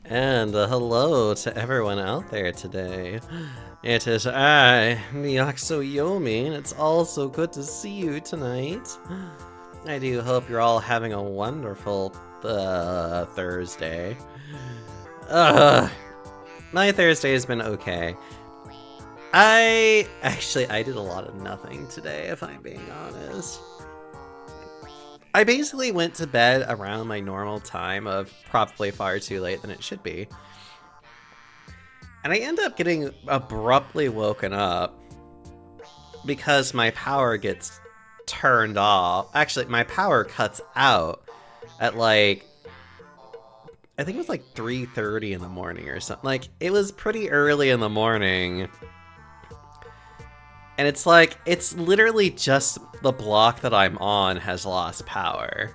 And hello to everyone out there today. It is I, Yomi, and it's also good to see you tonight. I do hope you're all having a wonderful Thursday. My Thursday has been okay. I did a lot of nothing today, if I'm being honest. I basically went to bed around my normal time of probably far too late than it should be. And I end up getting abruptly woken up because my power gets turned off. Actually, my power cuts out at I think it was 3:30 in the morning or something. It was pretty early in the morning. And it's literally just the block that I'm on has lost power.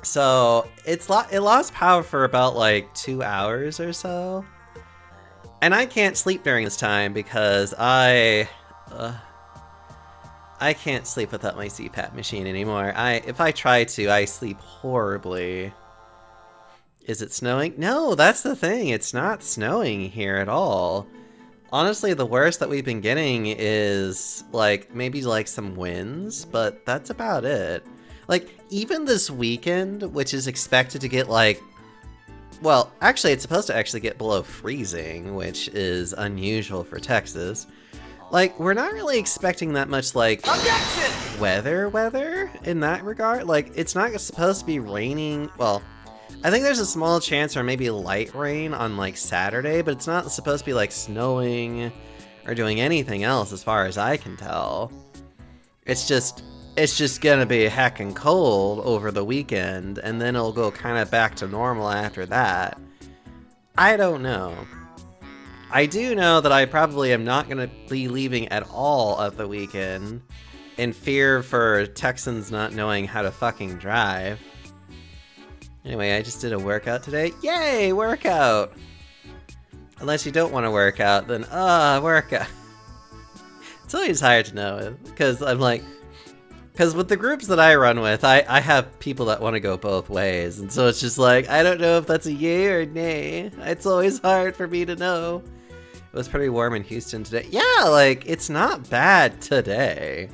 So it lost power for about 2 hours or so. And I can't sleep during this time because I can't sleep without my CPAP machine anymore. If I try to, I sleep horribly. Is it snowing? No, that's the thing. It's not snowing here at all. Honestly, the worst that we've been getting is, maybe some winds, but that's about it. Even this weekend, which is expected to get, well, actually, it's supposed to actually get below freezing, which is unusual for Texas. We're not really expecting that much, weather in that regard. It's not supposed to be raining, well, I think there's a small chance for maybe light rain on Saturday, but it's not supposed to be snowing or doing anything else as far as I can tell. It's just gonna be heckin' cold over the weekend, and then it'll go kind of back to normal after that. I don't know. I do know that I probably am not gonna be leaving at all at the weekend in fear for Texans not knowing how to fucking drive. Anyway, I just did a workout today. Yay, workout! Unless you don't want to work out, then, workout. It's always hard to know, because because with the groups that I run with, I have people that want to go both ways, and so it's just I don't know if that's a yay or a nay. It's always hard for me to know. It was pretty warm in Houston today. Yeah, it's not bad today.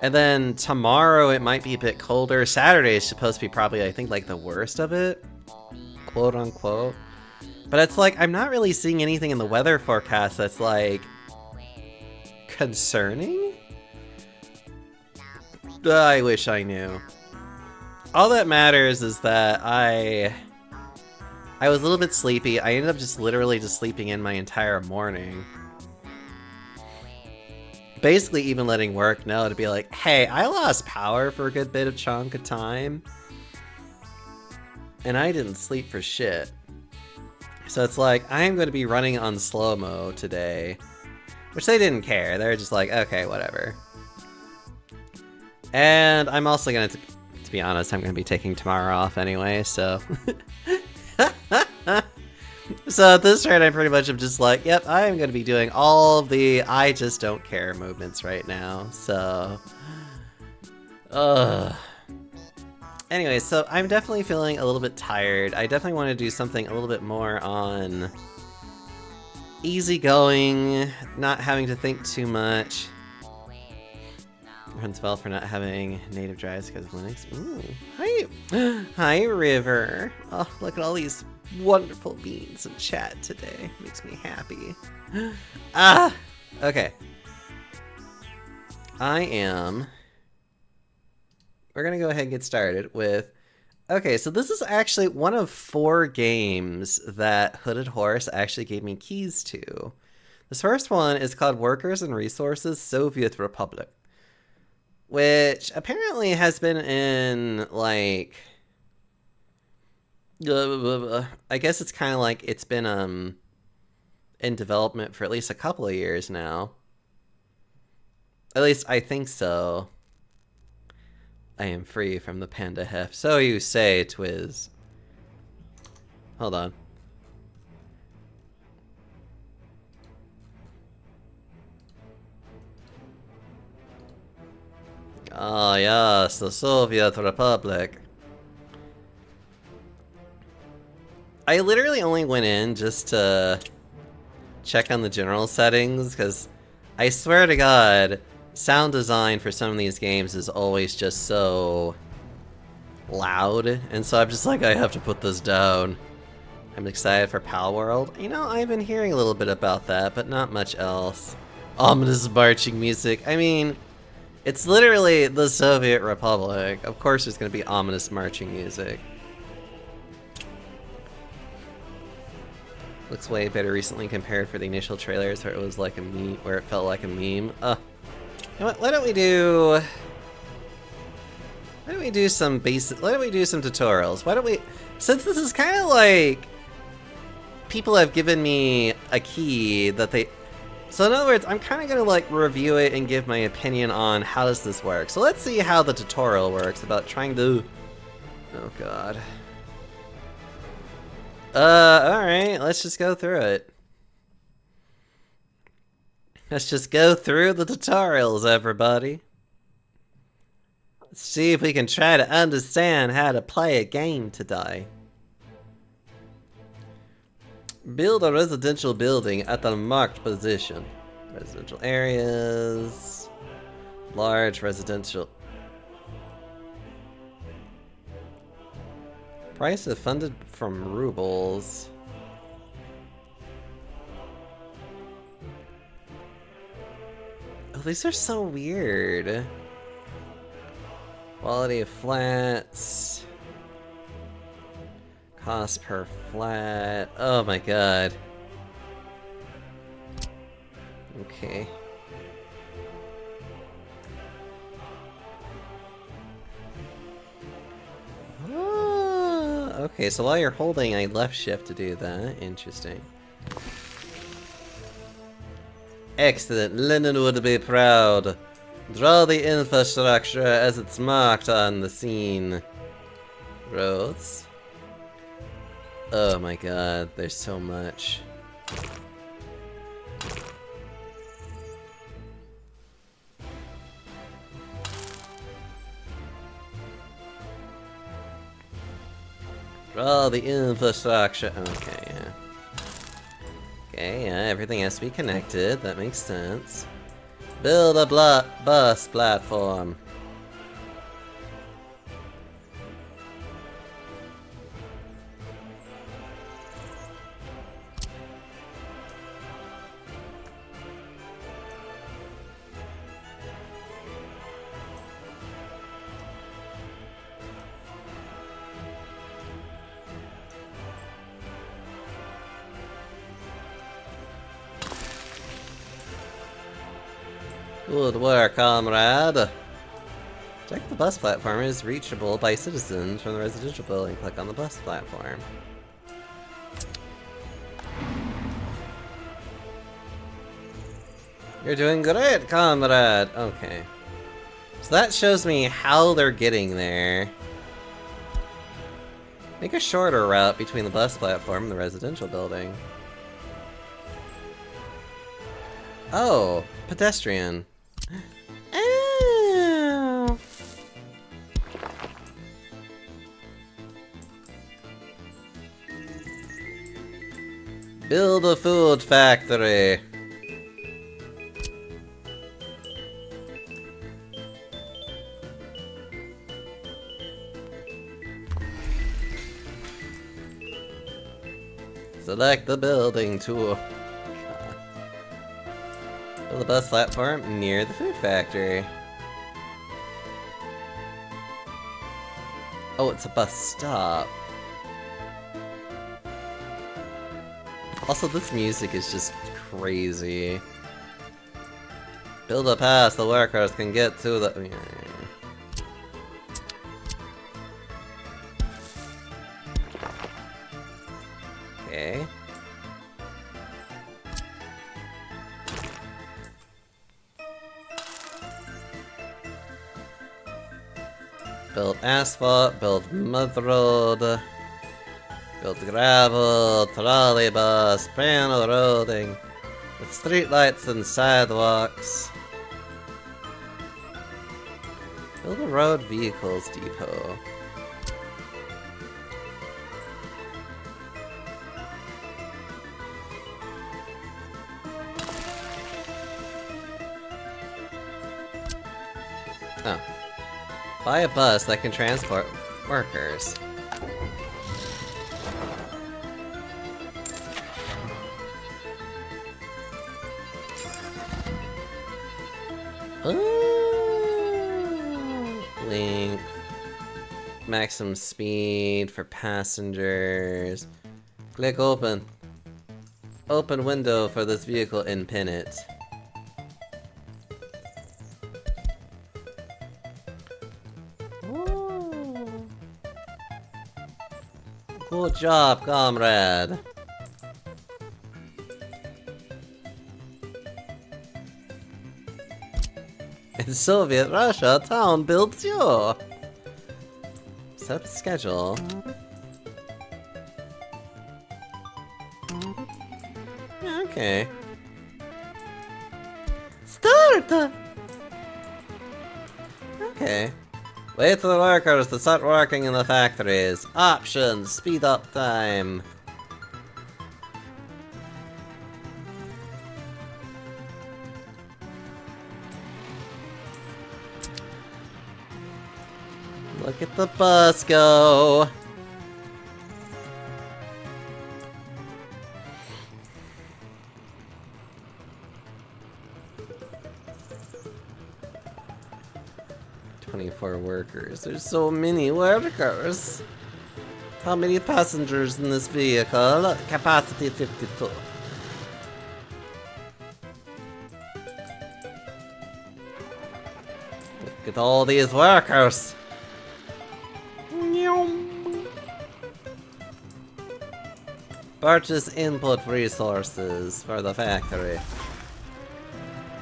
And then tomorrow it might be a bit colder. Saturday is supposed to be probably, I think, like the worst of it, quote unquote. But it's like, I'm not really seeing anything in the weather forecast that's like concerning. I wish I knew. All that matters is that I was a little bit sleepy. I ended up just literally just sleeping in my entire morning. Basically even letting work know to be like, hey, I lost power for a good bit of chunk of time. And I didn't sleep for shit. So it's like, I'm going to be running on slow-mo today. Which they didn't care. They were just like, okay, whatever. And I'm also going to be honest, I'm going to be taking tomorrow off anyway, so... So at this rate, I pretty much am just like, yep, I'm going to be doing all the I just don't care movements right now, so... Anyway, so I'm definitely feeling a little bit tired. I definitely want to do something a little bit more on... easygoing, not having to think too much. Runs well for not having native drives because of Linux. Ooh, hi, hi River. Oh, look at all these wonderful beans in chat today. Makes me happy. Okay. We're gonna go ahead and get started with. Okay, so this is actually one of 4 games that Hooded Horse actually gave me keys to. This first one is called Workers and Resources Soviet Republic, which apparently has been in, like, I guess it's kind of like it's been in development for at least a couple of years now. At least I think so. I am free from the panda heft. So you say, Twiz. Hold on. Ah, yes, the Soviet Republic. I literally only went in just to check on the general settings, because I swear to God, sound design for some of these games is always just so loud, and so I'm just like, I have to put this down. I'm excited for Pal World. You know, I've been hearing a little bit about that, but not much else. Ominous marching music. I mean, it's literally the Soviet Republic. Of course there's going to be ominous marching music. Looks way better recently compared for the initial trailers where it was like a meme, where it felt like a meme. You know what, why don't we do some basic, why don't we do some tutorials? Why don't we, since this is kind of like, people have given me a key that they, so in other words, I'm kind of going to like review it and give my opinion on how does this work. So let's see how the tutorial works about trying to, oh god. Alright, let's just go through it. Let's just go through the tutorials, everybody. Let's see if we can try to understand how to play a game today. Build a residential building at the marked position. Residential areas. Large residential. Price is funded from rubles. Oh, these are so weird. Quality of flats. Cost per flat. Oh my god. Okay. Okay, so while you're holding, I left shift to do that. Interesting. Excellent. Lenin would be proud. Draw the infrastructure as it's marked on the scene. Roads. Oh my god, there's so much. Draw the infrastructure. Okay, yeah. Okay, yeah, everything has to be connected. That makes sense. Build a bus platform. Good work, comrade. Check the bus platform is reachable by citizens from the residential building. Click on the bus platform. You're doing great, comrade. Okay. So that shows me how they're getting there. Make a shorter route between the bus platform and the residential building. Oh, pedestrian. Oh. Build a food factory. Select the building tool. Build a bus platform near the food factory. Oh, it's a bus stop. Also, this music is just crazy. Build a path the workers can get to the... Okay. Build asphalt, build mud road, build gravel, trolleybus, panel roading, with streetlights and sidewalks. Build a road vehicles depot. Oh. Buy a bus that can transport workers. Link. Maximum speed for passengers. Click open. Open window for this vehicle and pin it. Good job, comrade. In Soviet Russia, town builds you. Set up schedule. Okay. Start! Okay. Wait for the workers to start working in the factories. Options, speed up time. Look at the bus go. Workers. There's so many workers. How many passengers in this vehicle? Capacity 52. Look at all these workers. Purchase input resources for the factory.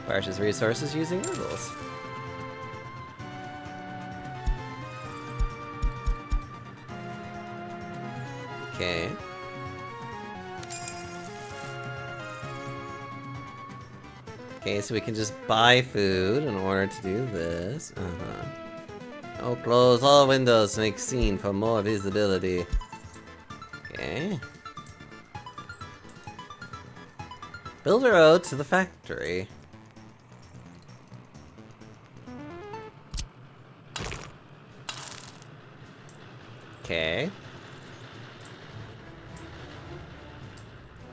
Purchase resources using rubles. Okay. Okay, so we can just buy food in order to do this. Oh, close all windows to make scene for more visibility. Okay. Build a road to the factory. Okay.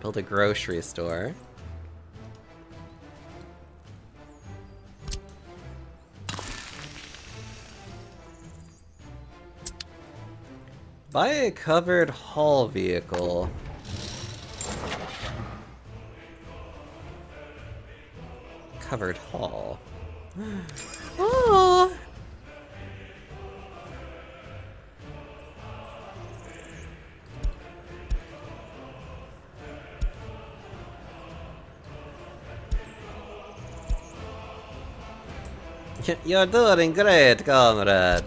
Build a grocery store. Buy a covered haul vehicle. Covered haul. Oh. You're doing great, comrade.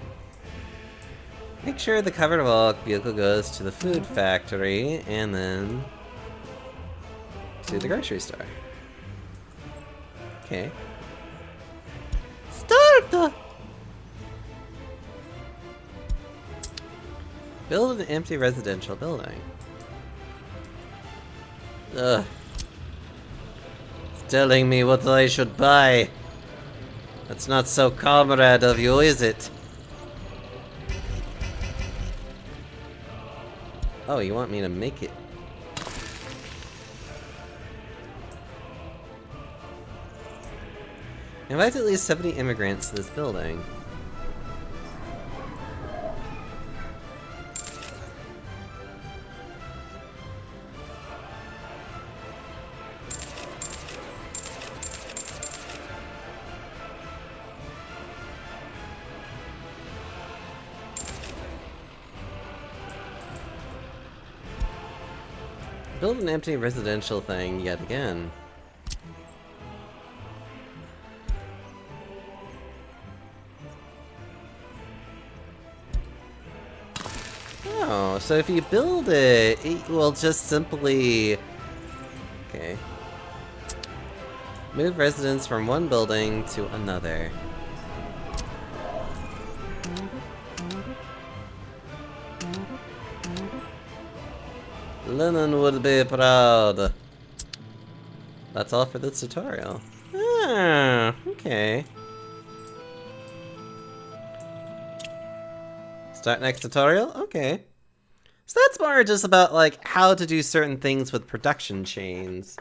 Make sure the covered walk vehicle goes to the food factory and then to the grocery store. Okay. Start! Build an empty residential building. Ugh. It's telling me what I should buy. That's not so comrade of you, is it? Oh, you want me to make it? Invite at least 70 immigrants to this building. Build an empty residential thing yet again. Oh, so if you build it, it will just simply... Okay. Move residents from one building to another. Lennon would be proud. That's all for this tutorial. Ah, okay. Start next tutorial? Okay. So that's more just about, like, how to do certain things with production chains.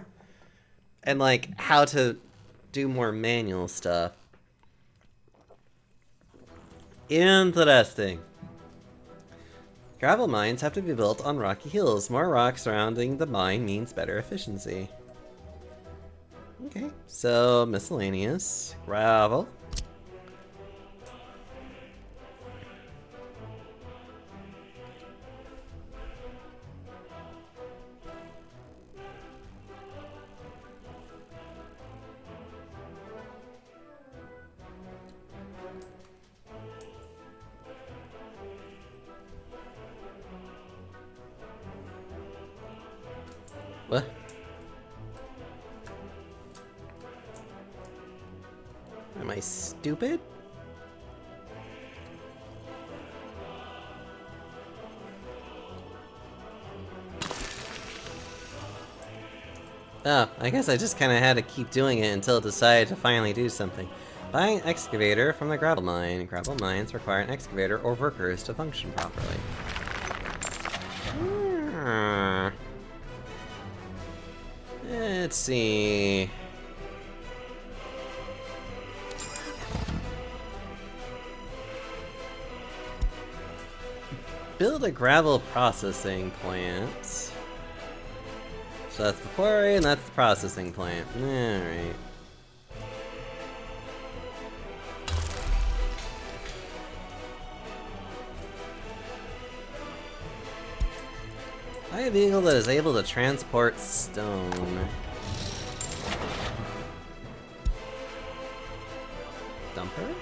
And, like, how to do more manual stuff. Interesting. Gravel mines have to be built on rocky hills. More rock surrounding the mine means better efficiency. Okay, so miscellaneous. Gravel. What? Am I stupid? Oh, I guess I just kind of had to keep doing it until it decided to finally do something. Buy an excavator from the gravel mine. Gravel mines require an excavator or workers to function properly. Let's see... Build a gravel processing plant. So that's the quarry and that's the processing plant. Alright. Buy a vehicle that is able to transport stone. Dumper?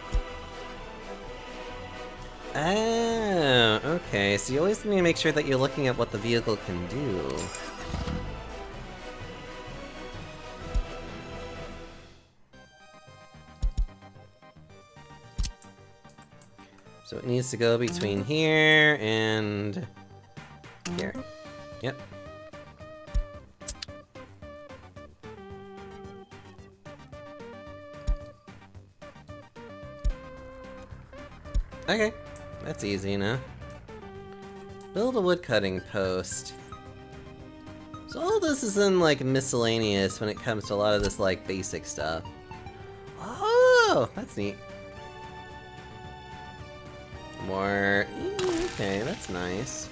Oh, okay. So you always need to make sure that you're looking at what the vehicle can do. So it needs to go between here and here. Yep. Okay, that's easy enough. Build a woodcutting post. So all this is in like miscellaneous when it comes to a lot of this like basic stuff. Oh, that's neat. More, okay, that's nice.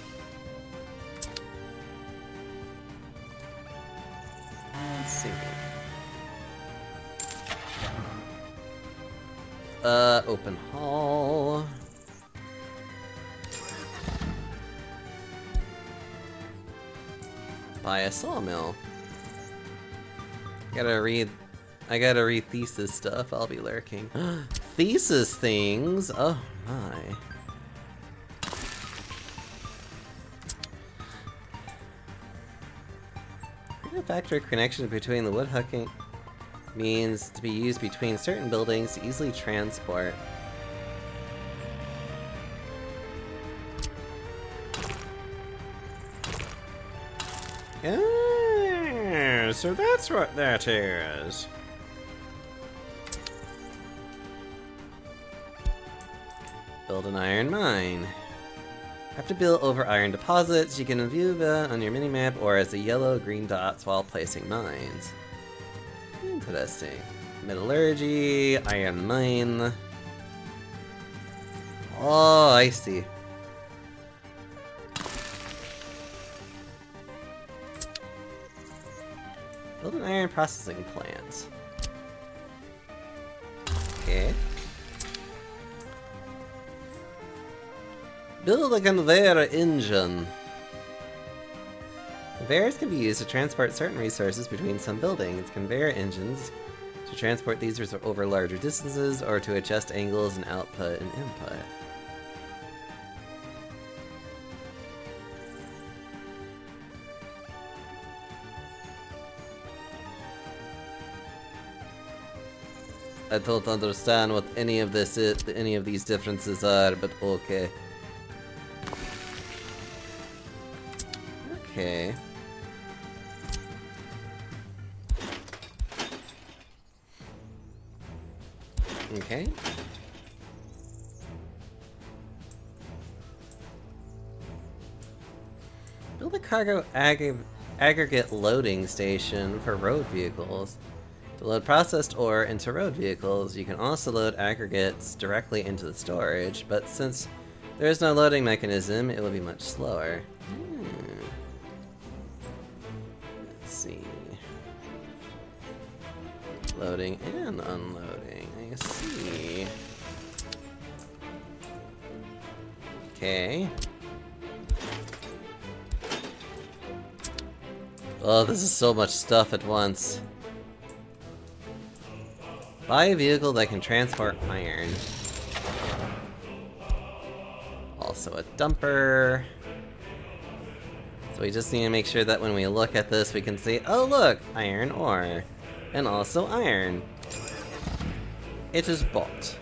Let's see. Open hall. Buy a sawmill. I gotta read thesis stuff, I'll be lurking. Thesis things? Oh my. A factor connection between the woodhucking means to be used between certain buildings to easily transport. Yeah, so that's what that is. Build an iron mine. Have to build over iron deposits. You can view them on your minimap or as the yellow-green dots while placing mines. Interesting. Metallurgy, iron mine. Oh, I see. Build an iron processing plant. Okay. Build a conveyor engine. Conveyors can be used to transport certain resources between some buildings. Conveyor engines to transport these over larger distances or to adjust angles and output and input. I don't understand what any of this is, any of these differences are, but okay. Okay. Okay. Build a cargo aggregate loading station for road vehicles. To load processed ore into road vehicles, you can also load aggregates directly into the storage, but since there is no loading mechanism, it will be much slower. Let's see. Loading and unloading. I see. Okay. Oh, this is so much stuff at once. Buy a vehicle that can transport iron. Also a dumper. So we just need to make sure that when we look at this, we can see, oh look, iron ore. And also iron. It is bought.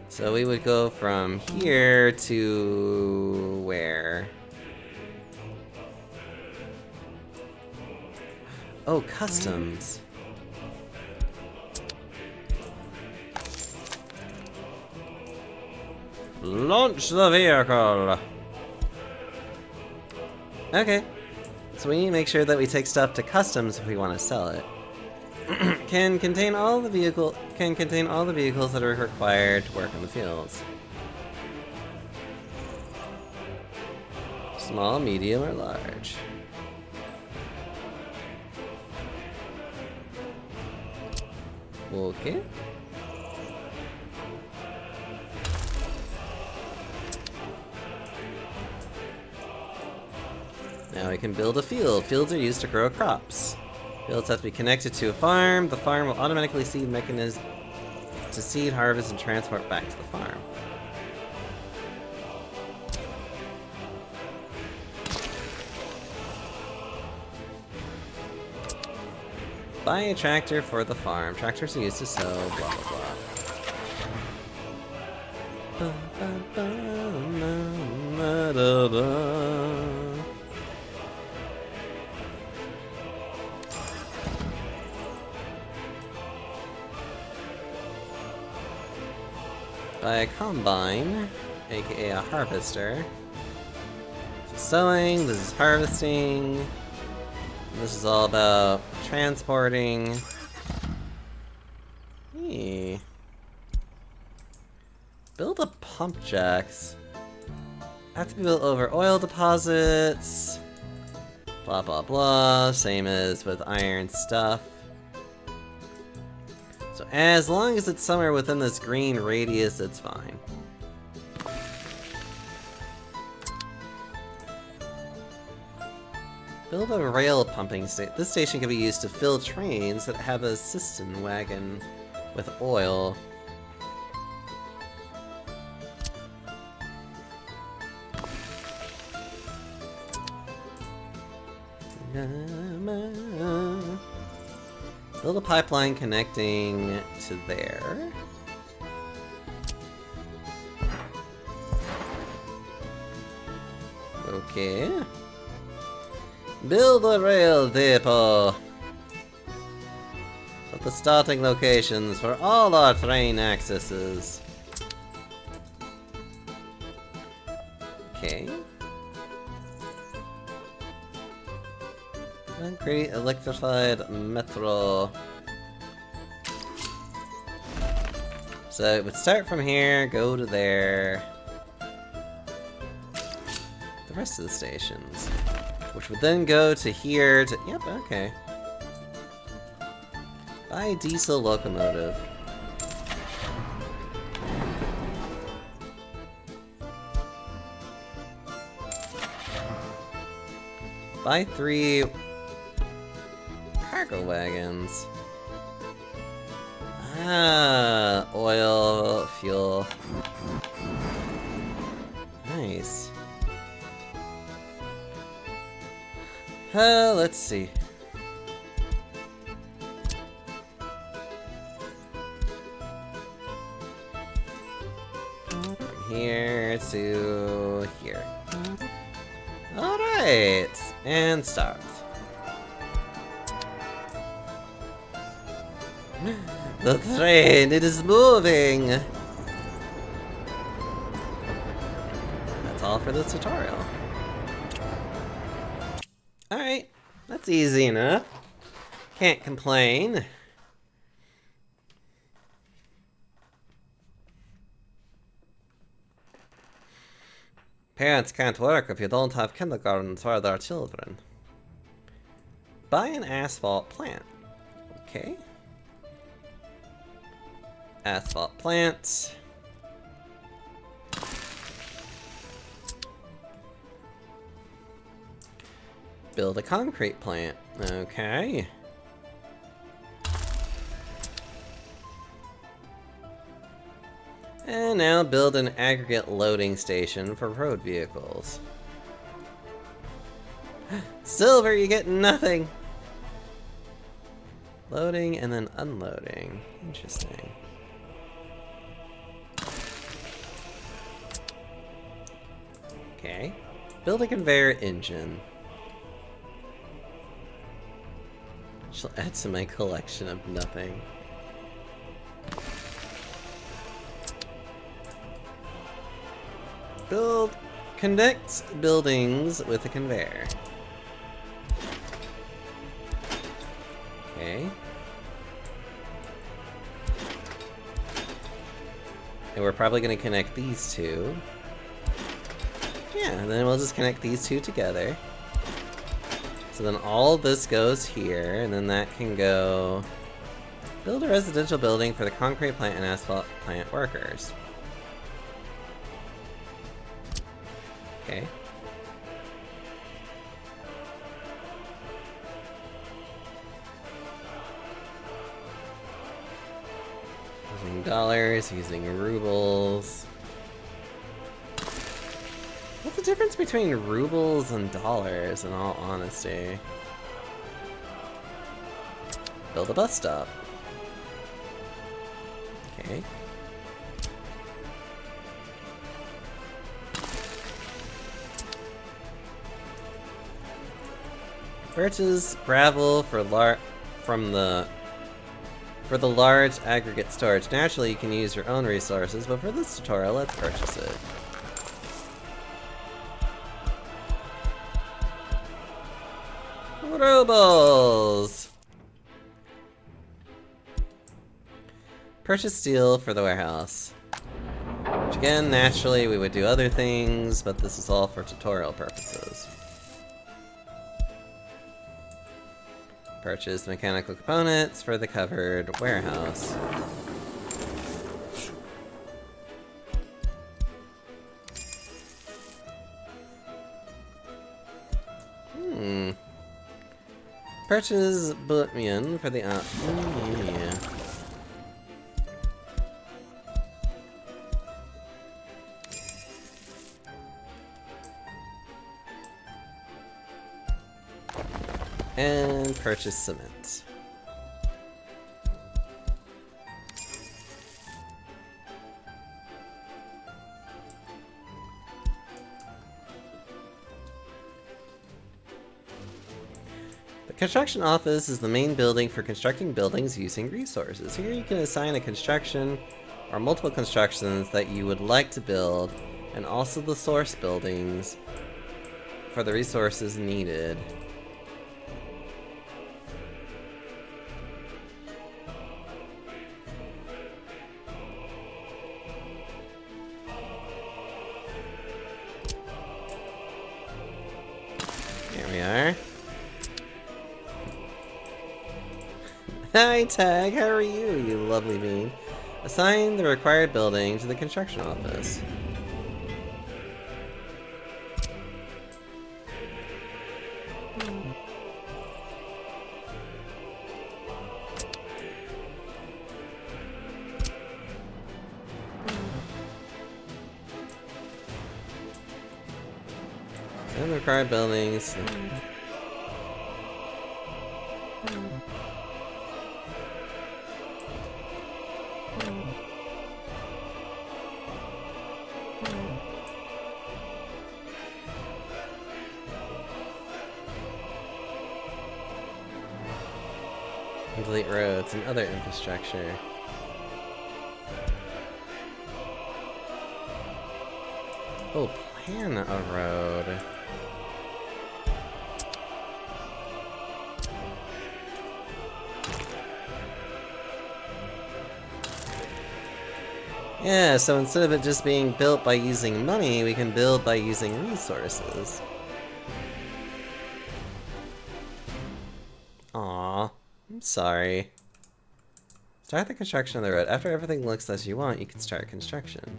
So we would go from here to where? Oh, customs. Launch the vehicle! Okay. So we need to make sure that we take stuff to customs if we want to sell it. Can contain all the vehicles that are required to work in the fields. Small, medium, or large. Okay. Now we can build a field. Fields are used to grow crops. Fields have to be connected to a farm. The farm will automatically seed mechanism to seed, harvest, and transport back to the farm. Buy a tractor for the farm. Tractors are used to sow, blah blah blah. by a combine, aka a harvester. So sowing, this is harvesting. This is all about transporting. Hey. Build a pump jacks. Have to be built over oil deposits. Blah blah blah. Same as with iron stuff. So as long as it's somewhere within this green radius, it's fine. Build a rail pumping station. This station can be used to fill trains that have a cistern wagon with oil. Build a pipeline connecting to there. Okay. Build a rail depot at the starting locations for all our train accesses. Okay. Concrete electrified metro. So it would start from here, go to there. The rest of the stations. Which would then go to here to... Yep, okay. Buy a diesel locomotive. Buy 3 cargo wagons. Ah, oil, fuel. Nice. Let's see. From here to here. Alright, and start. The train, it is moving! That's all for this tutorial. Alright, that's easy enough. Can't complain. Parents can't work if you don't have kindergartens for their children. Buy an asphalt plant. Okay. Asphalt plant. Build a concrete plant. Okay. And now build an aggregate loading station for road vehicles. Silver, you get nothing! Loading and then unloading. Interesting. Okay. Build a conveyor engine. She'll add to my collection of nothing. Connect buildings with a conveyor. Okay. And we're probably going to connect these two. Yeah, and then we'll just connect these two together. So then all this goes here, and then that can go... Build a residential building for the concrete plant and asphalt plant workers. Okay. Using dollars, using rubles. What's the difference between rubles and dollars, in all honesty? Build a bus stop. Okay. Purchase gravel for from the For the large aggregate storage, naturally you can use your own resources, but for this tutorial, let's purchase it. Robles! Purchase steel for the warehouse. Which again, naturally we would do other things, but this is all for tutorial purposes. Purchase mechanical components for the covered warehouse. Purchase bullion for the yeah. And purchase cement. The construction office is the main building for constructing buildings using resources. Here you can assign a construction or multiple constructions that you would like to build, and also the source buildings for the resources needed. Here we are. Hi Tag, how are you, you lovely bean? Assign the required building to the construction office. And the required buildings. Delete roads and other infrastructure. Oh, plan a road. Yeah, so instead of it just being built by using money, we can build by using resources. Aww, I'm sorry. Start the construction of the road. After everything looks as you want, you can start construction.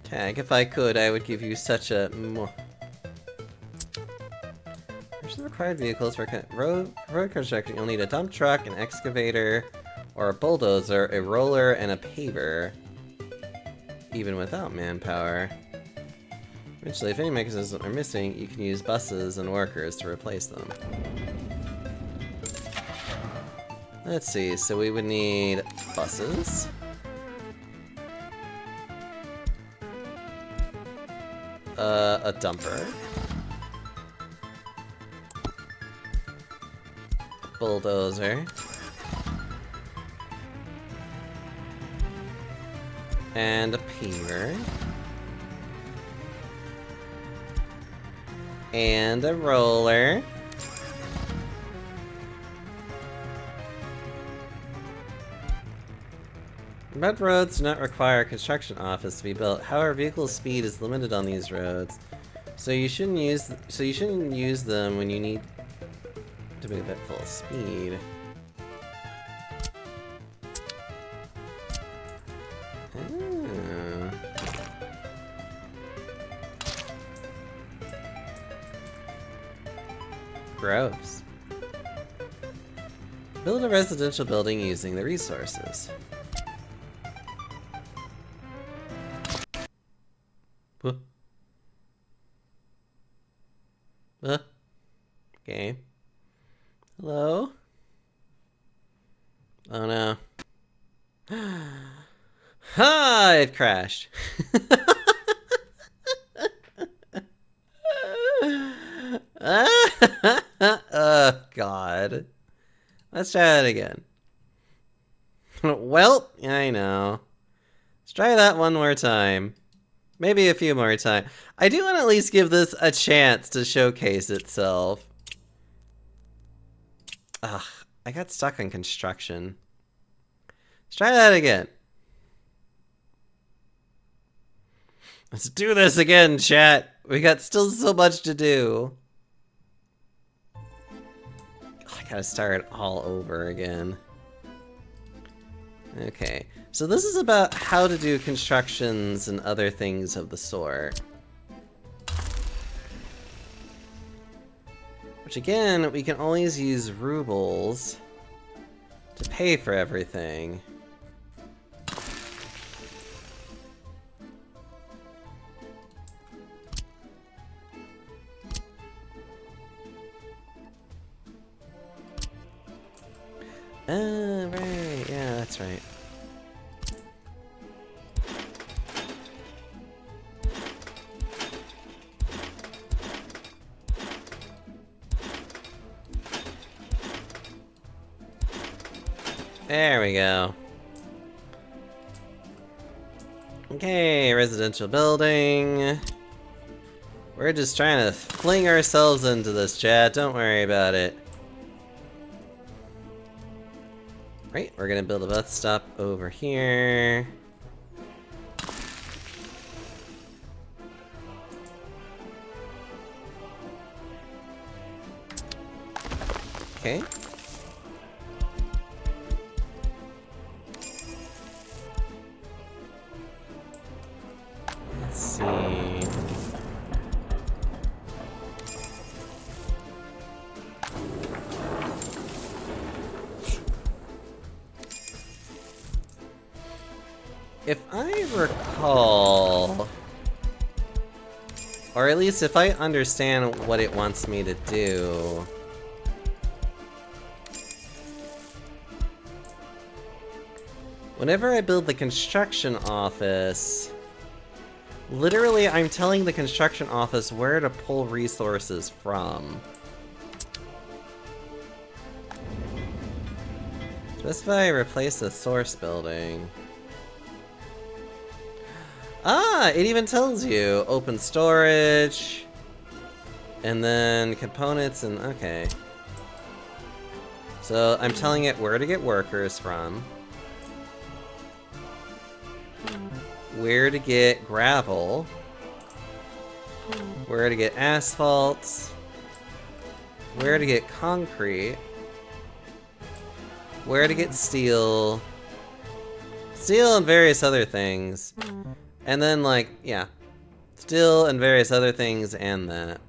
Tag, if I could, I would give you such a Which are the required vehicles for road construction? You'll need a dump truck, an excavator, or a bulldozer, a roller, and a paver. Even without manpower. Eventually, if any mechanisms are missing, you can use buses and workers to replace them. Let's see, so we would need buses. A dumper. Bulldozer. And a paver. And a roller. Mud roads do not require a construction office to be built. However, vehicle speed is limited on these roads, so you shouldn't use them when you need to be at full speed. Oh. Gross. Build a residential building using the resources. Okay. Hello? Oh no. Ha! It crashed. Oh God. Let's try that again. Well, I know. Let's try that one more time. Maybe a few more times. I do want to at least give this a chance to showcase itself. Ugh, I got stuck on construction. Let's try that again. Let's do this again, chat. We got still so much to do. I gotta start all over again. Okay, so this is about how to do constructions and other things of the sort. Which again, we can always use rubles to pay for everything. Right, yeah, that's right. There we go. Okay, residential building. We're just trying to fling ourselves into this, chat. Don't worry about it. Right, we're gonna build a bus stop over here. Okay. Let's see. If I recall, or at least if I understand what it wants me to do, whenever I build the construction office, literally I'm telling the construction office where to pull resources from. Specify replace the source building. Ah, it even tells you open storage, and then components, and okay. So I'm telling it where to get workers from, where to get gravel, where to get asphalt, where to get concrete, where to get steel, and various other things. And then, like, yeah, steel and various other things and that.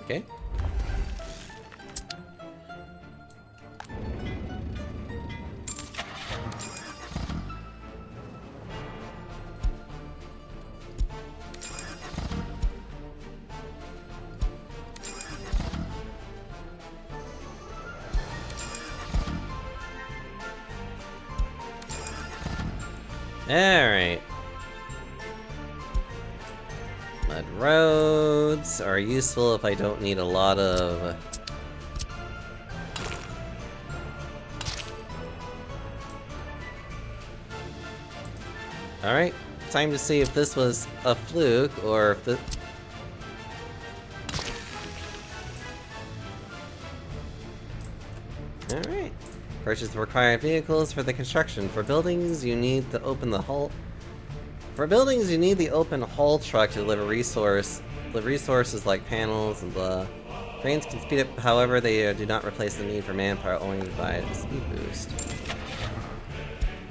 Okay. Alright. Mud roads are useful if I don't need a lot of... Alright, time to see if this was a fluke, or if the... Alright. Purchase the required vehicles for the construction. For buildings, you need to open the hull... For buildings, you need the open haul truck to deliver resources like panels and blah. Trains can speed up, however, they do not replace the need for manpower, only provide a speed boost.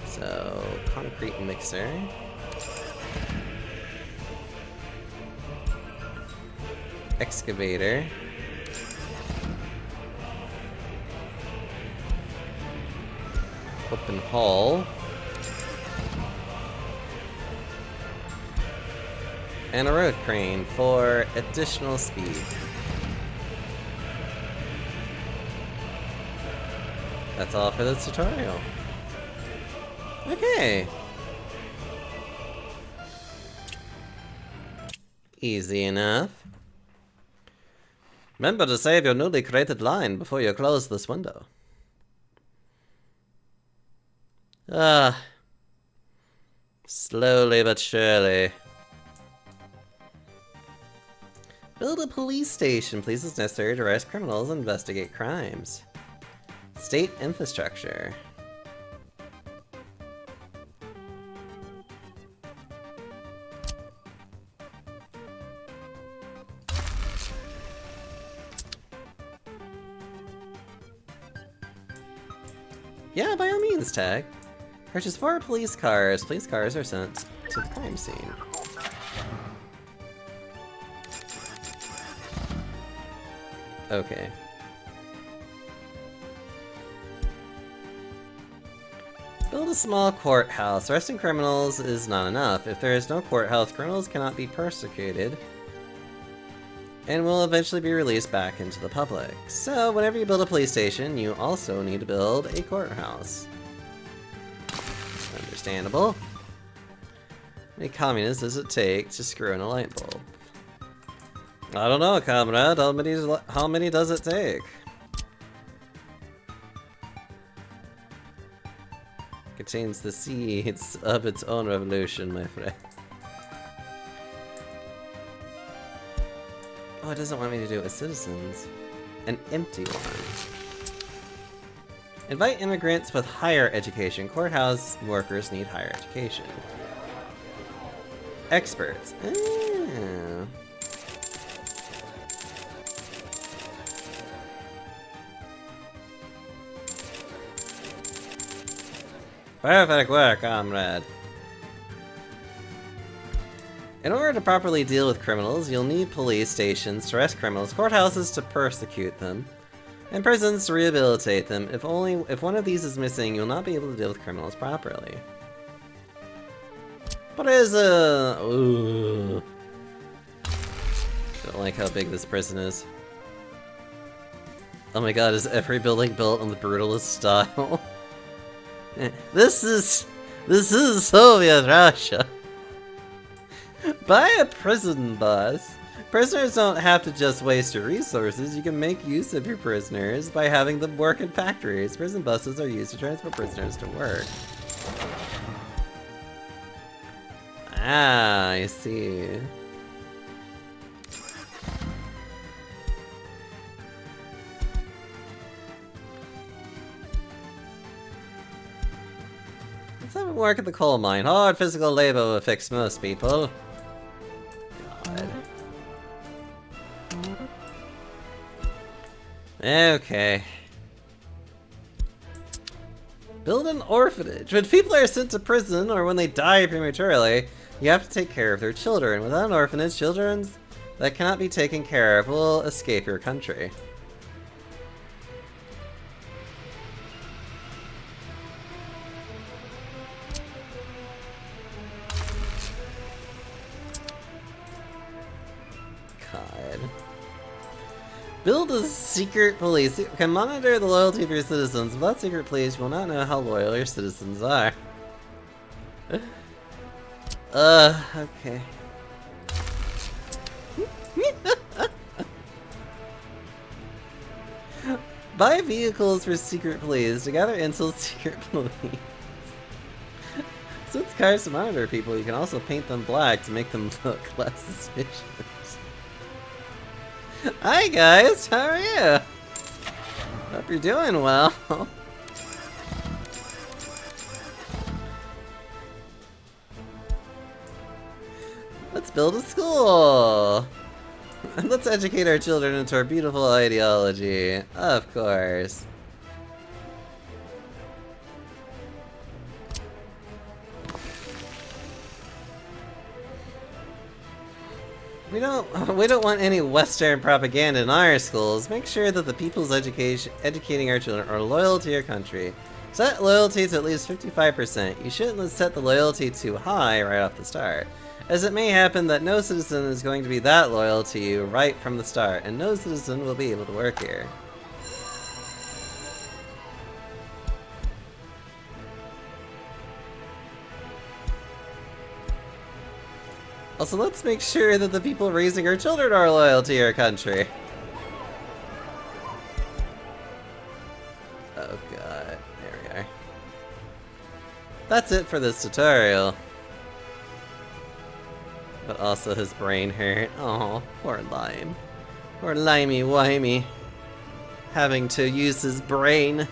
So, concrete mixer. Excavator. Open haul. And a road crane for additional speed. That's all for this tutorial. Okay. Easy enough. Remember to save your newly created line before you close this window. Slowly but surely. Build a police station. Police is necessary to arrest criminals and investigate crimes. State infrastructure. Yeah, by all means, Tag. Purchase 4 police cars. Police cars are sent to the crime scene. Okay. Build a small courthouse. Arresting criminals is not enough. If there is no courthouse, criminals cannot be persecuted and will eventually be released back into the public. So, whenever you build a police station, you also need to build a courthouse. Understandable. How many communists does it take to screw in a light bulb? I don't know, comrade. How many does it take? Contains the seeds of its own revolution, my friend. Oh, it doesn't want me to do it with citizens. An empty one. Invite immigrants with higher education. Courthouse workers need higher education. Experts. Ah. Perfect work, comrade. In order to properly deal with criminals, you'll need police stations to arrest criminals, courthouses to persecute them, and prisons to rehabilitate them. If one of these is missing, you'll not be able to deal with criminals properly. But is ooh. Don't like how big this prison is. Oh my god, is every building built in the brutalist style? This is Soviet Russia. Buy a prison bus. Prisoners don't have to just waste your resources. You can make use of your prisoners by having them work in factories. Prison buses are used to transport prisoners to work. Ah, I see. Let's have him work at the coal mine. Hard physical labor will fix most people. God. Okay. Build an orphanage. When people are sent to prison or when they die prematurely, you have to take care of their children. Without an orphanage, children that cannot be taken care of will escape your country. God. Build a secret police. You can monitor the loyalty of your citizens. Without secret police, you will not know how loyal your citizens are. Okay. Buy vehicles for secret police to gather intel secret police. Since cars to monitor people, you can also paint them black to make them look less suspicious. Hi guys, how are you? Hope you're doing well. Let's build a school! And let's educate our children into our beautiful ideology. Of course. We don't want any Western propaganda in our schools. Make sure that the people's educating our children are loyal to your country. Set loyalty to at least 55%. You shouldn't set the loyalty too high right off the start. as it may happen that no citizen is going to be that loyal to you right from the start, and no citizen will be able to work here. Also, let's make sure that the people raising our children are loyal to your country. Oh god, there we are. That's it for this tutorial. But also his brain hurt. Oh, poor Lime. Poor Limey-wimey. Having to use his brain.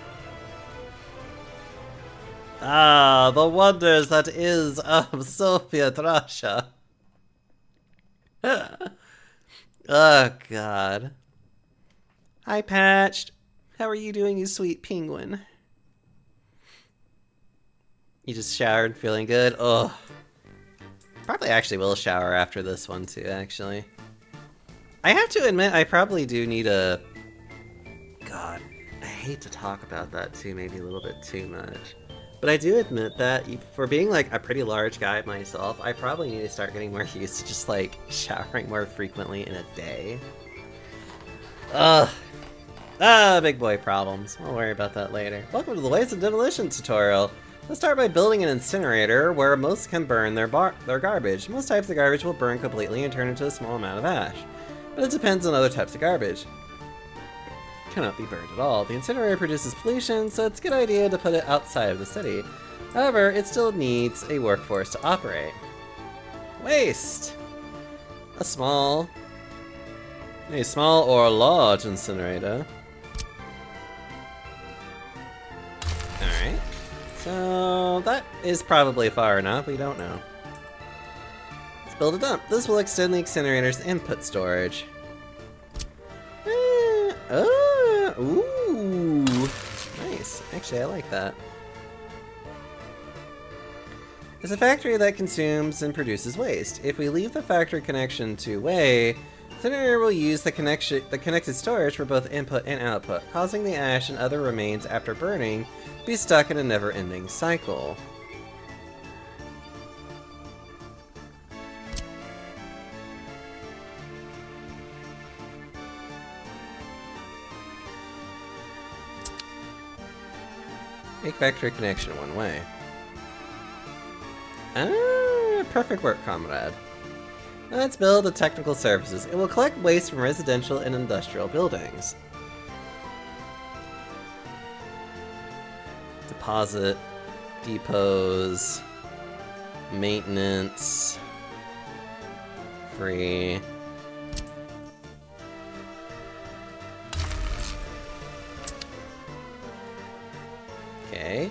Ah, the wonders that is of Soviet Russia. Oh, God. Hi, Patched. How are you doing, you sweet penguin? You just showered, feeling good? Ugh. Probably actually will shower after this one, too, actually. I have to admit, I probably do need a... God, I hate to talk about that, too, maybe a little bit too much. But I do admit that, for being, like, a pretty large guy myself, I probably need to start getting more used to just, like, showering more frequently in a day. Ugh. Ah, big boy problems. I'll worry about that later. Welcome to the Waste and Demolition tutorial. Let's start by building an incinerator where most can burn their garbage. Most types of garbage will burn completely and turn into a small amount of ash. But it depends on other types of garbage. Cannot be burned at all. The incinerator produces pollution, so it's a good idea to put it outside of the city. However, it still needs a workforce to operate. Waste! A small or large incinerator. Alright. So, that is probably far enough, we don't know. Let's build a dump. This will extend the incinerator's input storage. Ooh, nice. Actually, I like that. It's a factory that consumes and produces waste. If we leave the factory connection two-way, the incinerator will use the connected storage for both input and output, causing the ash and other remains after burning to be stuck in a never-ending cycle. Make factory connection one way. Ah, perfect work, comrade. Let's build a technical services. It will collect waste from residential and industrial buildings. Deposit, depots, maintenance, free. Okay.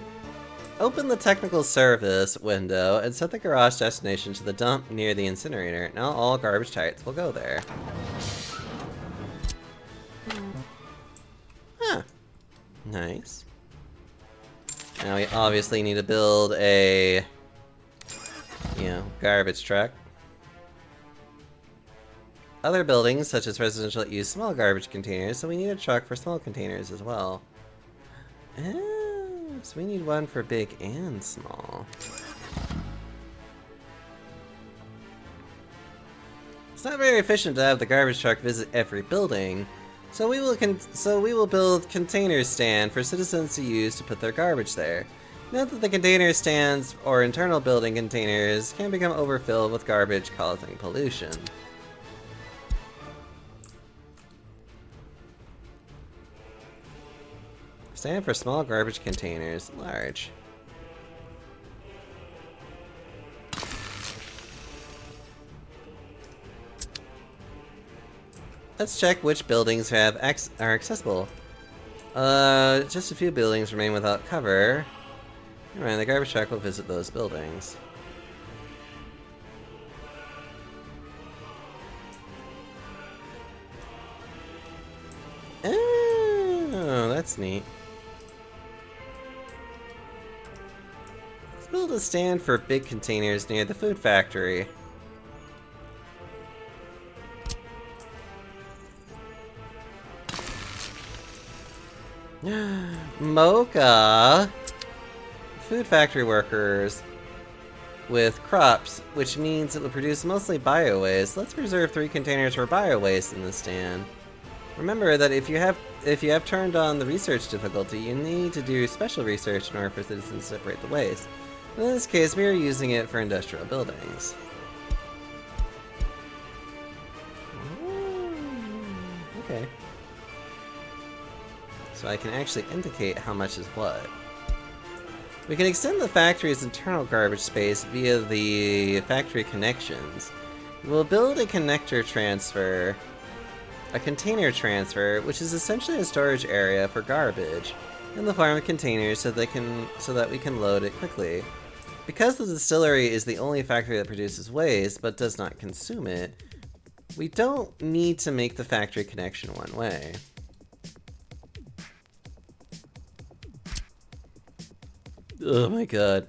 Open the technical service window and set the garage destination to the dump near the incinerator. Now all garbage types will go there. Huh. Nice. Now we obviously need to build a, garbage truck. Other buildings, such as residential, use small garbage containers, so we need a truck for small containers as well. So we need one for big and small. It's not very efficient to have the garbage truck visit every building, so we will build container stand for citizens to use to put their garbage there. Note that the container stands or internal building containers can become overfilled with garbage, causing pollution. Stand for small garbage containers, large. Let's check which buildings are accessible. Just a few buildings remain without cover. Alright, the garbage truck will visit those buildings. Oh, that's neat. Let's build a stand for big containers near the food factory. Mocha! Food factory workers. with crops, which means it will produce mostly bio-waste. Let's reserve 3 containers for bio-waste in the stand. Remember that if you have turned on the research difficulty, you need to do special research in order for citizens to separate the waste. In this case, we are using it for industrial buildings. Okay. So I can actually indicate how much is what. We can extend the factory's internal garbage space via the factory connections. We'll build a container transfer, which is essentially a storage area for garbage in the form of containers so that we can load it quickly. Because the distillery is the only factory that produces waste but does not consume it, we don't need to make the factory connection one way. Oh my god.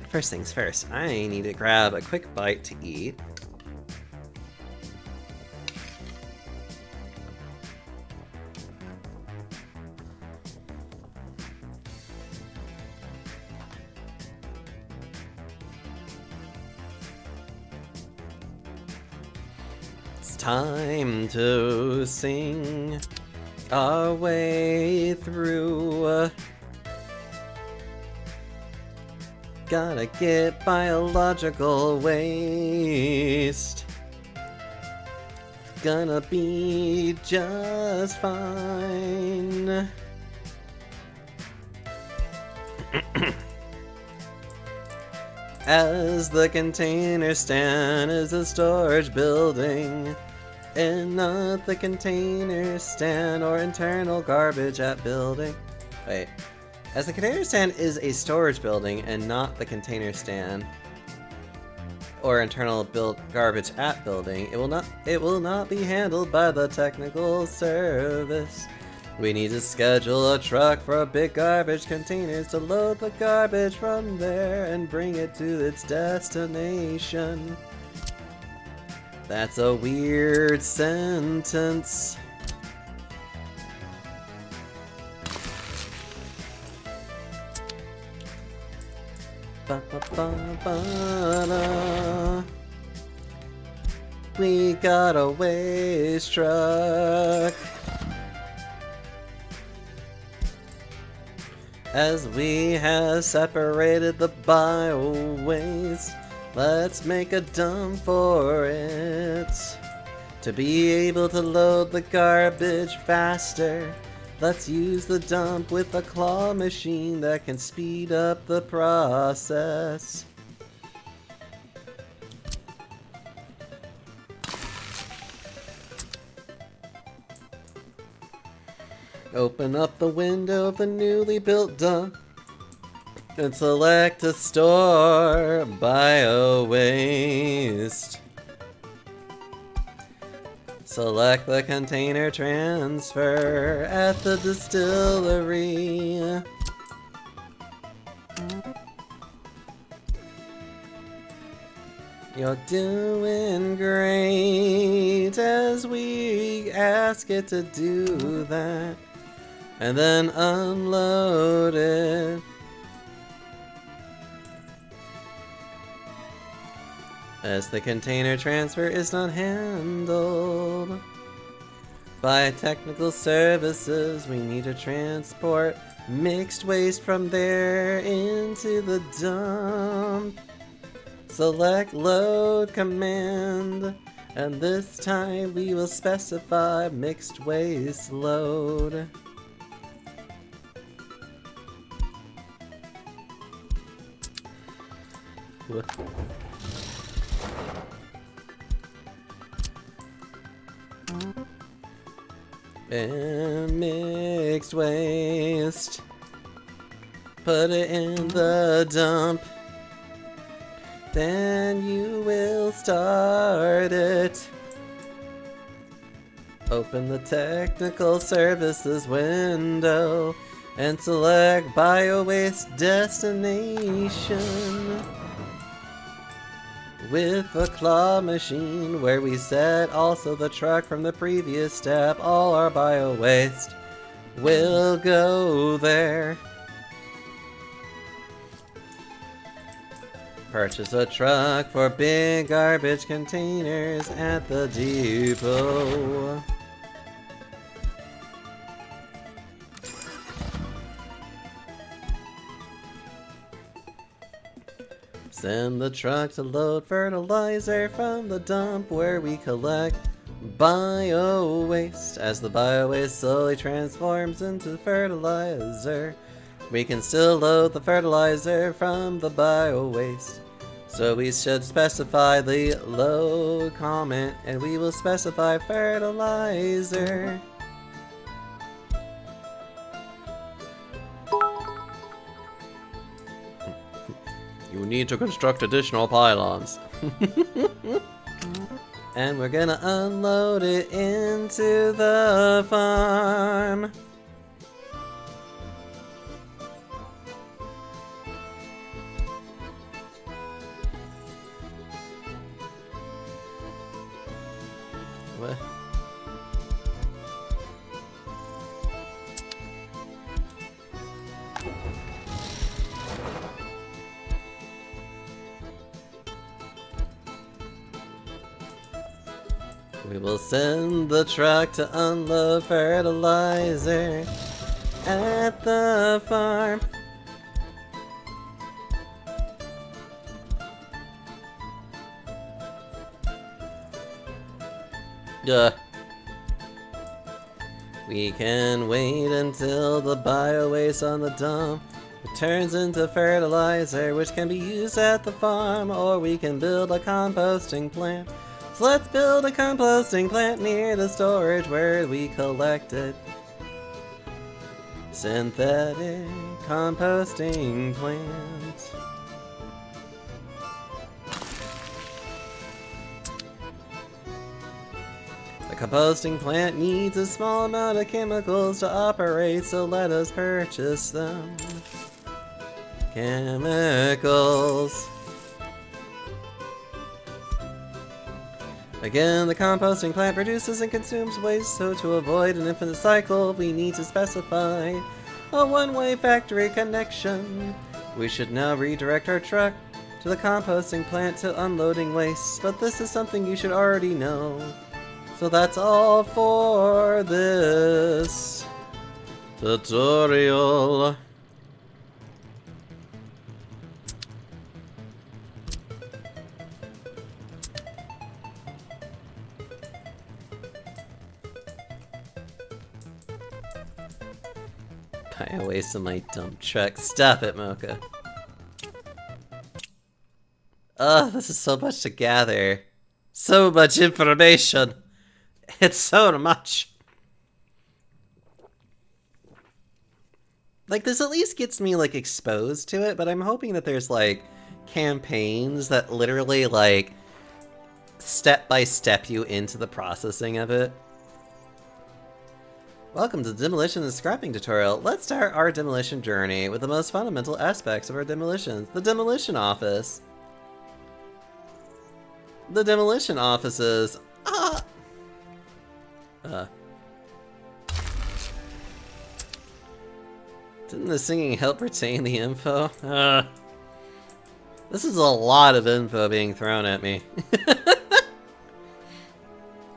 First things first, I need to grab a quick bite to eat. It's time to sing our way through. Gotta get biological waste. Gonna be just fine. As the container stand is a storage building, and not the container stand or internal garbage at building. Wait. As the container stand is a storage building and not the container stand or internal garbage at building, it will not be handled by the technical service. We need to schedule a truck for big garbage containers to load the garbage from there and bring it to its destination. That's a weird sentence. Ba, ba, ba, ba, da. We got a waste truck. As we have separated the bio waste, let's make a dump for it. To be able to load the garbage faster, let's use the dump with a claw machine that can speed up the process. Open up the window of the newly built dump and select to store bio waste. Select the container transfer at the distillery. You're doing great as we ask it to do that. And then unload it. As the container transfer is not handled by technical services, we need to transport mixed waste from there into the dump. Select load command, and this time we will specify mixed waste load. And mixed waste. Put it in the dump. Then you will start it. Open the technical services window and select bio-waste destination. With the claw machine where we set also the truck from the previous step, all our bio-waste will go there. Purchase a truck for big garbage containers at the depot. Send the truck to load fertilizer from the dump where we collect bio-waste. As the bio-waste slowly transforms into fertilizer, we can still load the fertilizer from the bio-waste. So we should specify the load comment, and we will specify fertilizer. You need to construct additional pylons. And we're gonna unload it into the farm. What? We will send the truck to unload fertilizer at the farm. Duh. We can wait until the bio-waste on the dump turns into fertilizer, which can be used at the farm, or we can build a composting plant. So let's build a composting plant near the storage where we collect it. Synthetic composting plant. The composting plant needs a small amount of chemicals to operate, so let us purchase them. Chemicals. Again, the composting plant produces and consumes waste, so to avoid an infinite cycle, we need to specify a one-way factory connection. We should now redirect our truck to the composting plant to unloading waste, but this is something you should already know. So that's all for this tutorial. I wasted my dump truck. Stop it, Mocha. Ugh, this is so much to gather. So much information. It's so much. Like, this at least gets me, like, exposed to it, but I'm hoping that there's, like, campaigns that literally, like, step by step you into the processing of it. Welcome to the Demolition and Scrapping tutorial. Let's start our demolition journey with the most fundamental aspects of our demolitions. The demolition office. The demolition offices. Didn't the singing help retain the info? This is a lot of info being thrown at me.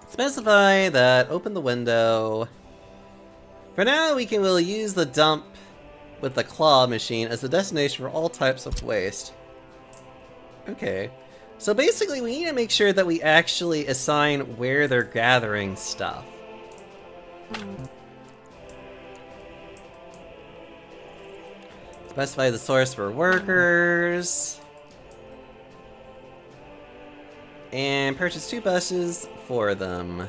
Specify that open the window. For now, we'll use the dump with the claw machine as the destination for all types of waste. Okay. So basically, we need to make sure that we actually assign where they're gathering stuff. Specify the source for workers. And purchase 2 buses for them.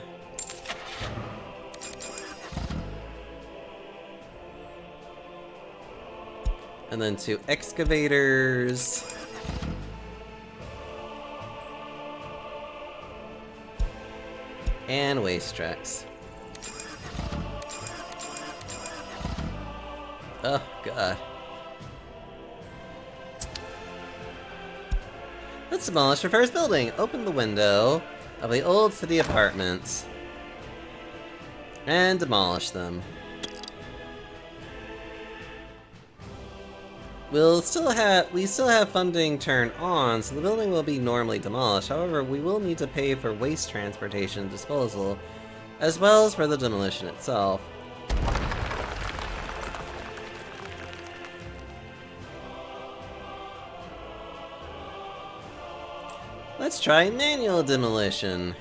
And then 2 excavators. And waste trucks. Oh, God. Let's demolish our first building. Open the window of the old city apartments. And demolish them. We still have funding turned on, so the building will be normally demolished. However, we will need to pay for waste transportation and disposal, as well as for the demolition itself. Let's try manual demolition.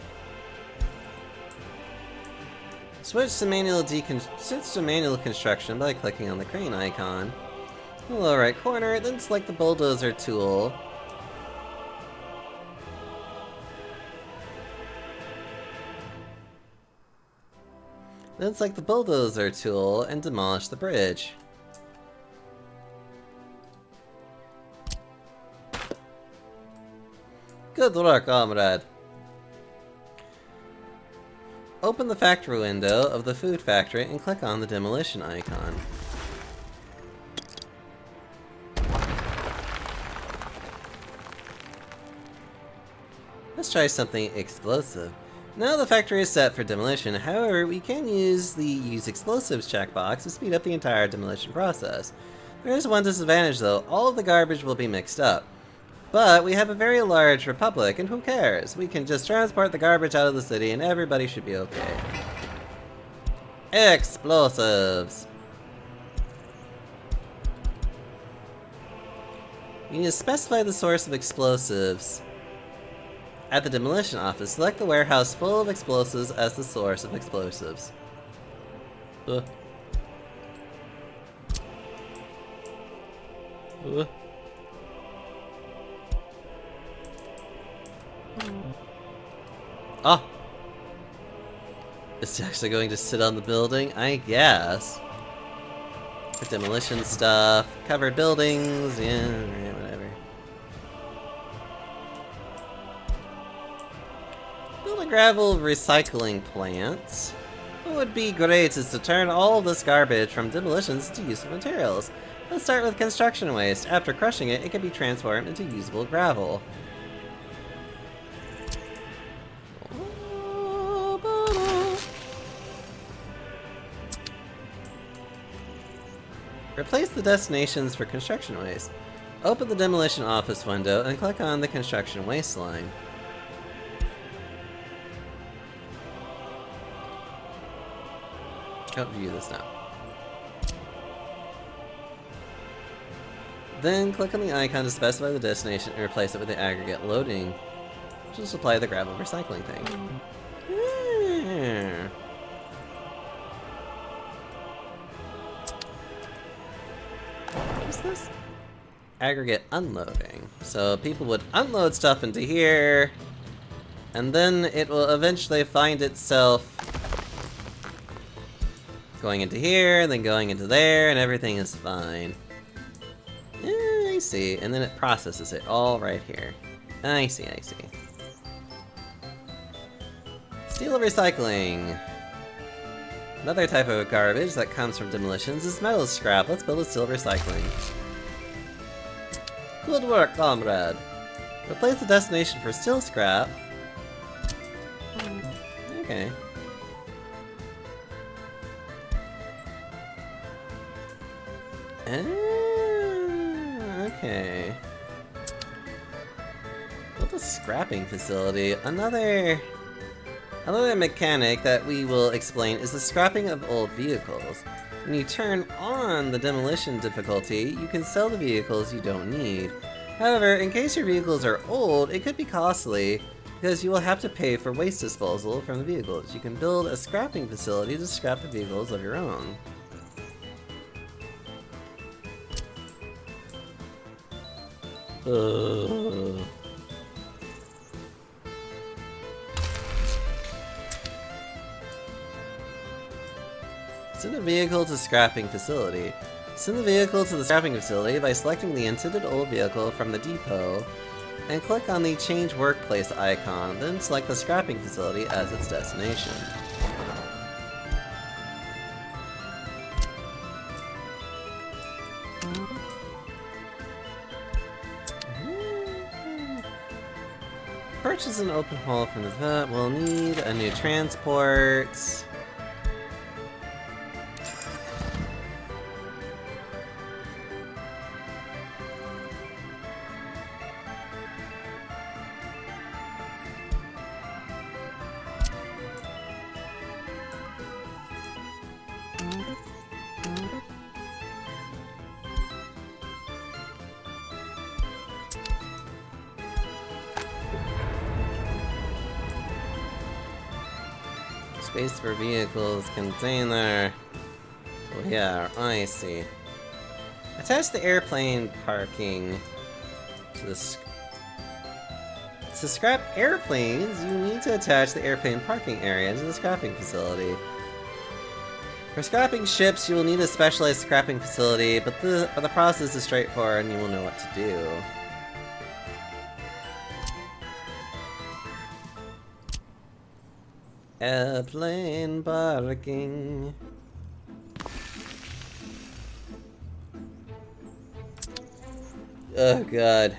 Switch to manual construction by clicking on the crane icon. In the lower right corner, then select the bulldozer tool. Then select the bulldozer tool and demolish the bridge. Good work, comrade. Open the factory window of the food factory and click on the demolition icon. Let's try something explosive. Now the factory is set for demolition, however, we can use the Use Explosives checkbox to speed up the entire demolition process. There is one disadvantage though, all of the garbage will be mixed up. But we have a very large republic, and who cares? We can just transport the garbage out of the city and everybody should be okay. Explosives! You need to specify the source of explosives. At the demolition office, select the warehouse full of explosives as the source of explosives. Oh! It's actually going to sit on the building, I guess. For demolition stuff, covered buildings, yeah, whatever. Build a gravel recycling plant. What would be great is to turn all of this garbage from demolitions into useful materials. Let's start with construction waste. After crushing it, it can be transformed into usable gravel. Replace the destinations for construction waste. Open the demolition office window and click on the construction waste line. Oh, view this now. Then click on the icon to specify the destination and replace it with the aggregate loading. Just apply the gravel recycling thing. Yeah. What's this? Aggregate unloading. So people would unload stuff into here, and then it will eventually find itself going into here, then going into there, and everything is fine. I see. And then it processes it all right here. I see, I see. Steel recycling. Another type of garbage that comes from demolitions is metal scrap. Let's build a steel recycling. Good work, comrade. Replace the destination for steel scrap. Okay. Okay. Build a scrapping facility. Another mechanic that we will explain is the scrapping of old vehicles. When you turn on the demolition difficulty, you can sell the vehicles you don't need. However, in case your vehicles are old, it could be costly because you will have to pay for waste disposal from the vehicles. You can build a scrapping facility to scrap the vehicles of your own. Send a vehicle to scrapping facility. Send the vehicle to the scrapping facility by selecting the intended old vehicle from the depot and click on the change workplace icon, then select the scrapping facility as its destination. Purchase an open haul from the vet. We'll need a new transport. Space for vehicles, container. Oh yeah, I see. Attach the airplane parking to the... To scrap airplanes, you need to attach the airplane parking area to the scrapping facility. For scrapping ships, you will need a specialized scrapping facility, but the process is straightforward and you will know what to do. Airplane parking. Oh god.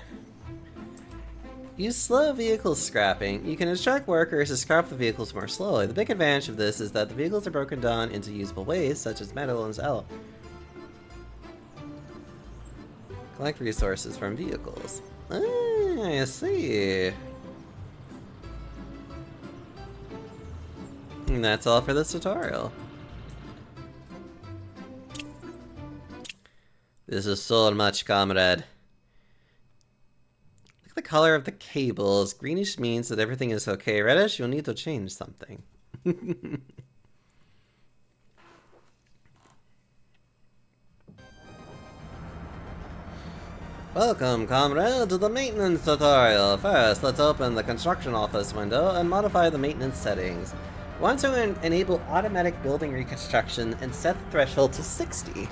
Use slow vehicle scrapping. You can instruct workers to scrap the vehicles more slowly. The big advantage of this is that the vehicles are broken down into usable waste, such as metal and alloy. Collect resources from vehicles. Ah, I see. And that's all for this tutorial. This is so much, comrade. The color of the cables. Greenish means that everything is okay. Reddish, you'll need to change something. Welcome, comrade, to the maintenance tutorial. First, let's open the construction office window and modify the maintenance settings. We want to enable automatic building reconstruction and set the threshold to 60.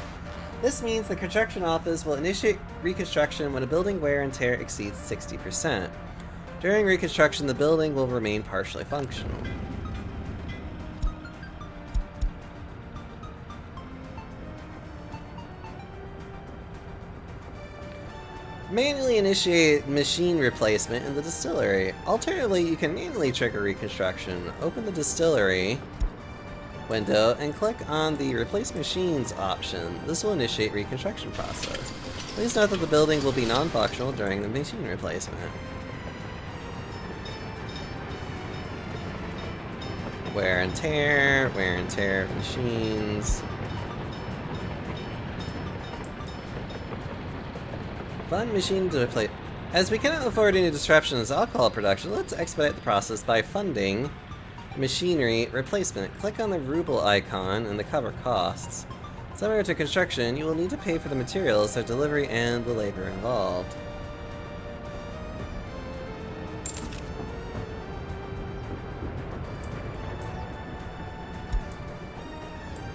This means the construction office will initiate reconstruction when a building wear and tear exceeds 60%. During reconstruction, the building will remain partially functional. Manually initiate machine replacement in the distillery. Alternatively, you can manually trigger reconstruction. Open the distillery window and click on the Replace Machines option. This will initiate reconstruction process. Please note that the building will be non-functional during the machine replacement. Wear and tear of machines. Fund machine to replace. As we cannot afford any disruptions to alcohol production, let's expedite the process by funding machinery replacement. Click on the ruble icon and the cover costs. Similar to construction, you will need to pay for the materials, their delivery, and the labor involved.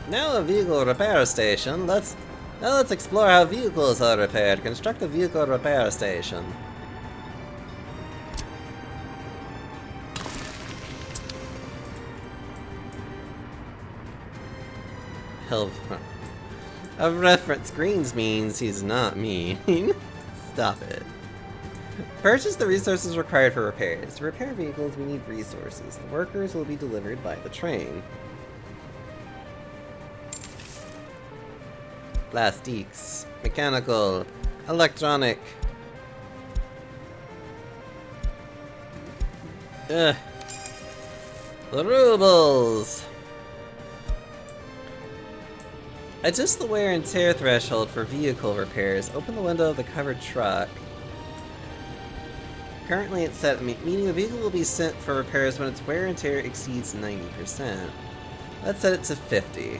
Now a vehicle repair station. Let's explore how vehicles are repaired. Construct a vehicle repair station. A reference greens means he's not mean. Stop it. Purchase the resources required for repairs. To repair vehicles, we need resources. The workers will be delivered by the train. Plastiques, mechanical, electronic. The rubles. Adjust the wear and tear threshold for vehicle repairs. Open the window of the covered truck. Currently it's set, meaning the vehicle will be sent for repairs when its wear and tear exceeds 90%. Let's set it to 50.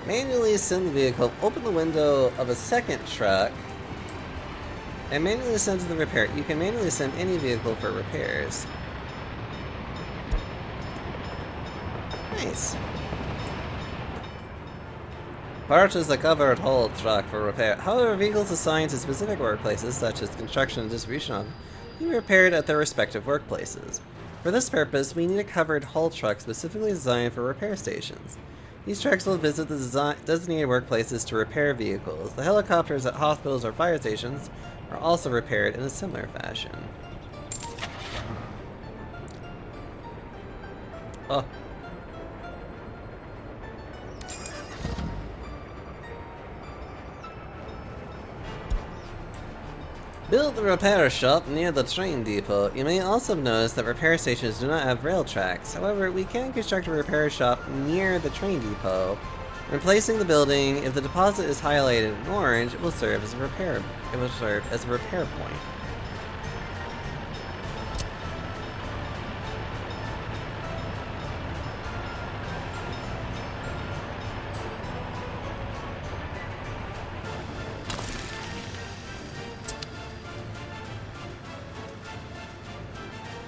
Manually ascend the vehicle. Open the window of a second truck and manually ascend to the repair. You can manually ascend any vehicle for repairs. Nice. Purchase the covered haul truck for repair. However, vehicles assigned to specific workplaces, such as construction and distribution, can be repaired at their respective workplaces. For this purpose, we need a covered haul truck specifically designed for repair stations. These trucks will visit the designated workplaces to repair vehicles. The helicopters at hospitals or fire stations are also repaired in a similar fashion. Oh. Build the repair shop near the train depot. You may also notice that repair stations do not have rail tracks. However, we can construct a repair shop near the train depot When placing the building, if the deposit is highlighted in orange, it will serve as a repair. It will serve as a repair point.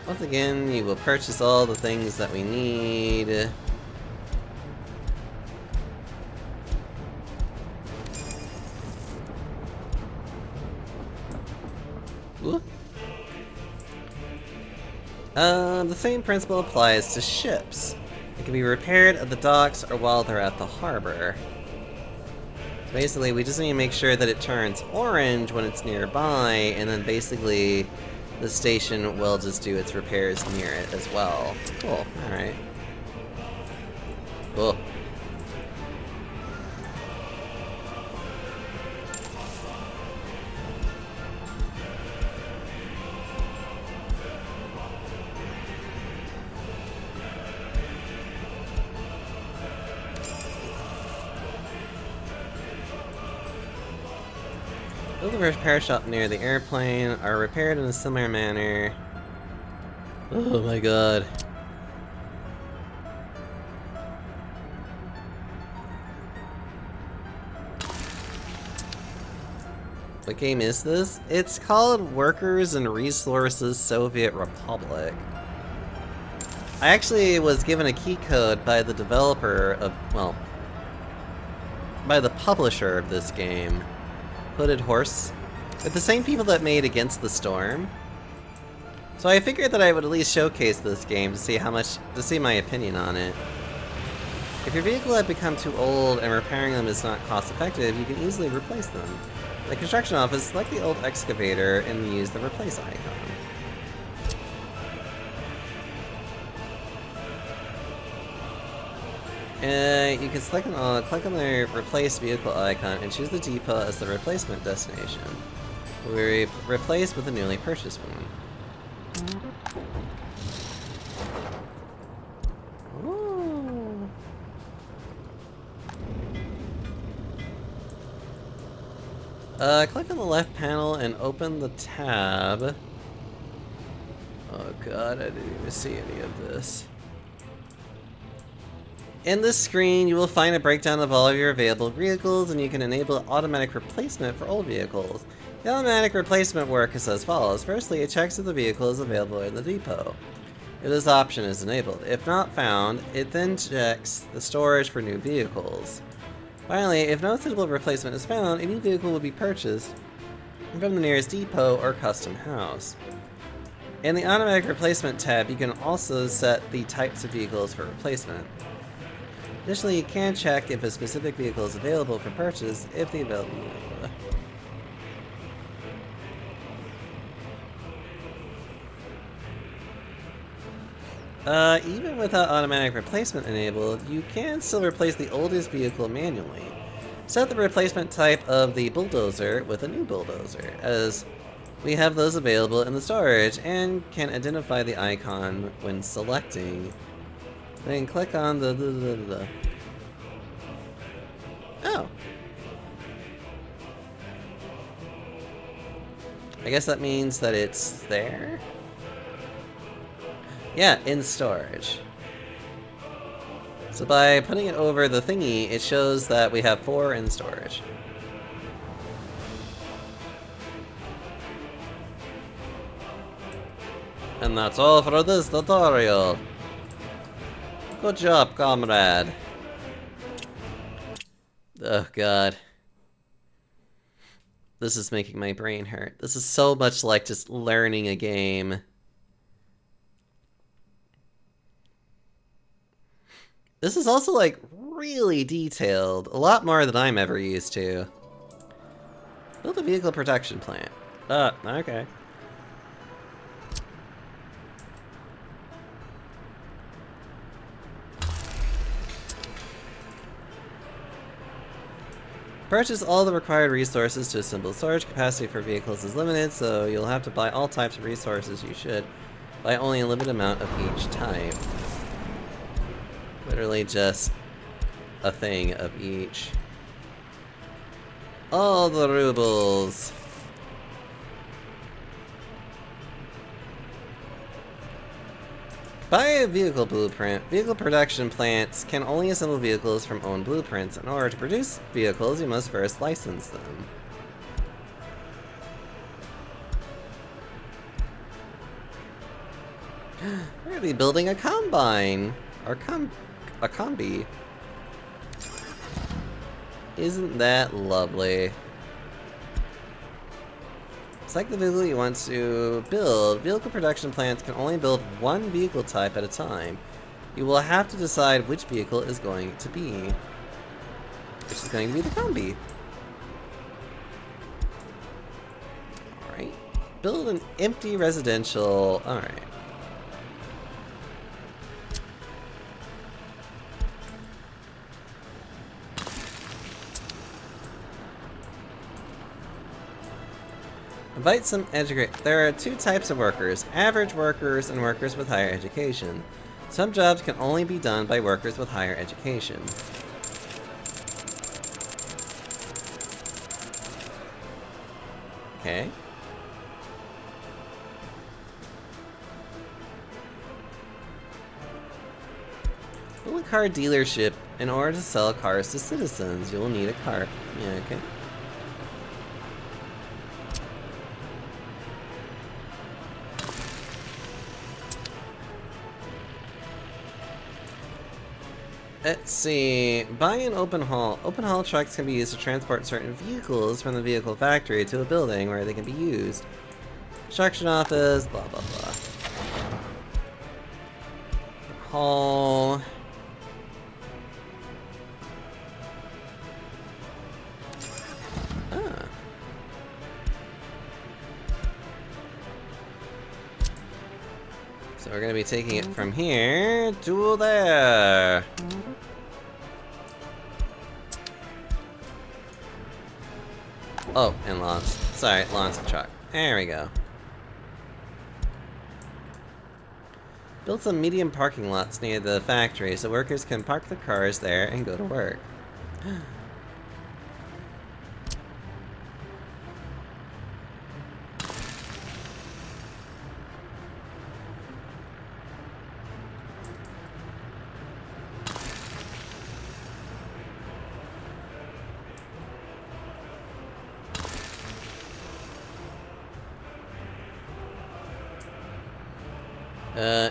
Once again, you will purchase all the things that we need. Ooh. The same principle applies to ships. It can be repaired at the docks or while they're at the harbor. So basically, we just need to make sure that it turns orange when it's nearby, and then basically the station will just do its repairs near it as well. Cool, alright. Cool. Build a repair shop near the airplane, are repaired in a similar manner. Oh my god. What game is this? It's called Workers and Resources Soviet Republic. I actually was given a key code by the developer of, well, by the publisher of this game. Hooded Horse, with the same people that made Against the Storm. So I figured that I would at least showcase this game to see my opinion on it. If your vehicle had become too old and repairing them is not cost effective, you can easily replace them. In the construction office, select the old excavator and use the replace icon. You can click on the replace vehicle icon and choose the depot as the replacement destination. We replace with a newly purchased one. Ooh. Click on the left panel and open the tab. Oh god, I didn't even see any of this. In this screen, you will find a breakdown of all of your available vehicles, and you can enable automatic replacement for old vehicles. The automatic replacement works as follows. Firstly, it checks if the vehicle is available in the depot. If this option is enabled. If not found, it then checks the storage for new vehicles. Finally, if no suitable replacement is found, a new vehicle will be purchased from the nearest depot or custom house. In the automatic replacement tab, you can also set the types of vehicles for replacement. Additionally, you can check if a specific vehicle is available for purchase if the available... Even without automatic replacement enabled, you can still replace the oldest vehicle manually. Set the replacement type of the bulldozer with a new bulldozer, as we have those available in the storage and can identify the icon when selecting. Then click on the Oh. I guess that means that it's there? Yeah, in storage. So by putting it over the thingy, it shows that we have 4 in storage. And that's all for this tutorial. Good job, comrade. Oh god. This is making my brain hurt. This is so much like just learning a game. This is also like really detailed. A lot more than I'm ever used to. Build a vehicle protection plant. Okay. Purchase all the required resources to assemble. Storage capacity for vehicles is limited, so you'll have to buy all types of resources. You should buy only a limited amount of each type. Literally just a thing of each. All the rubles. Buy a vehicle blueprint. Vehicle production plants can only assemble vehicles from owned blueprints. In order to produce vehicles, you must first license them. We're gonna be building a combine. Or a combi. Isn't that lovely? Select the vehicle you want to build. Vehicle production plants can only build one vehicle type at a time. You will have to decide which vehicle is going to be. Which is going to be the combi. Alright. Build an empty residential. Alright. Invite some There are two types of workers, average workers and workers with higher education. Some jobs can only be done by workers with higher education. Okay. Build a car dealership. In order to sell cars to citizens, you will need a car. Yeah, okay. Let's see. Buy an open haul. Open haul trucks can be used to transport certain vehicles from the vehicle factory to a building where they can be used. Construction office, blah blah blah. Haul. Ah. So we're gonna be taking it from here to there. Oh, and launch. Sorry, launch the truck. There we go. Build some medium parking lots near the factory so workers can park their cars there and go to work.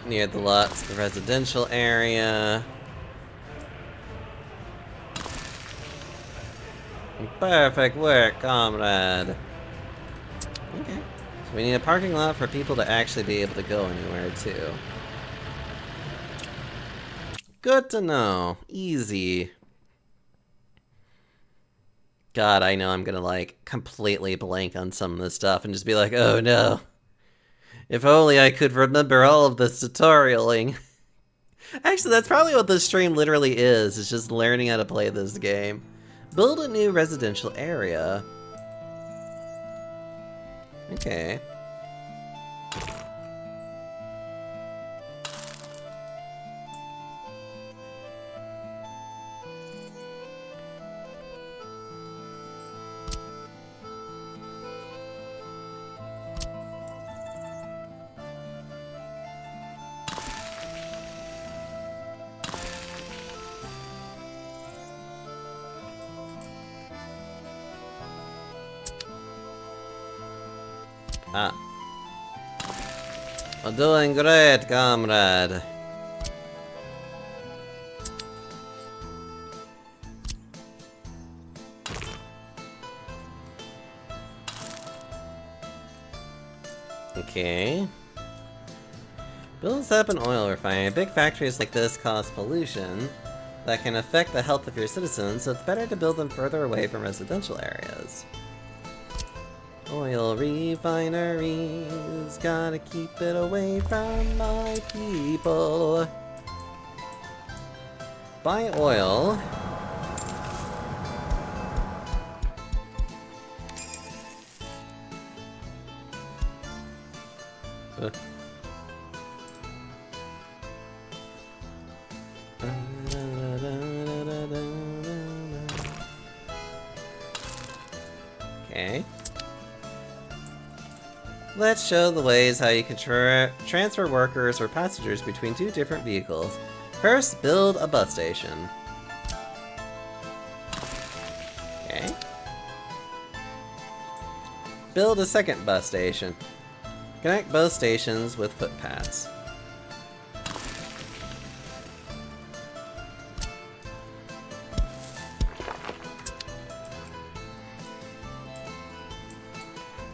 Near the lots, the residential area. Perfect work, comrade. Okay. So we need a parking lot for people to actually be able to go anywhere, too. Good to know. Easy. God, I know I'm gonna, like, completely blank on some of this stuff and just be like, oh no. If only I could remember all of this tutorialing. Actually, that's probably what this stream literally is. It's just learning how to play this game. Build a new residential area. Okay. Ah. I'm doing great, comrade. Okay. Build up an oil refinery. Big factories like this cause pollution that can affect the health of your citizens, so it's better to build them further away from residential areas. Oil refineries, gotta keep it away from my people. Buy oil. Okay. Let's show the ways how you can transfer workers or passengers between two different vehicles. First, build a bus station. Okay. Build a second bus station. Connect both stations with footpaths.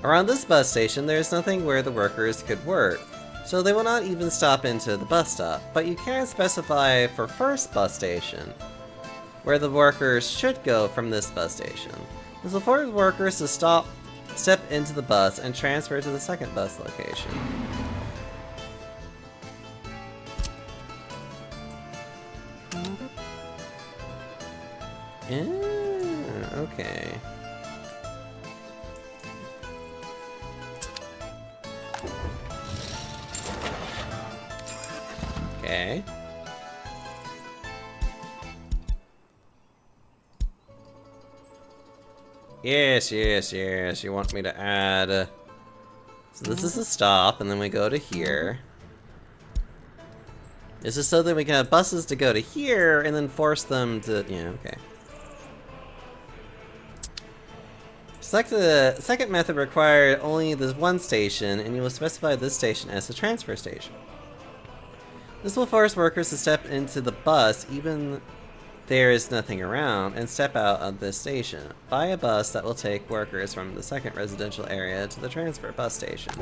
Around this bus station, there is nothing where the workers could work, so they will not even stop into the bus stop, but you can specify for first bus station where the workers should go from this bus station. This will force workers to step into the bus and transfer to the second bus location. Yeah, okay. Okay. Yes, yes, yes. You want me to add... So this is a stop, and then we go to here. This is so that we can have buses to go to here, and then force them to... Yeah, okay. Select the second method required only this one station, and you will specify this station as the transfer station. This will force workers to step into the bus even there is nothing around, and step out of this station. Buy a bus that will take workers from the second residential area to the transfer bus station.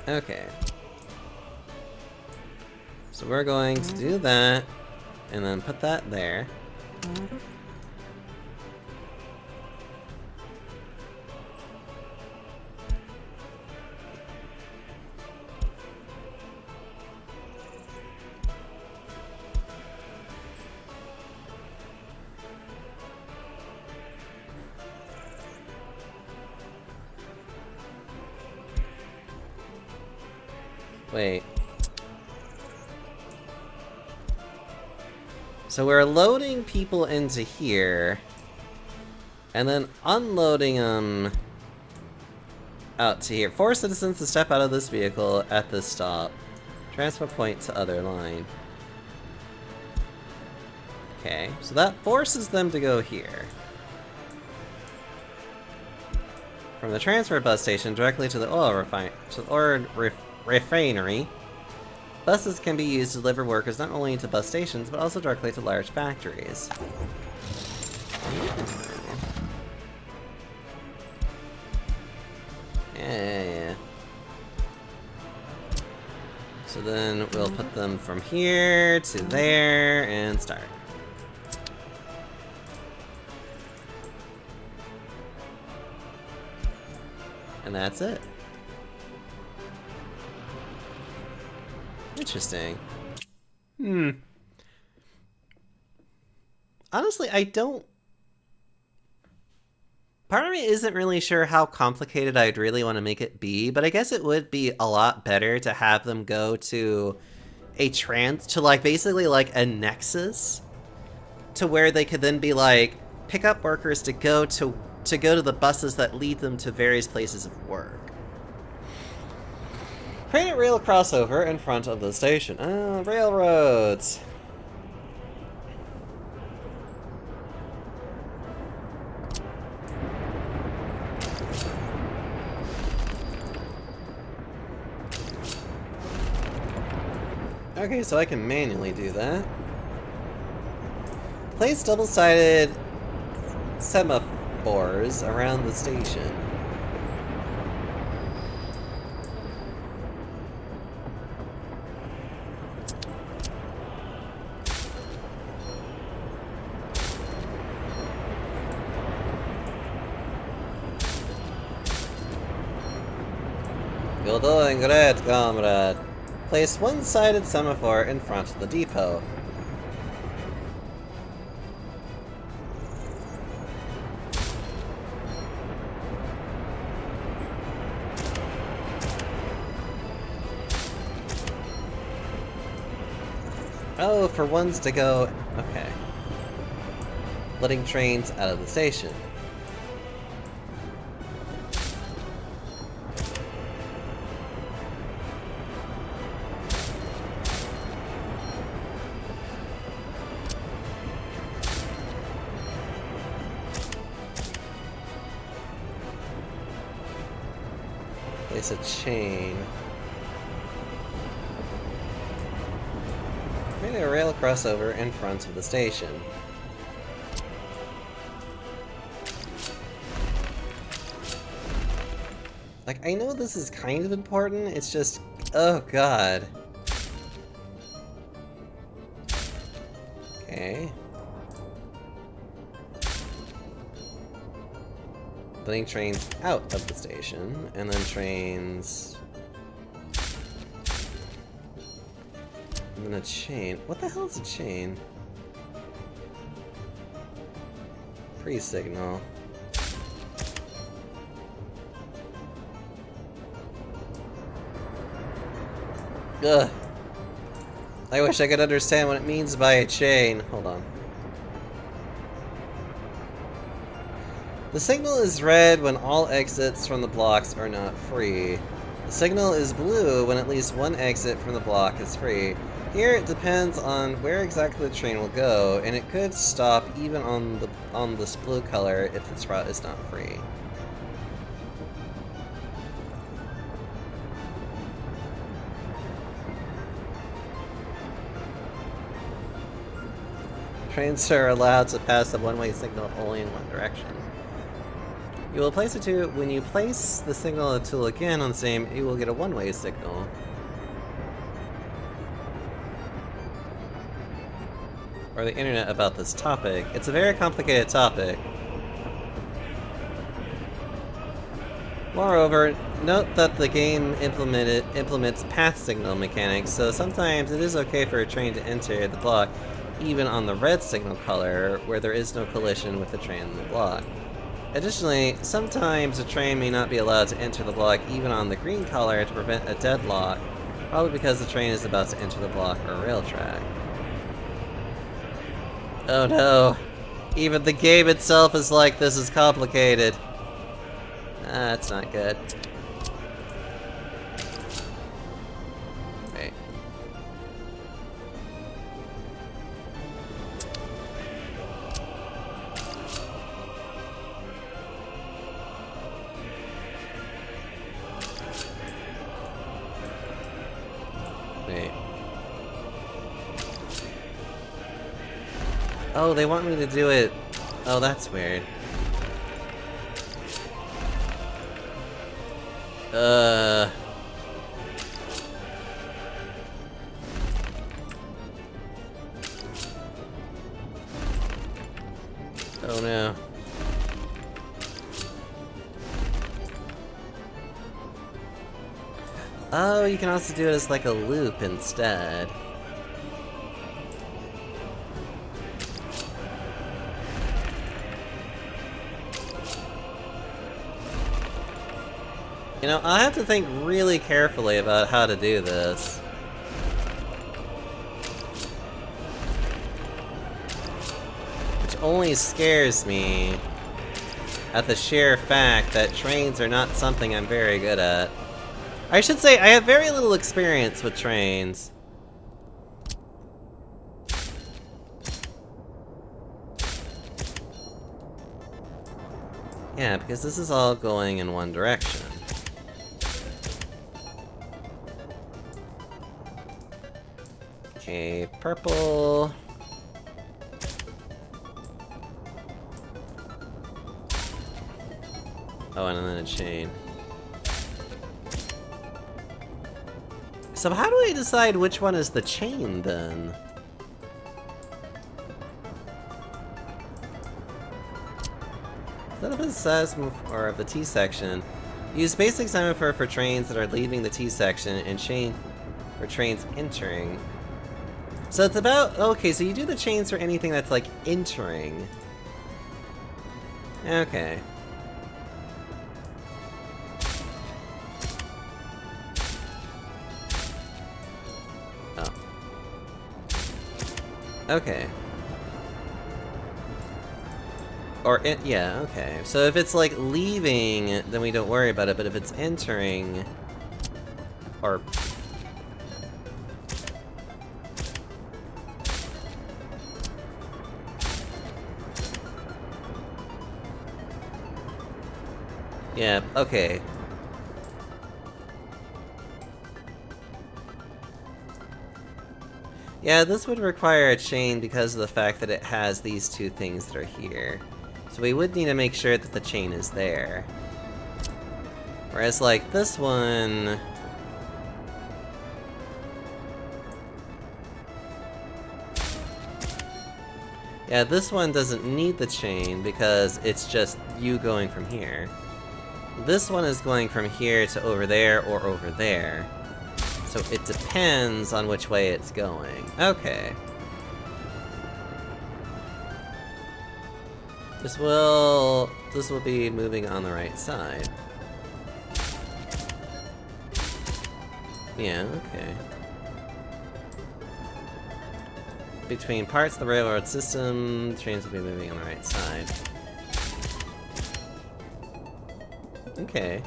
Okay. So we're going to do that, and then put that there. Wait. So we're loading people into here, and then unloading them out to here. Force citizens to step out of this vehicle at this stop. Transfer point to other line. Okay, so that forces them to go here. From the transfer bus station directly to the refinery. Buses can be used to deliver workers not only to bus stations, but also directly to large factories. Yeah. So then we'll put them from here to there and start. And that's it. Interesting. Honestly, I don't... Part of me isn't really sure how complicated I'd really want to make it be, but I guess it would be a lot better to have them go to like, basically like a nexus, to where they could then be like, pick up workers to go to the buses that lead them to various places of work. Train at rail crossover in front of the station. Oh, railroads. Okay, so I can manually do that. Place double-sided semaphores around the station. You're doing great, comrade. Place one-sided semaphore in front of the depot. Oh, for ones to go... Okay. Letting trains out of the station. Place a chain. Create a rail crossover in front of the station. Like, I know this is kind of important, it's just... Oh god. Okay. Letting trains out of the station, and then trains... And then a chain. What the hell is a chain? Pre-signal. Ugh. I wish I could understand what it means by a chain. Hold on. The signal is red when all exits from the blocks are not free. The signal is blue when at least one exit from the block is free. Here it depends on where exactly the train will go, and it could stop even on this blue color if its route is not free. Trains are allowed to pass a one-way signal only in one direction. You will place it to when you place the signal tool again on the same, you will get a one-way signal. Or the internet about this topic. It's a very complicated topic. Moreover, note that the game implements path signal mechanics, so sometimes it is okay for a train to enter the block even on the red signal color, where there is no collision with the train in the block. Additionally, sometimes a train may not be allowed to enter the block even on the green color to prevent a deadlock, probably because the train is about to enter the block or rail track. Oh no, even the game itself is like, this is complicated. That's not good. Wait. Wait. Oh, they want me to do it. Oh, that's weird. Oh no. Oh, you can also do it as like a loop instead. You know, I'll have to think really carefully about how to do this. Which only scares me at the sheer fact that trains are not something I'm very good at. I should say, I have very little experience with trains. Yeah, because this is all going in one direction. Okay, purple. Oh, and then a chain. So how do I decide which one is the chain, then? Instead of the semaphore of the T section, use basic semaphore for trains that are leaving the T section and chain for trains entering. So it's about... Okay, so you do the chains for anything that's, like, entering. Okay. Oh. Okay. Or, yeah, okay. So if it's, like, leaving, then we don't worry about it, but if it's entering... Or... Yeah, okay. Yeah, this would require a chain because of the fact that it has these two things that are here. So we would need to make sure that the chain is there. Whereas, like, this one... Yeah, this one doesn't need the chain because it's just you going from here. This one is going from here to over there or over there. So it depends on which way it's going. Okay. This will be moving on the right side. Yeah, okay. Between parts of the railroad system, trains will be moving on the right side. Okay.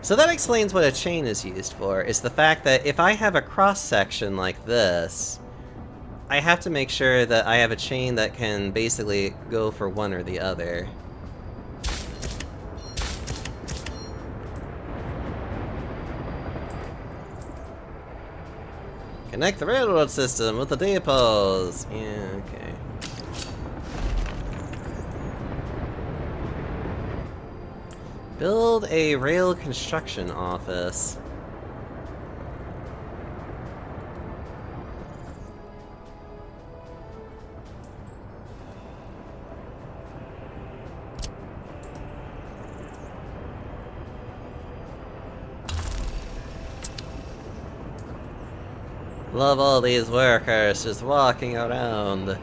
So that explains what a chain is used for, is the fact that if I have a cross-section like this, I have to make sure that I have a chain that can basically go for one or the other. Connect the railroad system with the depots! Yeah, okay. Build a rail construction office. Love all these workers just walking around.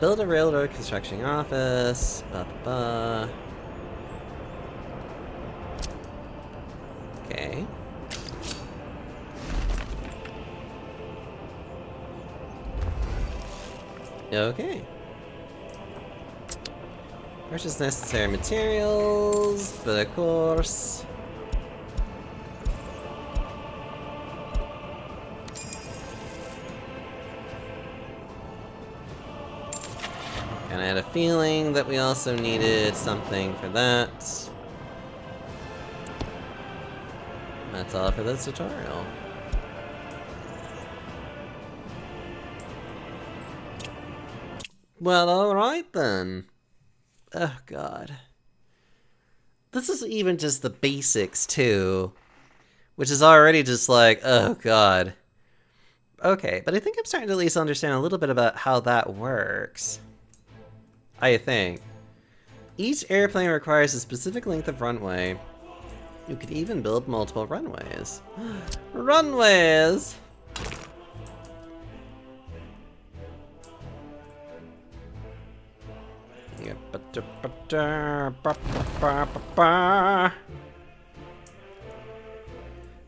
Build a railroad construction office. Ba-ba-ba. Okay. Okay. Purchase necessary materials, but of course... And I had a feeling that we also needed something for that. That's all for this tutorial. Well, alright then. Oh god. This is even just the basics too. Which is already just like, oh god. Okay, but I think I'm starting to at least understand a little bit about how that works. I think. Each airplane requires a specific length of runway. You could even build multiple runways. Runways!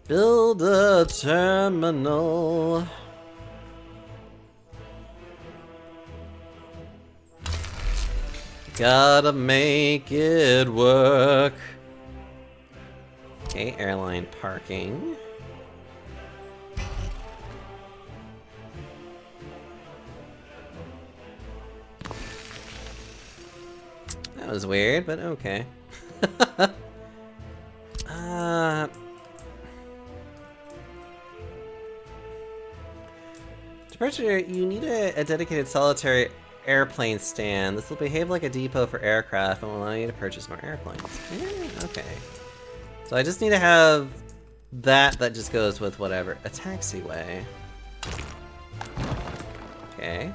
Build a terminal. Gotta make it work. Okay, airline parking. That was weird, but okay. Departure, you need a dedicated solitary airplane stand. This will behave like a depot for aircraft and will allow you to purchase more airplanes. Yeah, okay. So I just need to have that just goes with whatever. A taxiway. Okay.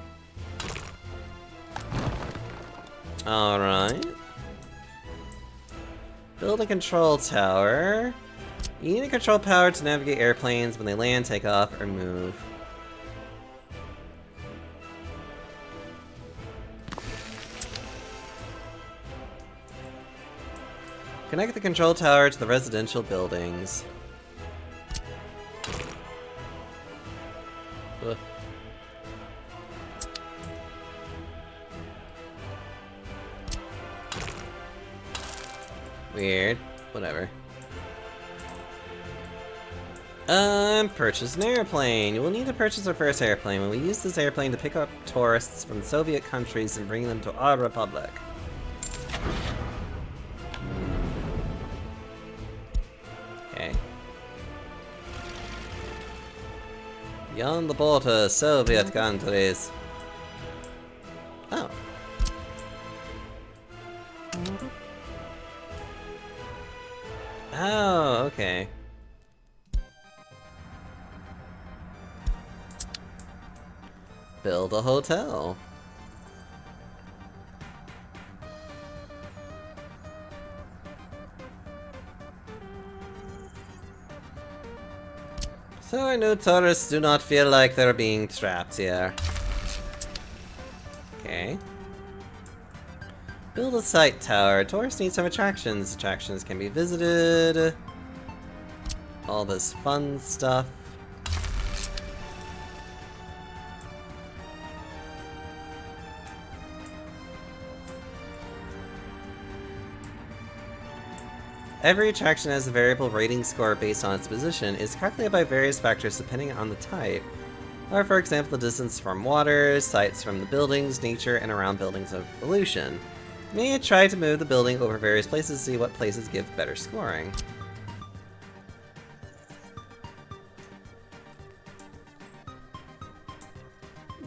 Alright. Build a control tower. You need a control tower to navigate airplanes when they land, take off, or move. Connect the control tower to the residential buildings. Weird. Whatever. Purchase an airplane. You will need to purchase our first airplane. When we use this airplane to pick up tourists from Soviet countries and bring them to our republic. Okay. Beyond the border, Soviet countries. Oh. Oh, okay. Build a hotel. So our new tourists do not feel like they're being trapped here. Okay. Build a sight tower. Tourists need some attractions. Attractions can be visited. All this fun stuff. Every attraction has a variable rating score based on its position. It's calculated by various factors depending on the type. Or for example, the distance from water, sights from the buildings, nature, and around buildings of pollution. You may try to move the building over various places to see what places give better scoring.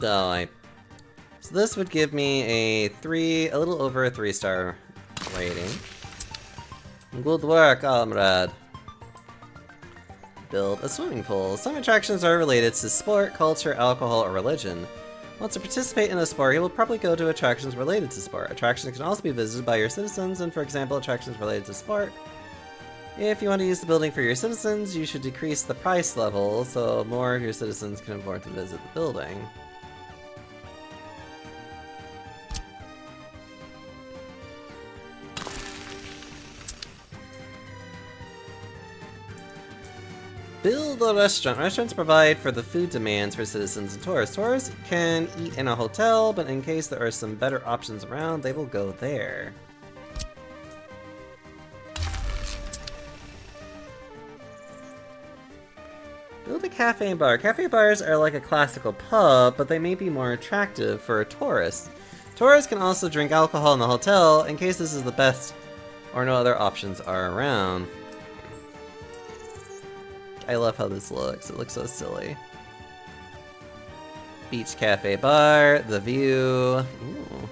So this would give me a little over a 3-star rating. Good work, comrade. Build a swimming pool. Some attractions are related to sport, culture, alcohol, or religion. Once you participate in a sport, you will probably go to attractions related to sport. Attractions can also be visited by your citizens, and for example, attractions related to sport. If you want to use the building for your citizens, you should decrease the price level so more of your citizens can afford to visit the building. Build a restaurant. Restaurants provide for the food demands for citizens and tourists. Tourists can eat in a hotel, but in case there are some better options around, they will go there. Build a cafe and bar. Cafe bars are like a classical pub, but they may be more attractive for tourists. Tourists can also drink alcohol in the hotel in case this is the best or no other options are around. I love how this looks. It looks so silly. Beach cafe bar, the view. Ooh.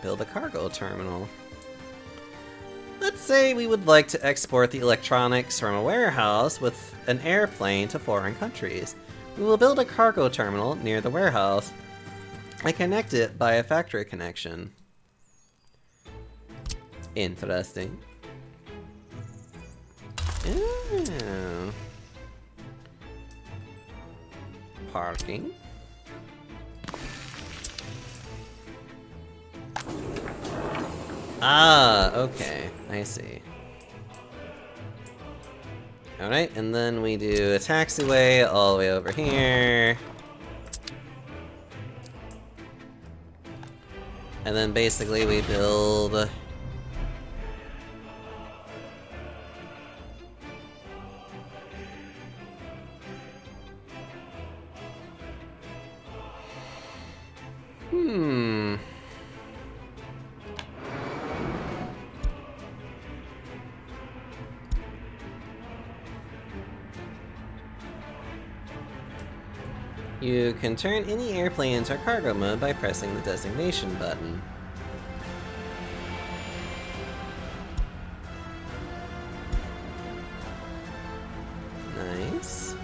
Build a cargo terminal. Let's say we would like to export the electronics from a warehouse with an airplane to foreign countries. We will build a cargo terminal near the warehouse and connect it by a factory connection. Interesting. Ooh. Parking. Ah, okay. I see. Alright, and then we do a taxiway all the way over here. And then basically we build... You can turn any airplane into cargo mode by pressing the designation button. Nice.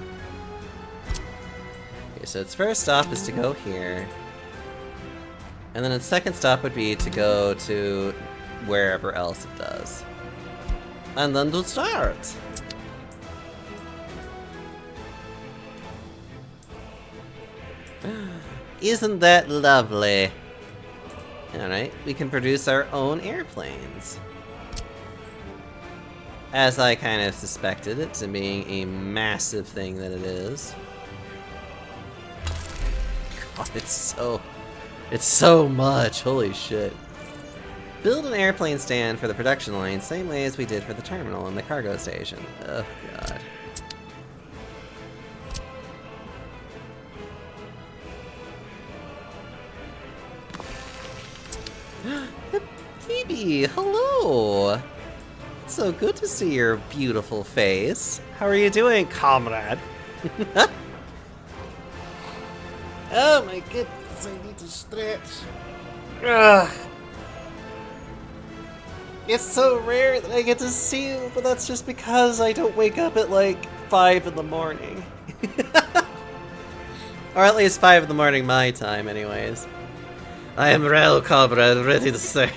Okay, so its first stop is to go here. And then its second stop would be to go to wherever else it does. And then to start! Isn't that lovely? Alright, we can produce our own airplanes. As I kind of suspected it to being a massive thing that it is. God, it's so It's so much, holy shit. Build an airplane stand for the production line, same way as we did for the terminal and the cargo station. Oh god. Phoebe, hello! It's so good to see your beautiful face. How are you doing, comrade? Oh my goodness, I need to stretch. Ugh. It's so rare that I get to see you, but that's just because I don't wake up at like 5 in the morning. Or at least 5 in the morning my time, anyways. I am real, comrade, ready to say.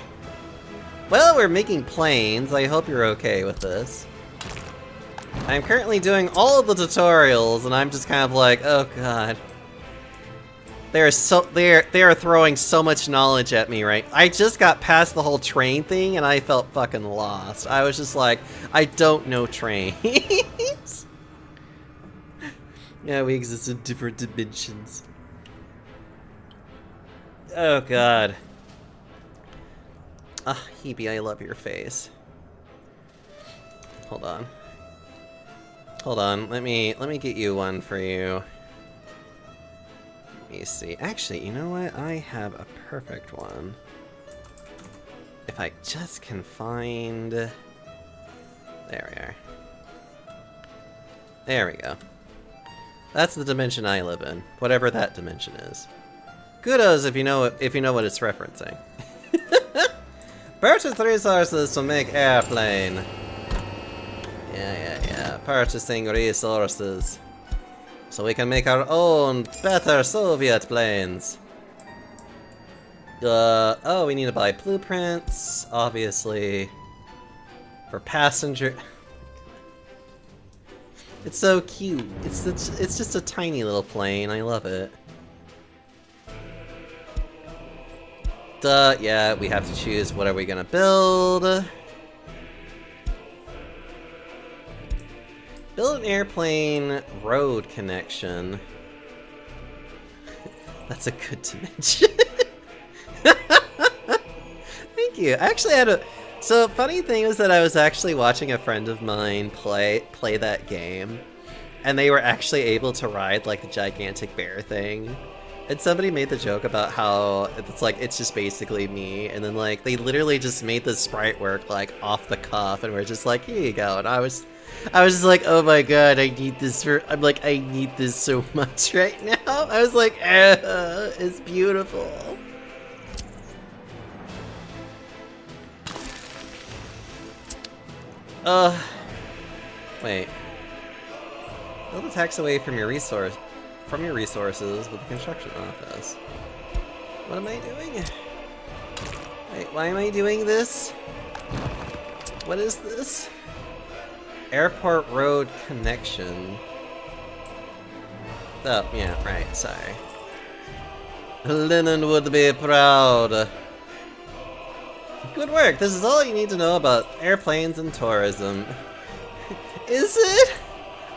Well, we're making planes. I hope you're okay with this. I'm currently doing all of the tutorials, and I'm just kind of like, oh god. They are throwing so much knowledge at me, right? I just got past the whole train thing, and I felt fucking lost. I was just like, I don't know trains. Yeah, we exist in different dimensions. Oh god. Ah, Hebe, I love your face. Hold on. Hold on, let me get you one for you. Let me see. Actually, you know what? I have a perfect one. If I just can find... There we are. There we go. That's the dimension I live in, whatever that dimension is. Kudos if you know what it's referencing. Purchase resources to make airplane. Yeah. Purchasing resources. So we can make our own better Soviet planes. Oh, we need to buy blueprints, obviously. For passenger. It's so cute. It's just a tiny little plane. I love it. Yeah, we have to choose what are we gonna build. Build an airplane road connection. That's a good dimension. Thank you. I actually had a... So, funny thing is that I was actually watching a friend of mine play that game, and they were actually able to ride, like, the gigantic bear thing. And somebody made the joke about how it's like, it's just basically me, and then, like, they literally just made the sprite work, like, off the cuff, and we're just like, here you go. And I was just like, oh my god, I need this I'm like, I need this so much right now. I was like, it's beautiful. Wait. Build a tax away from your resources with the construction office. What am I doing? Wait, why am I doing this? What is this? Airport road connection. Oh, yeah, right, sorry. Lennon would be proud. Good work, this is all you need to know about airplanes and tourism. Is it?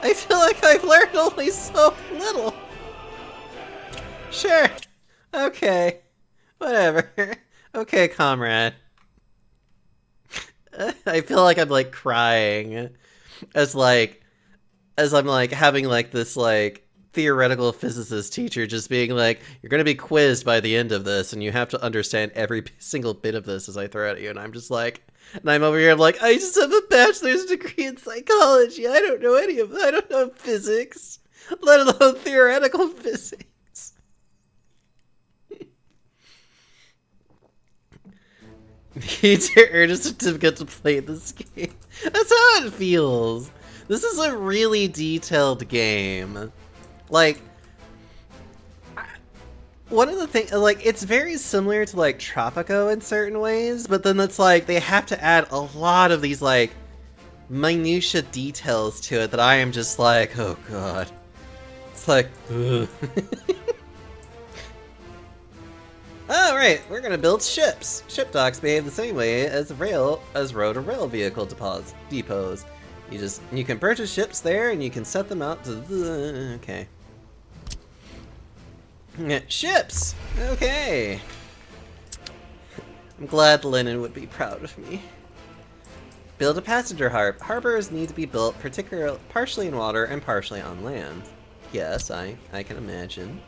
I feel like I've learned only so little. Sure. Okay. Whatever. Okay, comrade. I feel like I'm like crying as I'm like having like this like theoretical physicist teacher just being like, you're gonna be quizzed by the end of this and you have to understand every single bit of this as I throw it at you. And I'm just like, and I'm over here, I'm like, I just have a bachelor's degree in psychology. I don't know any of it. I don't know physics, let alone theoretical physics. Needs to earn a certificate to play this game. That's how it feels. This is a really detailed game. Like, one of the things, like, it's very similar to, like, Tropico in certain ways, but then it's like, they have to add a lot of these, like, minutia details to it that I am just like, oh god. It's like, ugh. Alright, we're gonna build ships. Ship docks behave the same way as road or rail vehicle depots. You can purchase ships there and you can set them out to okay. Ships! Okay. I'm glad Lennon would be proud of me. Build a passenger harbor. Harbors need to be built partially in water and partially on land. Yes, I can imagine.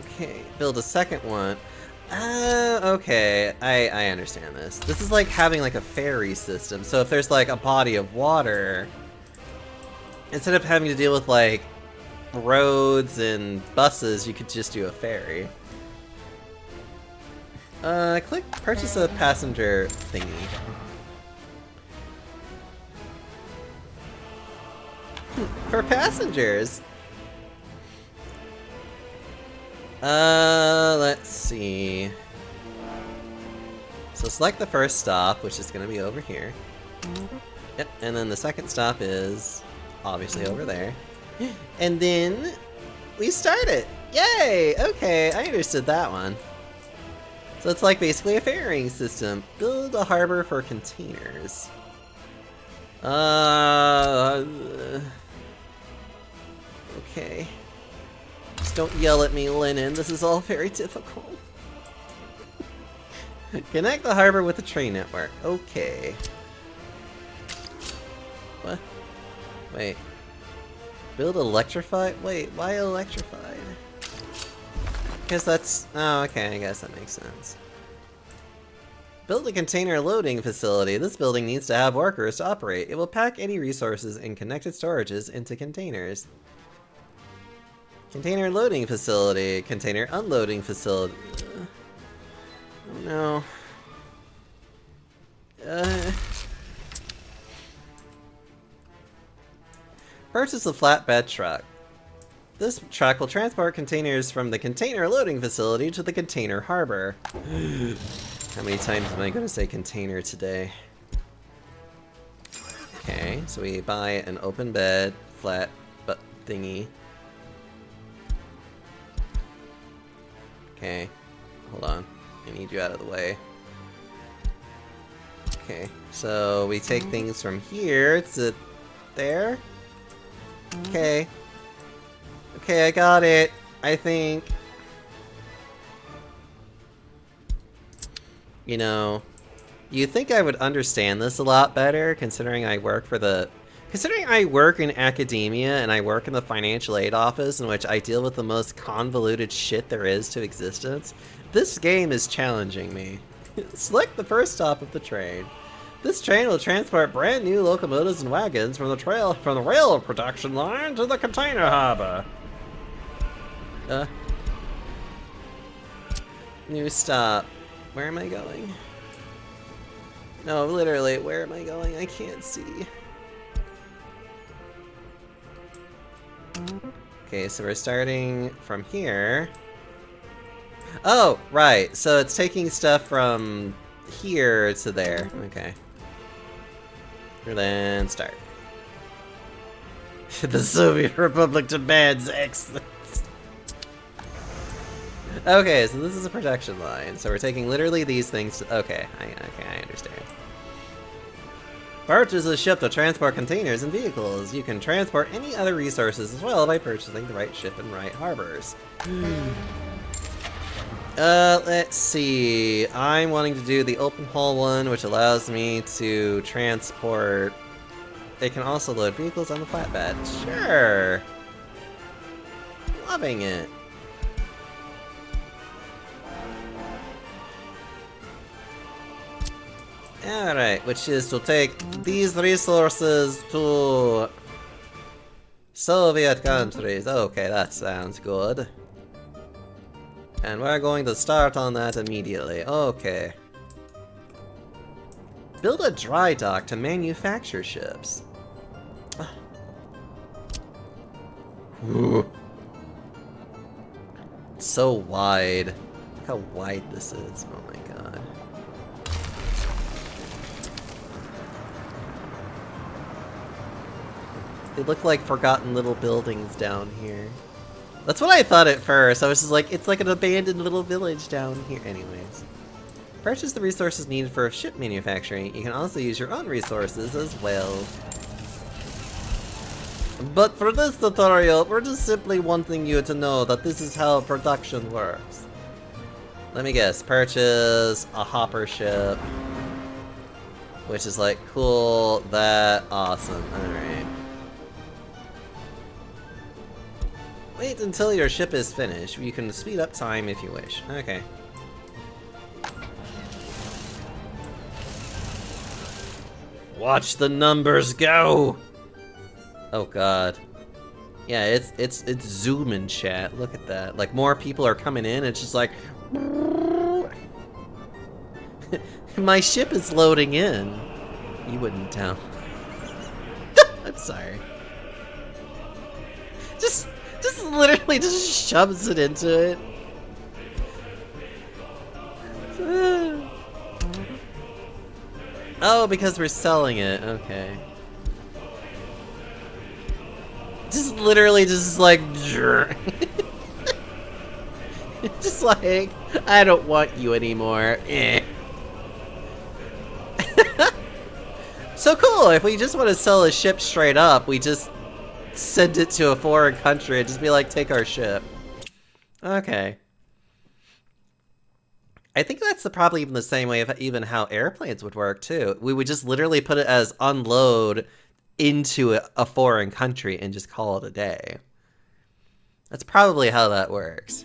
Okay, build a second one. Okay, I understand this. This is like having like a ferry system. So if there's like a body of water, instead of having to deal with like roads and buses, you could just do a ferry. Click purchase a passenger thingy. For passengers. Let's see. So select the first stop, which is gonna be over here. Yep, and then the second stop is obviously over there. And then we start it. Yay! Okay, I understood that one. So it's like basically a ferrying system. Build a harbor for containers. Okay. Just don't yell at me, Lennon. This is all very difficult. Connect the harbor with the train network. Okay. What? Wait. Build electrified? Wait, why electrified? Because that's... Oh, okay, I guess that makes sense. Build a container loading facility. This building needs to have workers to operate. It will pack any resources and connected storages into containers. Container loading facility. Container unloading facility. Oh no. Purchase a flatbed truck. This truck will transport containers from the container loading facility to the container harbor. How many times am I going to say container today? Okay, so we buy an open bed, flat butt thingy. Okay, hold on. I need you out of the way. Okay, so we take things from here to there. Okay. Okay, I got it. I think. You know, you'd think I would understand this a lot better, considering I work in academia and I work in the financial aid office, in which I deal with the most convoluted shit there is to existence. This game is challenging me. Select the first stop of the train. This train will transport brand new locomotives and wagons from the rail production line to the container harbor. New stop. Where am I going? No, literally, where am I going? I can't see. Okay, so we're starting from here. Oh, right. So it's taking stuff from here to there. Okay. And then start. The Soviet Republic demands excellence. Okay, so this is a production line. So we're taking literally these things to... Okay, I understand. Purchase a ship to transport containers and vehicles. You can transport any other resources as well by purchasing the right ship and right harbors. Let's see. I'm wanting to do the open hull one, which allows me to transport... It can also load vehicles on the flatbed. Sure! Loving it. Alright, which is to take these resources to Soviet countries. Okay, that sounds good. And we're going to start on that immediately. Okay. Build a dry dock to manufacture ships. Ooh. It's so wide. Look how wide this is. Oh my god. They look like forgotten little buildings down here. That's what I thought at first. I was just like, it's like an abandoned little village down here. Anyways. Purchase the resources needed for ship manufacturing. You can also use your own resources as well. But for this tutorial, we're just simply wanting you to know that this is how production works. Let me guess, purchase a hopper ship. Which is like, cool, that, awesome, alright. Wait until your ship is finished. You can speed up time if you wish. Okay. Watch the numbers go! Oh god. Yeah, it's zooming, chat. Look at that. Like, more people are coming in, it's just like... My ship is loading in. You wouldn't tell. I'm sorry. Just literally just shoves it into it. Oh, because we're selling it. Okay. Just literally just like... just like, I don't want you anymore. Eh. So cool, if we just want to sell a ship straight up, we just send it to a foreign country and just be like, take our ship. Okay. I think that's probably even the same way of even how airplanes would work too. We would just literally put it as unload into a foreign country and just call it a day. That's probably how that works.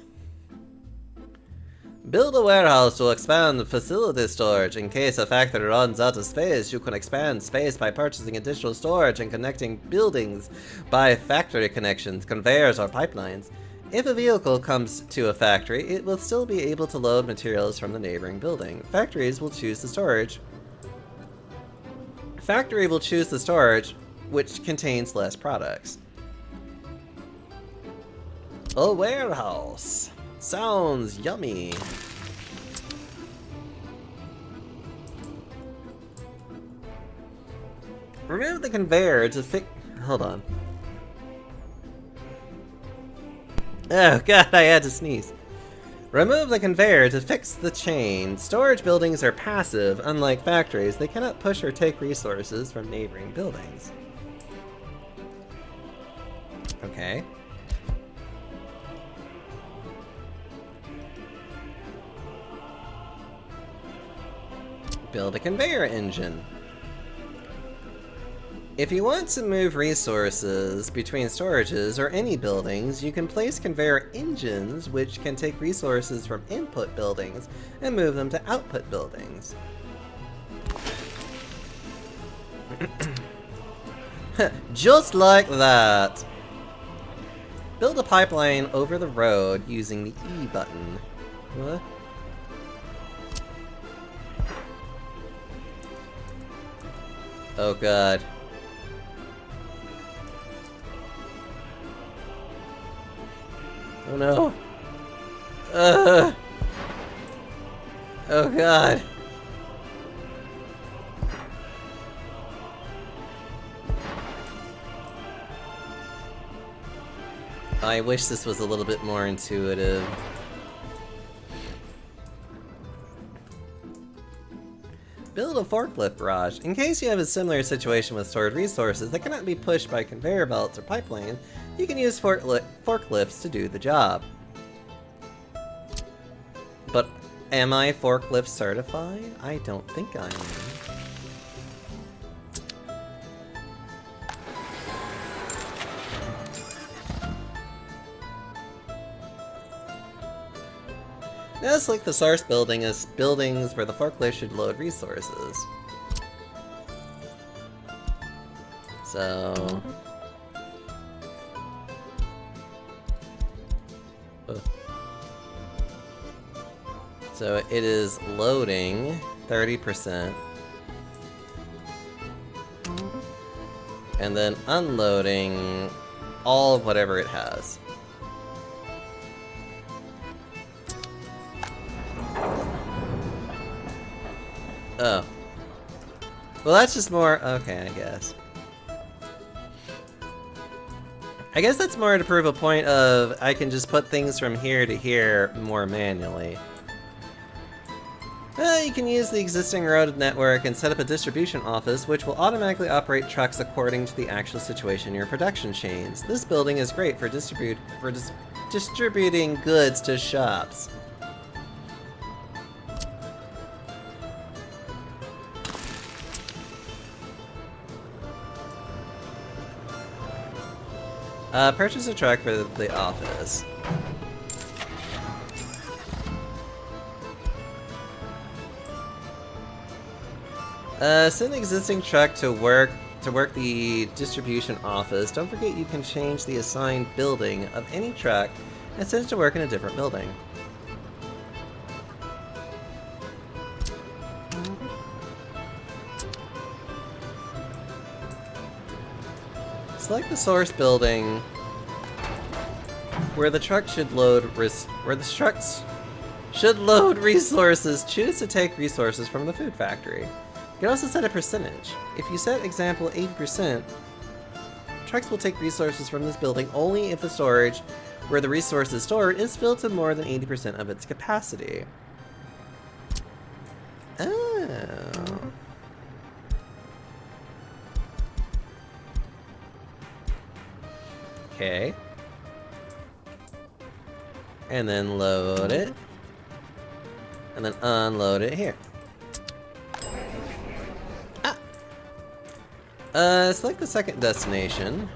Build a warehouse to expand facility storage. In case a factory runs out of space, you can expand space by purchasing additional storage and connecting buildings by factory connections, conveyors, or pipelines. If a vehicle comes to a factory, it will still be able to load materials from the neighboring building. Factories will choose the storage. Factory will choose the storage which contains less products. A warehouse. Sounds yummy. Remove the conveyor to fix... Hold on. Oh god, I had to sneeze. Remove the conveyor to fix the chain. Storage buildings are passive. Unlike factories, they cannot push or take resources from neighboring buildings. Okay. Build a conveyor engine. If you want to move resources between storages or any buildings, you can place conveyor engines which can take resources from input buildings and move them to output buildings. Just like that. Build a pipeline over the road using the E button. What? Oh god. Oh no. Oh god. I wish this was a little bit more intuitive. Build a forklift barrage. In case you have a similar situation with stored resources that cannot be pushed by conveyor belts or pipelines, you can use forklifts to do the job. But am I forklift certified? I don't think I am. Now select the source building as buildings where the forklift should load resources. So... So it is loading 30%. And then unloading all of whatever it has. Oh. Well, that's just more... Okay, I guess. I guess that's more to prove a point of I can just put things from here to here more manually. You can use the existing road network and set up a distribution office, which will automatically operate trucks according to the actual situation in your production chains. This building is great for distributing goods to shops. Purchase a truck for the office. Send the existing truck to work the distribution office. Don't forget you can change the assigned building of any truck and send it to work in a different building. Select the source building where the truck should load trucks should load resources. Choose to take resources from the food factory. You can also set a percentage. If you set example 80%, trucks will take resources from this building only if the storage where the resource is stored is filled to more than 80% of its capacity. Oh. Okay. And then load it. And then unload it here. Select the second destination.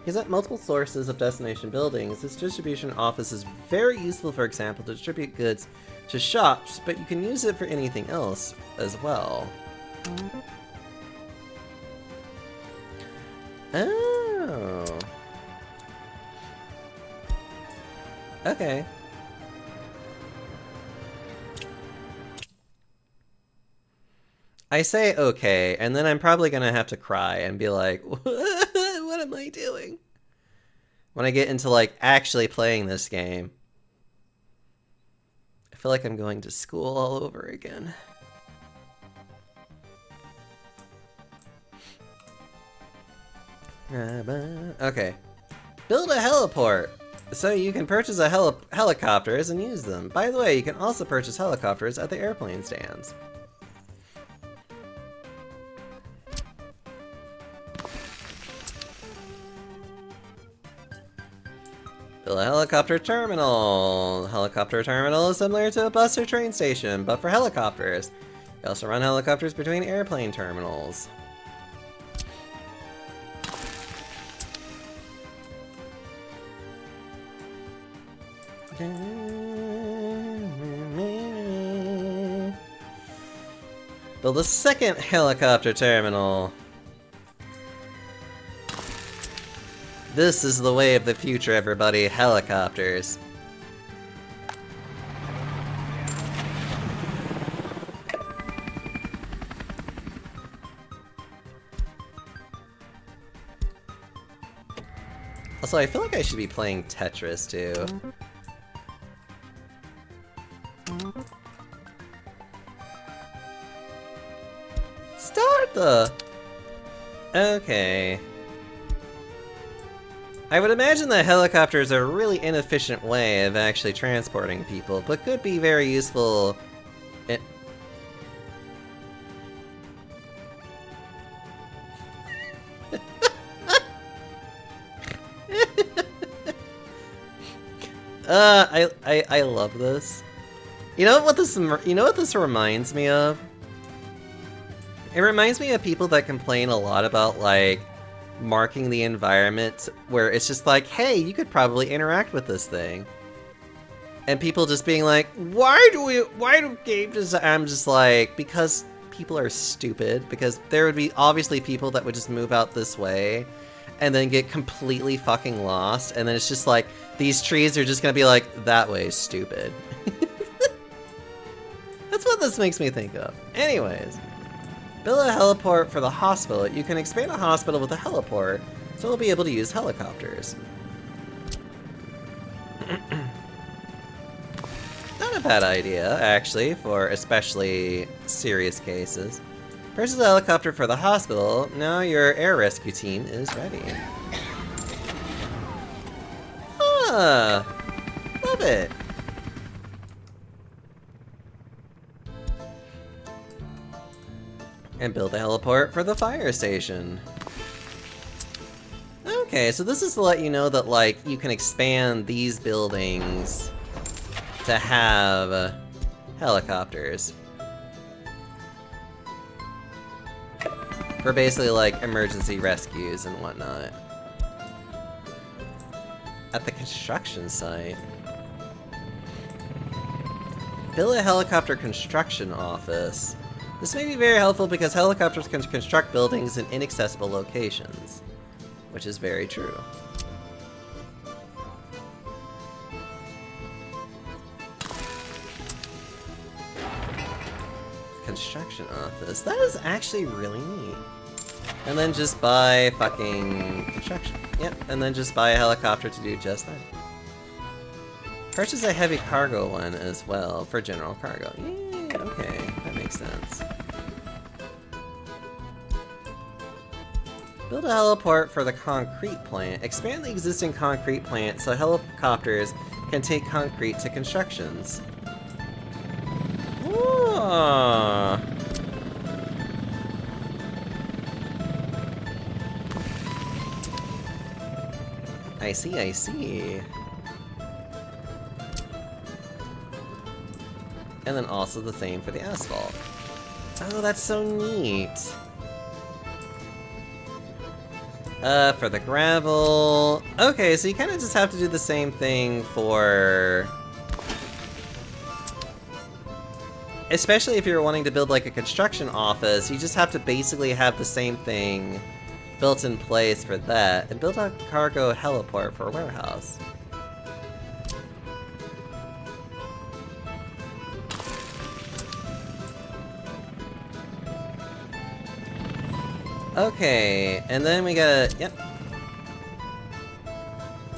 Is at multiple sources of destination buildings. This distribution office is very useful, for example, to distribute goods to shops, but you can use it for anything else as well. Oh. Okay. I say okay, and then I'm probably gonna have to cry and be like, what am I doing? When I get into, like, actually playing this game. I feel like I'm going to school all over again. Okay. Build a heliport! So you can purchase a helicopters and use them. By the way, you can also purchase helicopters at the airplane stands. Build a helicopter terminal. Helicopter terminal is similar to a bus or train station, but for helicopters. You also run helicopters between airplane terminals. Build a second helicopter terminal. This is the way of the future, everybody. Helicopters. Also, I feel like I should be playing Tetris, too. Start the... Okay. I would imagine that helicopters are a really inefficient way of actually transporting people, but could be very useful in... I love this. You know what this reminds me of? It reminds me of people that complain a lot about, like, marking the environment where it's just like, hey, you could probably interact with this thing. And people just being like, why do game design? I'm just like, because people are stupid, because there would be obviously people that would just move out this way and then get completely fucking lost, and then it's just like, these trees are just gonna be like, that way, stupid. That's what this makes me think of. Anyways. Build a heliport for the hospital. You can expand a hospital with a heliport, so we'll be able to use helicopters. Not a bad idea, actually, for especially serious cases. Purchase a helicopter for the hospital. Now your air rescue team is ready. Ah, love it. And build a heliport for the fire station. Okay, so this is to let you know that, like, you can expand these buildings to have helicopters. For basically, like, emergency rescues and whatnot. At the construction site. Build a helicopter construction office. This may be very helpful because helicopters can construct buildings in inaccessible locations. Which is very true. Construction office. That is actually really neat. And then just buy fucking construction. Yep, and then just buy a helicopter to do just that. Purchase a heavy cargo one as well for general cargo. Yeah, okay, that makes sense. Build a heliport for the concrete plant. Expand the existing concrete plant so helicopters can take concrete to constructions. Ooh. I see, I see. And then also the same for the asphalt. Oh, that's so neat. For the gravel... Okay, so you kind of just have to do the same thing for... Especially if you're wanting to build like a construction office, you just have to basically have the same thing built in place for that, and build a cargo heliport for a warehouse. Okay, and then we gotta, yep.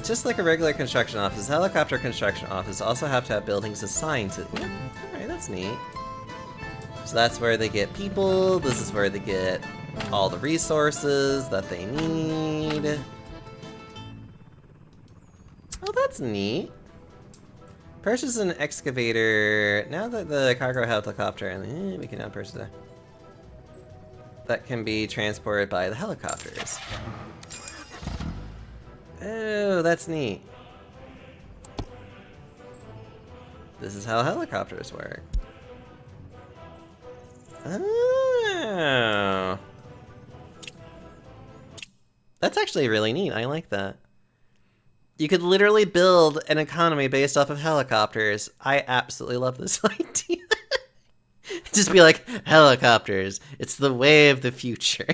Just like a regular construction office, helicopter construction office also have to have buildings assigned to, yep, alright, that's neat. So that's where they get people, this is where they get all the resources that they need. Oh, that's neat. Purchase an excavator. Now that the cargo helicopter, and we can now purchase a... that can be transported by the helicopters. Oh, that's neat. This is how helicopters work. Oh. That's actually really neat. I like that. You could literally build an economy based off of helicopters. I absolutely love this idea. Just be like, helicopters. It's the way of the future.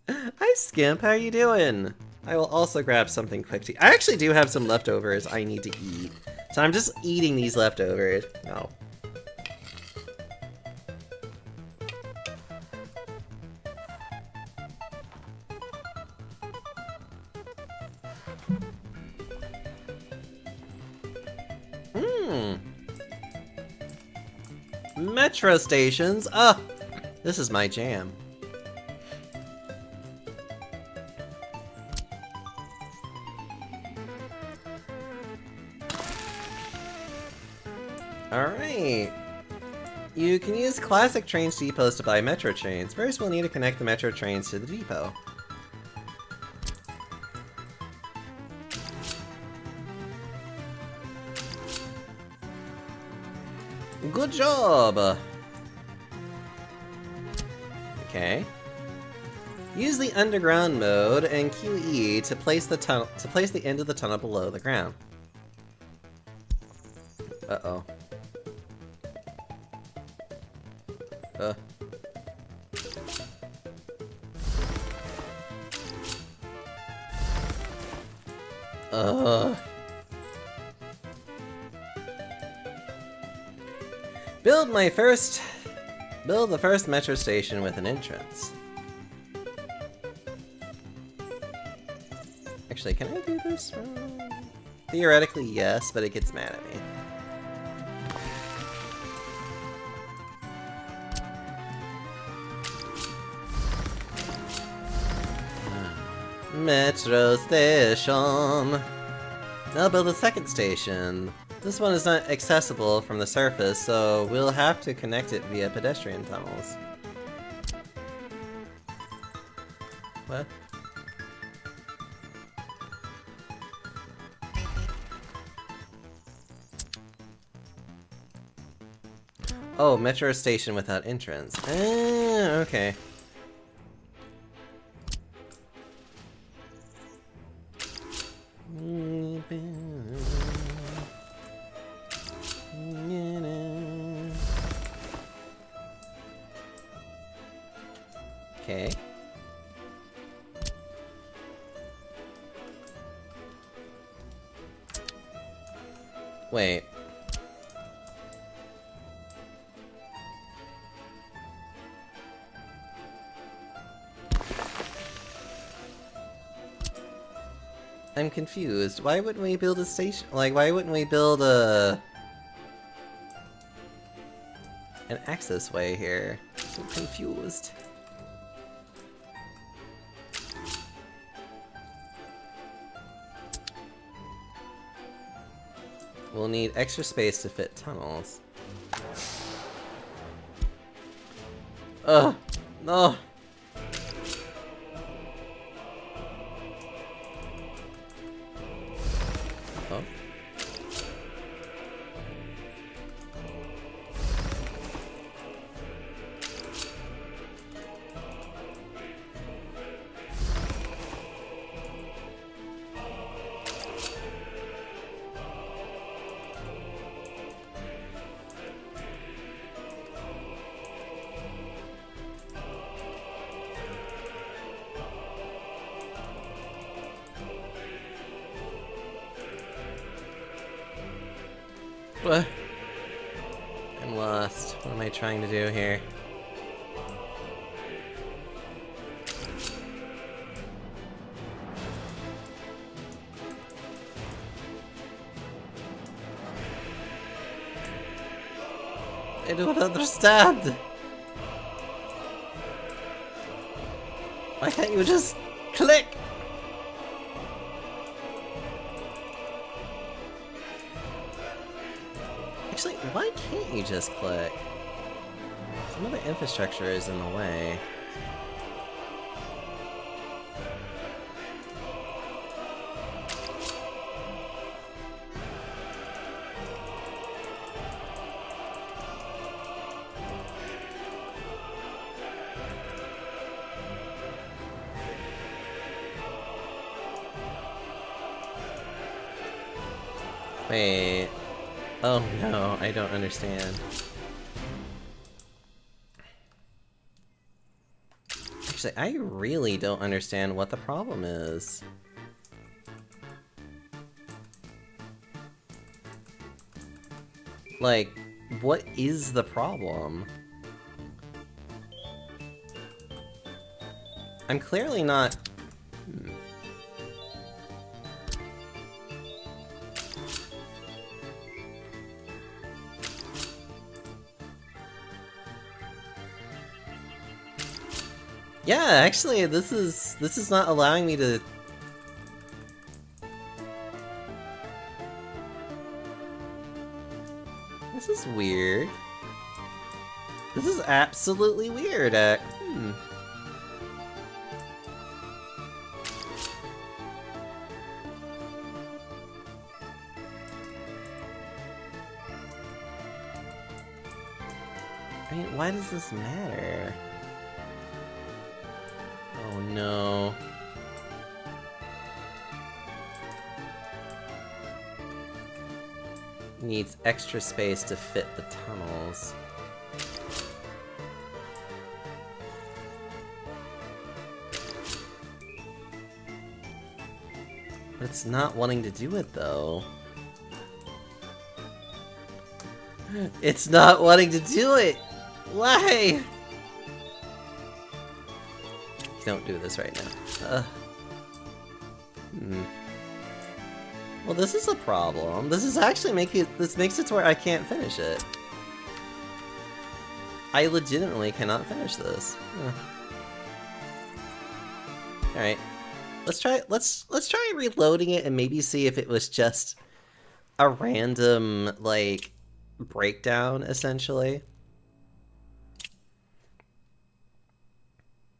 Hi, Skimp. How are you doing? I will also grab something quick to eat. I actually do have some leftovers I need to eat. So I'm just eating these leftovers. Oh. Metro stations. Ah, this is my jam. Alright. You can use classic trains depots to buy metro trains. First, we'll need to connect the metro trains to the depot. Good job! Okay. Use the underground mode and QE to place the tunnel the end of the tunnel below the ground. Uh-oh. Build the first metro station with an entrance. Actually, can I do this? Theoretically, yes, but it gets mad at me. Metro station. Now build a second station. This one is not accessible from the surface, so we'll have to connect it via pedestrian tunnels. What? Oh, metro station without entrance. Ah, okay. Okay. Wait. I'm confused. Why wouldn't we build a station? Like, why wouldn't we build an access way here? I'm so confused. We'll need extra space to fit tunnels. Ugh, no. Oh. What? I'm lost. What am I trying to do here? I don't understand! Why can't you just click? Actually, why can't you just click? Some of the infrastructure is in the way. Wait. Oh no, I don't understand. Actually, I really don't understand what the problem is. Like, what is the problem? I'm clearly not... Yeah, actually, this is not allowing me to... This is weird. This is absolutely weird. I mean, why does this matter? Oh no. Needs extra space to fit the tunnels. But it's not wanting to do it though. It's not wanting to do it! Why? Don't do this right now. Well, this is a problem. This is actually this makes it to where I can't finish it. I legitimately cannot finish this. Alright. Let's try reloading it and maybe see if it was just a random, like, breakdown, essentially.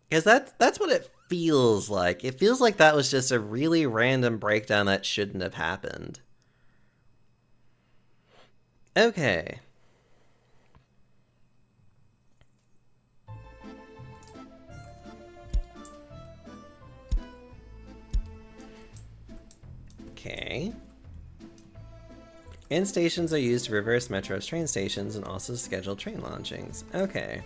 Because that's what it feels like. It feels like that was just a really random breakdown that shouldn't have happened. Okay. Okay. End stations are used to reverse Metro's train stations and also schedule train launchings. Okay.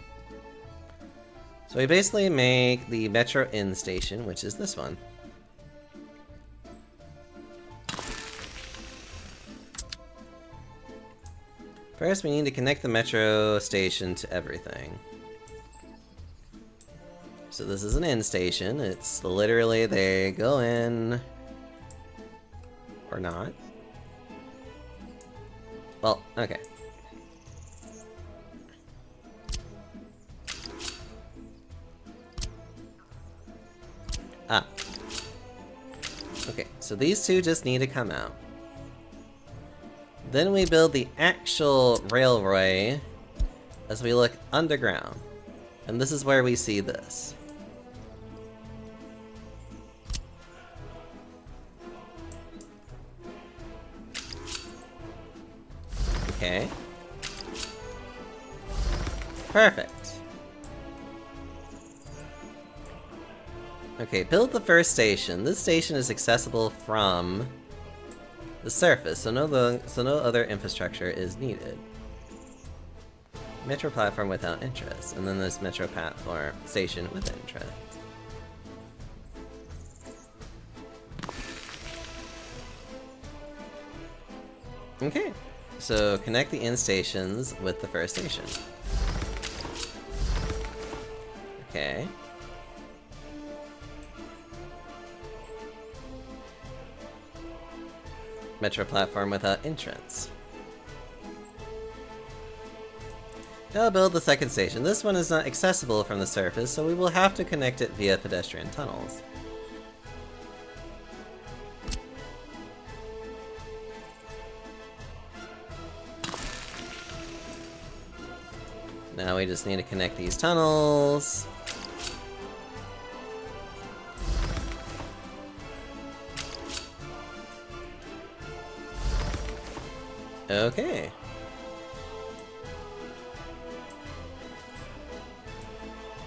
So we basically make the Metro end station, which is this one. First, we need to connect the Metro station to everything. So this is an end station. It's literally they go in... or not. Well, okay. Ah. Okay, so these two just need to come out. Then we build the actual railway as we look underground. And this is where we see this. Okay. Perfect. Okay, build the first station. This station is accessible from the surface, so no other infrastructure is needed. Metro platform without entrance, and then this metro platform station with entrance. Okay, so connect the end stations with the first station. Okay. Metro platform without entrance. Now build the second station. This one is not accessible from the surface, so we will have to connect it via pedestrian tunnels. Now we just need to connect these tunnels. Okay.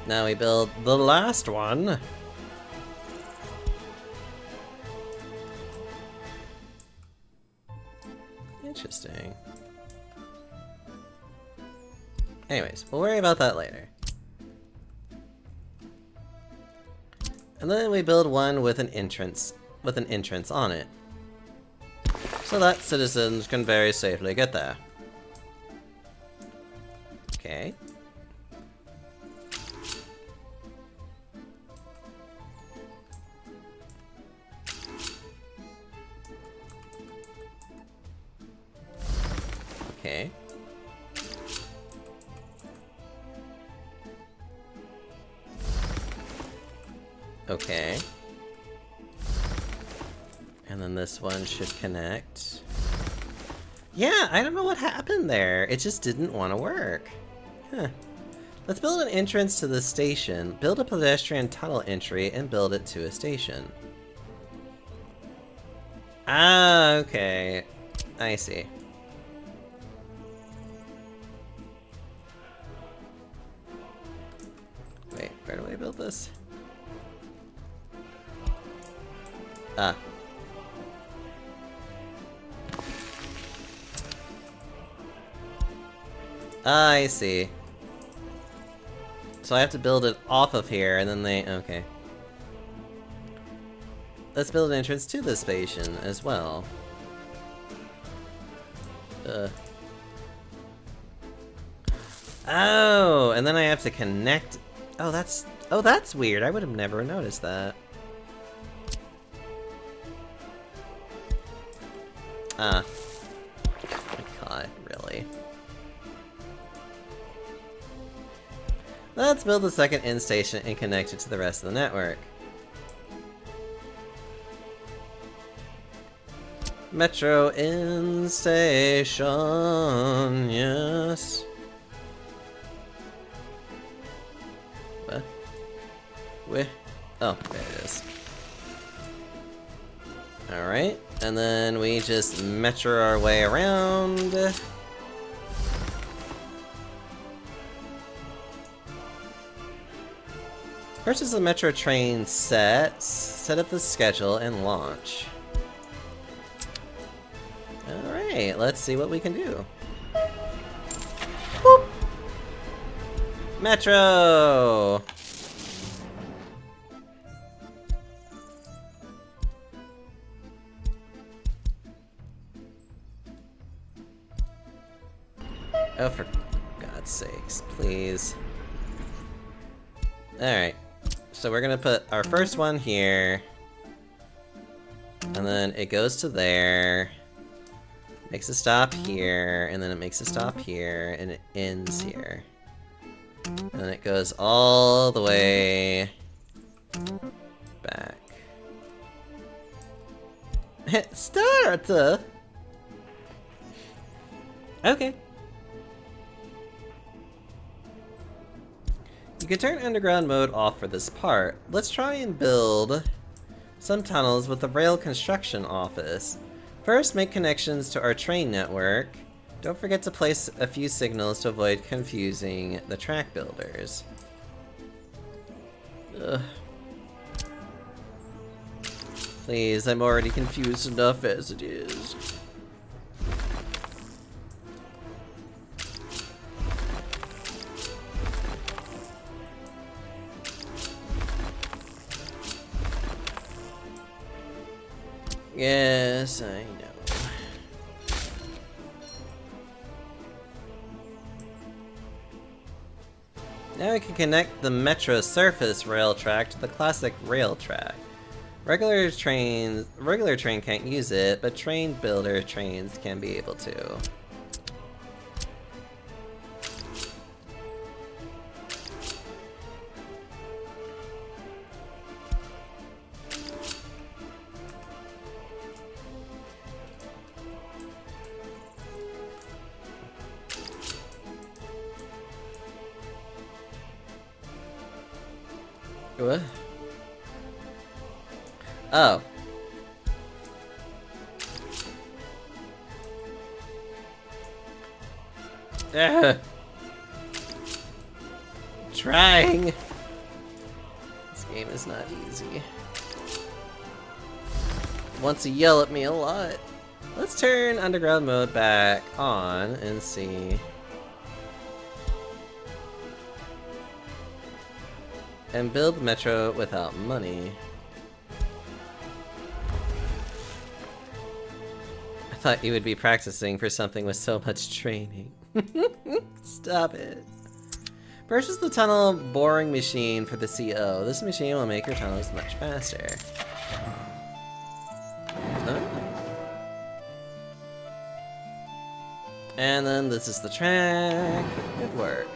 Now we build the last one. Interesting. Anyways, we'll worry about that later. And then we build one with an entrance on it, so that citizens can very safely get there. Okay. Okay. Okay. And then this one should connect. Yeah, I don't know what happened there. It just didn't want to work. Huh. Let's build an entrance to the station, build a pedestrian tunnel entry, and build it to a station. Ah, okay. I see. Wait, where do I build this? Ah. I see. So I have to build it off of here, and then they... okay. Let's build an entrance to the station as well. Oh, and then I have to connect... oh, that's weird. I would have never noticed that. Ah. God, really? Let's build the second end station and connect it to the rest of the network. Metro end station, yes. What? Where? Oh, there it is. Alright, and then we just metro our way around. Purchase the metro train set, set up the schedule, and launch. Alright, let's see what we can do. Boop. Metro! Oh, for God's sakes, please. Alright, so we're gonna put our first one here, and then it goes to there, makes a stop here, and then it makes a stop here, and it ends here. And then it goes all the way back. Start! Okay. You can turn underground mode off for this part. Let's try and build some tunnels with the rail construction office. First, make connections to our train network. Don't forget to place a few signals to avoid confusing the track builders. Ugh. Please, I'm already confused enough as it is. Yes, I know. Now we can connect the Metro surface rail track to the classic rail track. Regular train can't use it, but train builder trains can be able to. What? Oh. Trying. This game is not easy. Wants to yell at me a lot. Let's turn underground mode back on and see. And build Metro without money. I thought you would be practicing for something with so much training. Stop it. Purchase the tunnel boring machine for the CO. This machine will make your tunnels much faster. Oh. And then this is the track. Good work.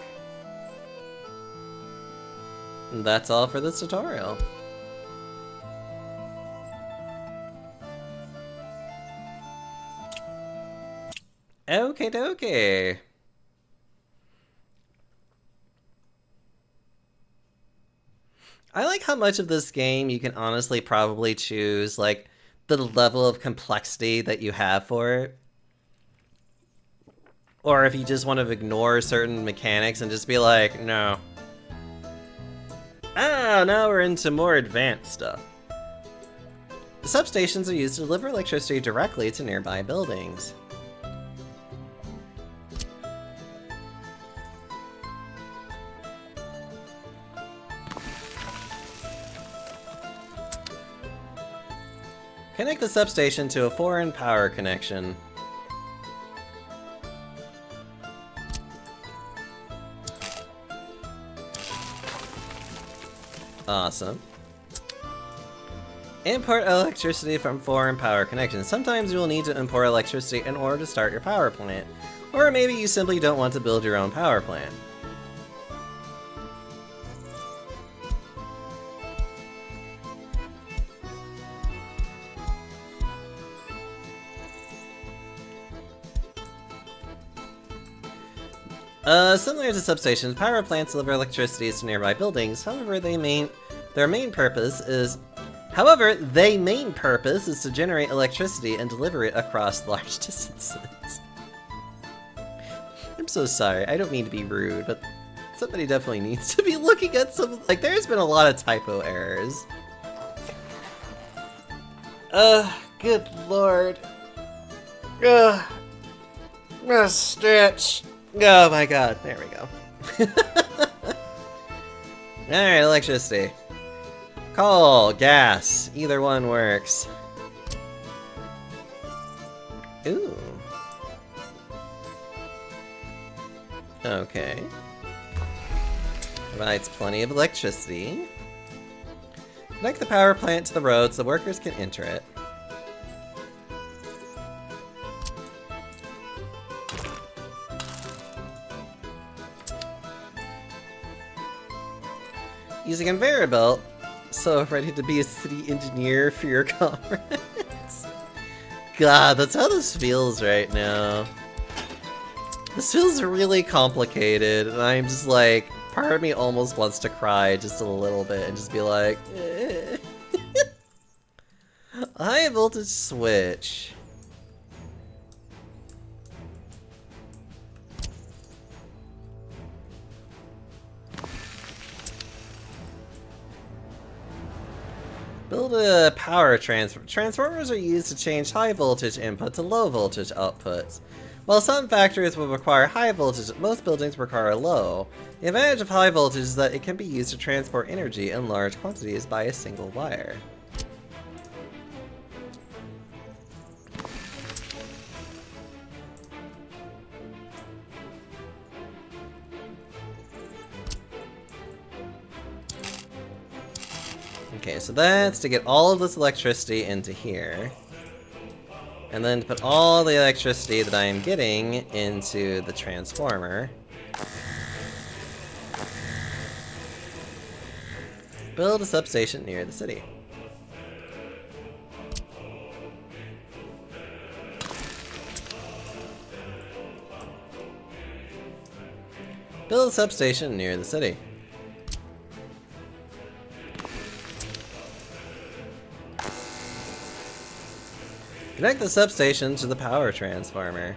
And that's all for this tutorial. Okie dokie. I like how much of this game you can honestly probably choose, like, the level of complexity that you have for it. Or if you just want to ignore certain mechanics and just be like, no. Ah, now we're into more advanced stuff. The substations are used to deliver electricity directly to nearby buildings. Connect the substation to a foreign power connection. Awesome. Import electricity from foreign power connections. Sometimes you will need to import electricity in order to start your power plant. Or maybe you simply don't want to build your own power plant. Similar to substations, power plants deliver electricity to nearby buildings. However, they may Their main purpose is... However, their main purpose is to generate electricity and deliver it across large distances. I'm so sorry, I don't mean to be rude, but somebody definitely needs to be looking at some... Like, there's been a lot of typo errors. Good lord. Stretch. Oh my god, there we go. Alright, electricity. Coal, gas, either one works. Ooh. Okay. Provides plenty of electricity. Connect the power plant to the road so the workers can enter it. Using a conveyor belt, so ready to be a city engineer for your comrades. God, that's how this feels right now. This feels really complicated, and I'm just like, part of me almost wants to cry just a little bit and just be like, eh. High voltage switch. Build a power transformer. Transformers are used to change high voltage input to low voltage outputs. While some factories will require high voltage, most buildings require low. The advantage of high voltage is that it can be used to transport energy in large quantities by a single wire. Okay, so that's to get all of this electricity into here. And then to put all the electricity that I am getting into the transformer. Build a substation near the city. Build a substation near the city. Connect the substation to the power transformer.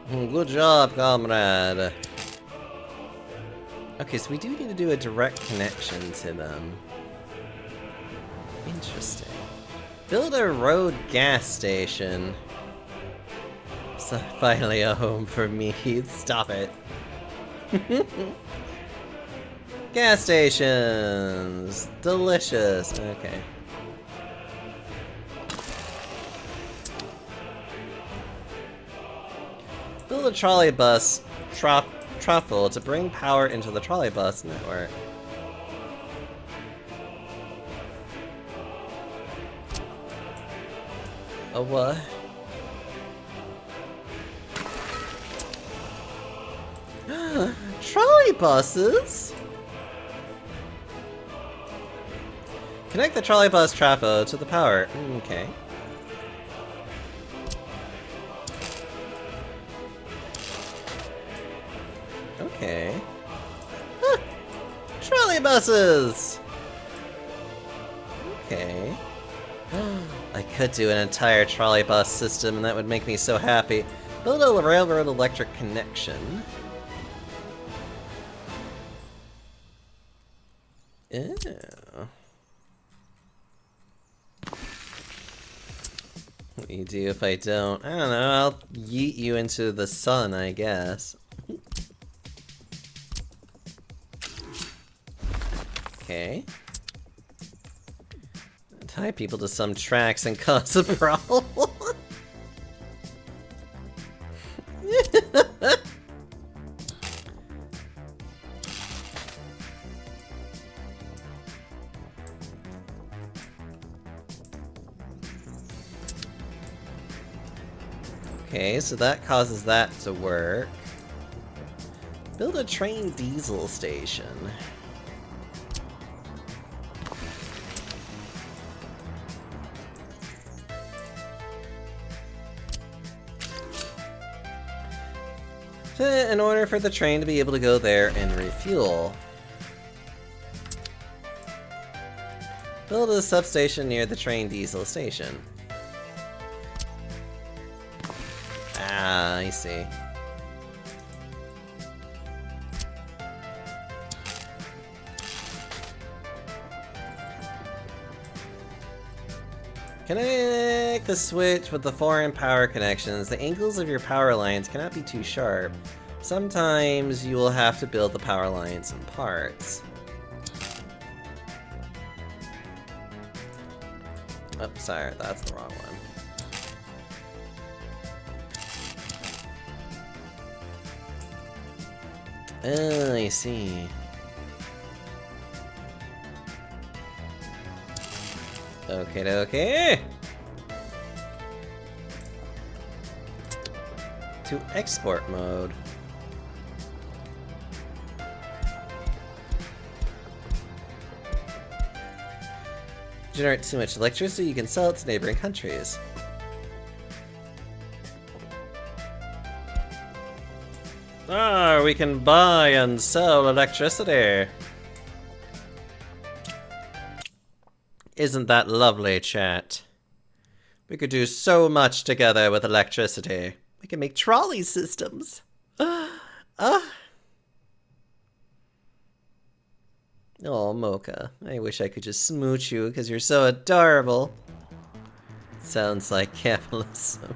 Good job, comrade. Okay, so we do need to do a direct connection to them. Interesting. Build a road gas station. So finally a home for me. Stop it. Gas stations! Delicious! Okay. Build a trolley bus truffle to bring power into the trolley bus network. A what? Trolley buses? Connect the trolley bus trafo to the power. Okay. Okay. Huh. Trolley buses! Okay. I could do an entire trolley bus system and that would make me so happy. Build a railroad electric connection. Ew. What do you do if I don't? I don't know, I'll yeet you into the sun, I guess. Okay. Tie people to some tracks and cause a problem. Okay, so that causes that to work. Build a train diesel station. in order for the train to be able to go there and refuel. Build a substation near the train diesel station. Ah, I see. Connect the switch with the foreign power connections. The angles of your power lines cannot be too sharp. Sometimes you will have to build the power lines in parts. Oh, sorry, that's the wrong one. Oh, I see. Okay, okay. To export mode. Generate too much electricity, you can sell it to neighboring countries. Ah, we can buy and sell electricity. Isn't that lovely, chat? We could do so much together with electricity. We can make trolley systems. Oh, Mocha. I wish I could just smooch you because you're so adorable. Sounds like capitalism.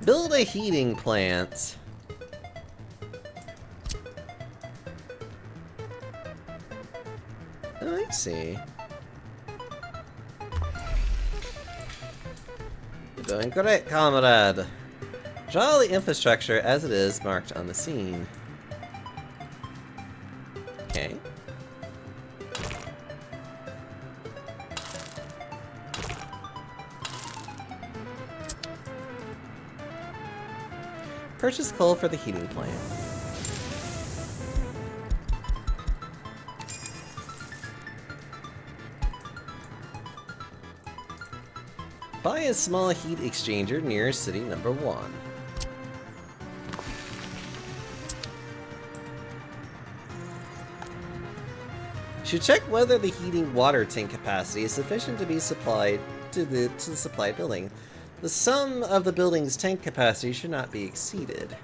Build a heating plant. Oh, I see. You're doing great, comrade. Draw the infrastructure as it is marked on the scene. Okay. Purchase coal for the heating plant. Buy a small heat exchanger near city number 1. Should check whether the heating water tank capacity is sufficient to be supplied to the supplied building. The sum of the building's tank capacity should not be exceeded.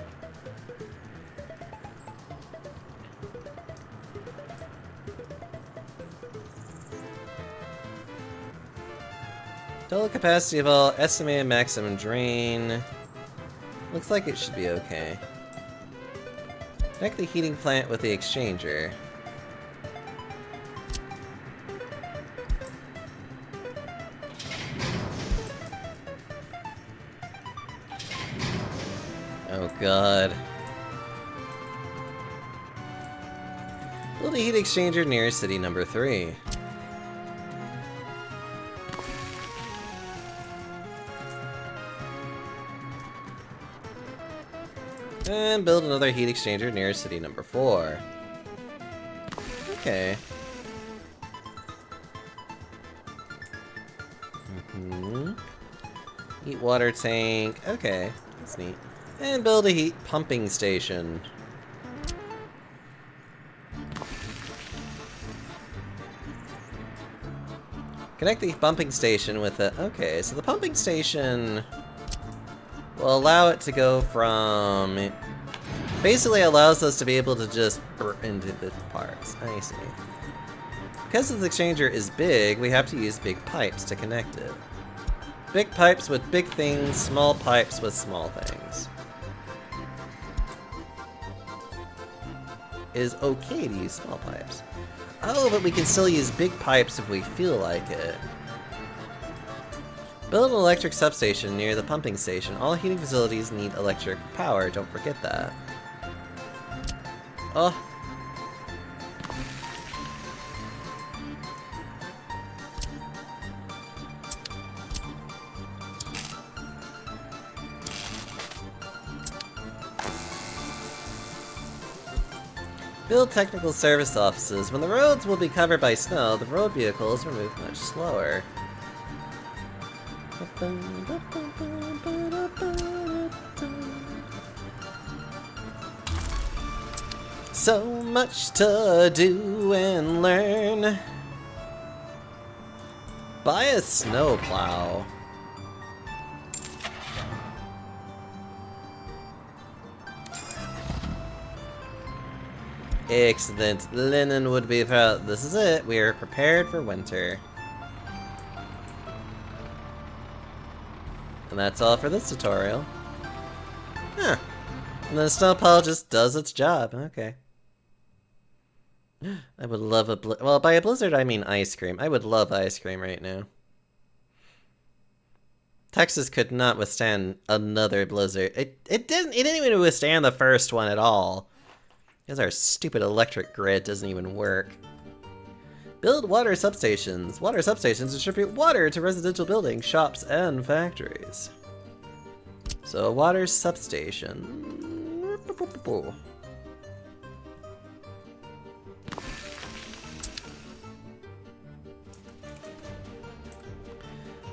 Total capacity of all estimated maximum drain. Looks like it should be okay. Connect the heating plant with the exchanger. Oh god. Build a heat exchanger near city number 3. And build another heat exchanger near city number 4. Okay. Heat water tank. Okay, that's neat. And build a heat pumping station. Connect the pumping station with the... Okay, so the pumping station will allow it to go from... It basically allows us to be able to just burn into the parts. I see. Because this exchanger is big, we have to use big pipes to connect it. Big pipes with big things, small pipes with small things. It is okay to use small pipes. Oh, but we can still use big pipes if we feel like it. Build an electric substation near the pumping station. All heating facilities need electric power, don't forget that. Oh. Build technical service offices. When the roads will be covered by snow, the road vehicles will move much slower. So much to do and learn. Buy a snowplow. Excellent. Linen would be proud. This is it. We are prepared for winter. And that's all for this tutorial. Huh. And the snowplow just does its job. Okay. I would love a well, by a blizzard I mean ice cream. I would love ice cream right now. Texas could not withstand another blizzard. It didn't even withstand the first one at all. Because our stupid electric grid doesn't even work. Build water substations. Water substations distribute water to residential buildings, shops, and factories. So a water substation.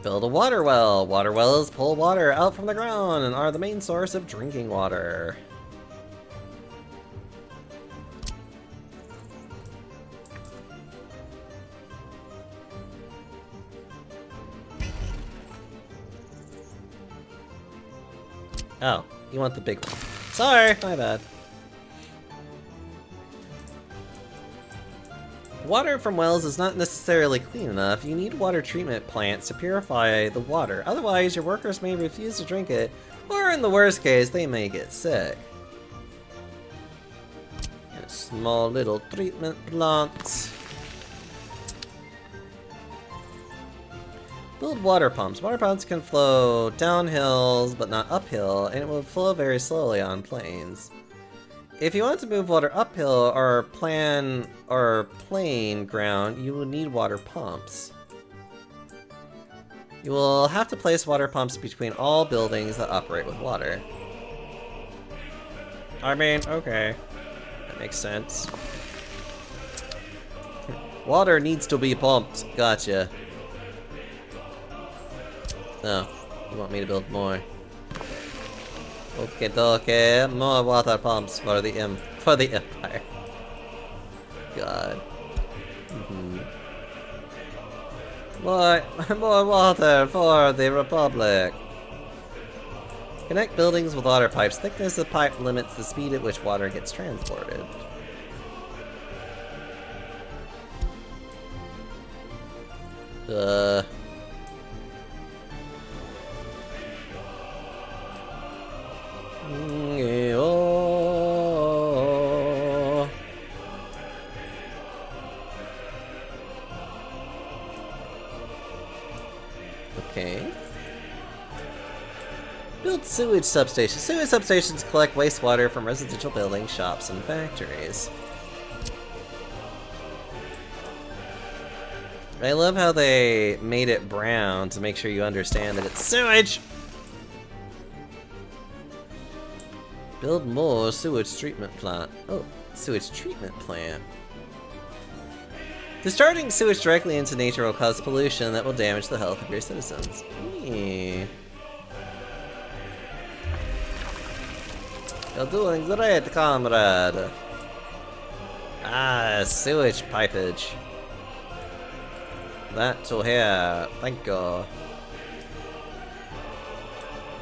Build a water well. Water wells pull water out from the ground and are the main source of drinking water. Oh, you want the big one. Sorry, my bad. Water from wells is not necessarily clean enough. You need water treatment plants to purify the water. Otherwise, your workers may refuse to drink it, or in the worst case, they may get sick. A small little treatment plant. Build water pumps. Water pumps can flow down hills, but not uphill, and it will flow very slowly on plains. If you want to move water uphill or plain ground, you will need water pumps. You will have to place water pumps between all buildings that operate with water. I mean, okay. That makes sense. Water needs to be pumped. Gotcha. No, you want me to build more. Okay, more water pumps for the Empire. God. More water for the Republic. Connect buildings with water pipes. Thickness of pipe limits the speed at which water gets transported. Okay. Build sewage substations. Sewage substations collect wastewater from residential buildings, shops, and factories. I love how they made it brown to make sure you understand that it's sewage! Build more sewage treatment plant. Oh, sewage treatment plant. Discharging sewage directly into nature will cause pollution that will damage the health of your citizens. You're doing great, comrade. Ah, sewage pipage. That to here. Thank you.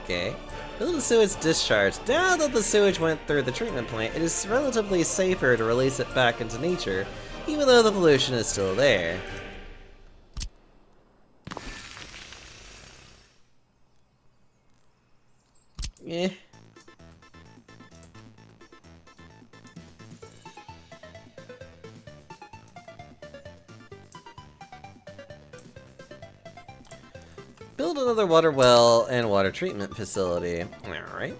Okay. Build a sewage discharge. Now that the sewage went through the treatment plant, it is relatively safer to release it back into nature, even though the pollution is still there. Eh. Build another water well and water treatment facility. Alright.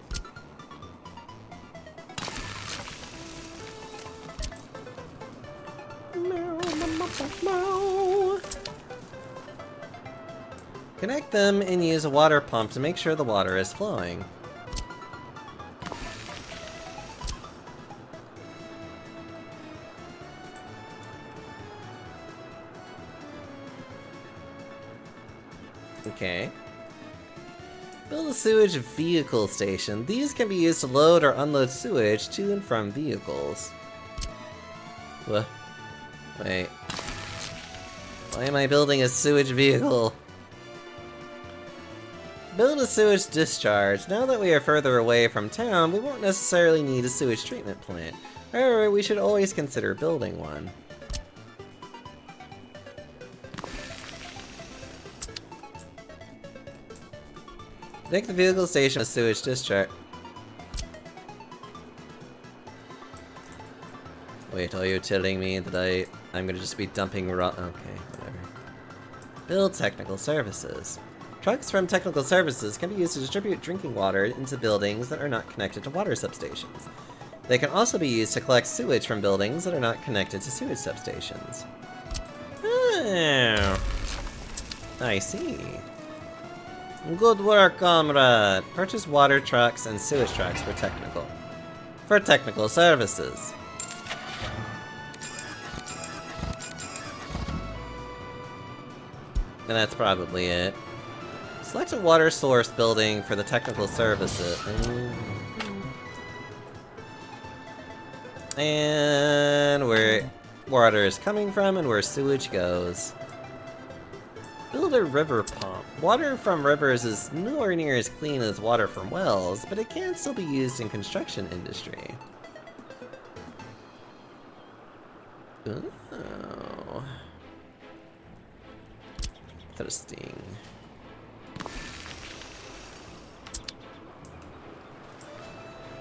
Connect them and use a water pump to make sure the water is flowing. Okay. Build a sewage vehicle station. These can be used to load or unload sewage to and from vehicles. What? Wait. Why am I building a sewage vehicle? Build a sewage discharge. Now that we are further away from town, we won't necessarily need a sewage treatment plant. However, we should always consider building one. Make the vehicle station a sewage discharge. Wait, are you telling me that I'm gonna just be dumping raw? Okay, whatever. Build technical services. Trucks from technical services can be used to distribute drinking water into buildings that are not connected to water substations. They can also be used to collect sewage from buildings that are not connected to sewage substations. Oh, I see. Good work, comrade. Purchase water trucks and sewage trucks for technical services. And that's probably it. Select a water source building for the technical services. And where water is coming from and where sewage goes. Build a river pump. Water from rivers is nowhere near as clean as water from wells, but it can still be used in construction industry. Oh. Interesting.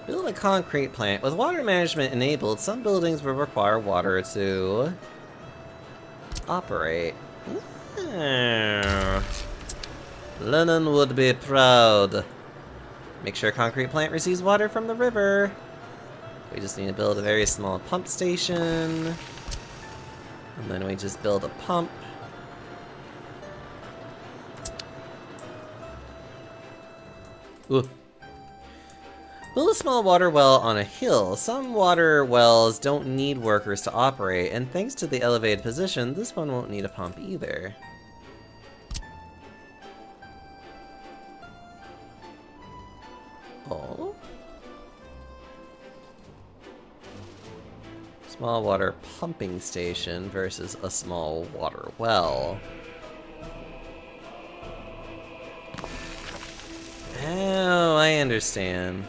Build a concrete plant. With water management enabled, some buildings will require water to operate. Oh. Lennon would be proud. Make sure a concrete plant receives water from the river. We just need to build a very small pump station. And then we just build a pump. Ooh. Build a small water well on a hill. Some water wells don't need workers to operate, and thanks to the elevated position, this one won't need a pump either. Oh. Small water pumping station versus a small water well. Oh, I understand.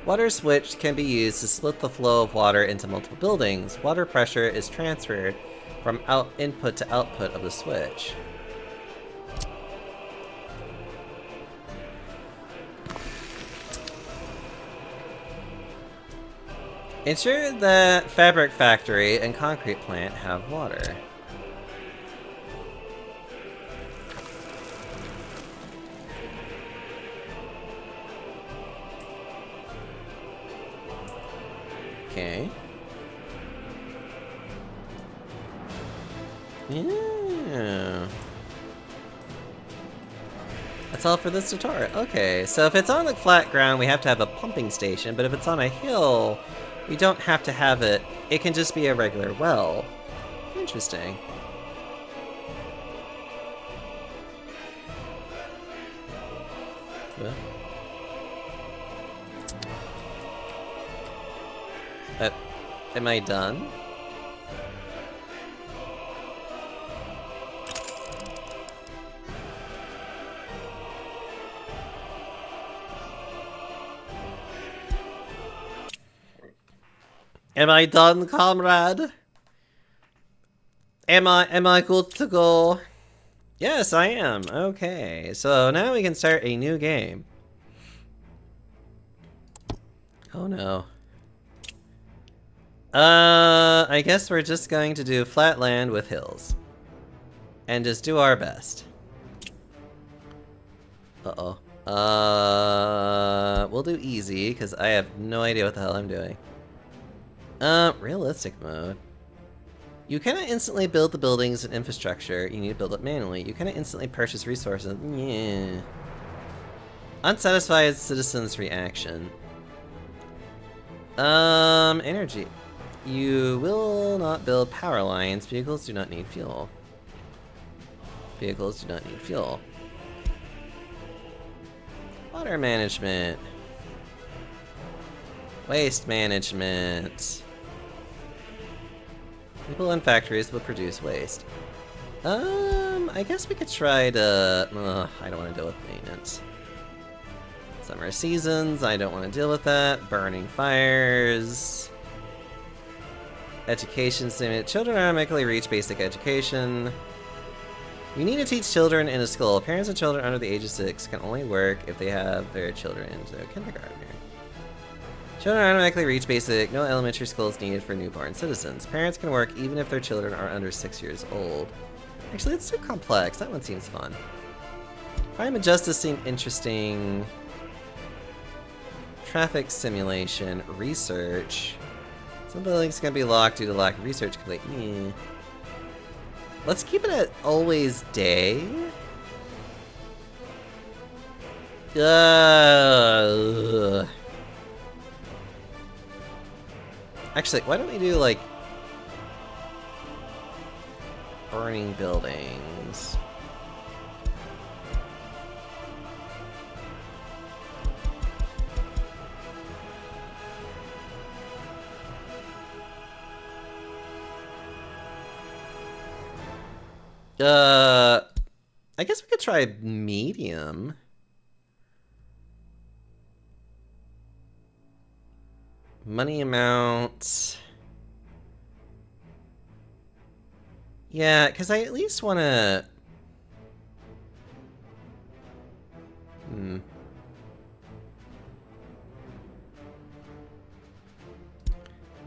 Water switch can be used to split the flow of water into multiple buildings. Water pressure is transferred from input to output of the switch. Ensure that fabric factory and concrete plant have water. Okay. Yeah. That's all for this tutorial. Okay, so if it's on the flat ground, we have to have a pumping station, but if it's on a hill, we don't have to have it. It can just be a regular well. Interesting. Well. Am I done? Am I done, comrade? Am I good to go? Yes, I am. Okay, so now we can start a new game. Oh no. I guess we're just going to do flat land with hills. And just do our best. Uh-oh. We'll do easy, because I have no idea what the hell I'm doing. Realistic mode. You cannot instantly build the buildings and infrastructure. You need to build it manually. You cannot instantly purchase resources. Yeah. Unsatisfied citizens' reaction. Energy. You will not build power lines. Vehicles do not need fuel. Vehicles do not need fuel. Water management. Waste management. People in factories will produce waste. I guess we could try to... I don't want to deal with maintenance. Summer seasons, I don't want to deal with that. Burning fires. Education stimulate. Children automatically reach basic education. You need to teach children in a school. Parents of children under the age of 6 can only work if they have their children into kindergarten. Children automatically reach basic. No elementary school is needed for newborn citizens. Parents can work even if their children are under 6 years old. Actually, it's too complex. That one seems fun. Crime and justice seem interesting. Traffic simulation. Research. Some buildings can be locked due to lack of research complete. Let's keep it at always day. Actually, why don't we do like burning buildings? I guess we could try medium. Money amount. Yeah, because I at least want to...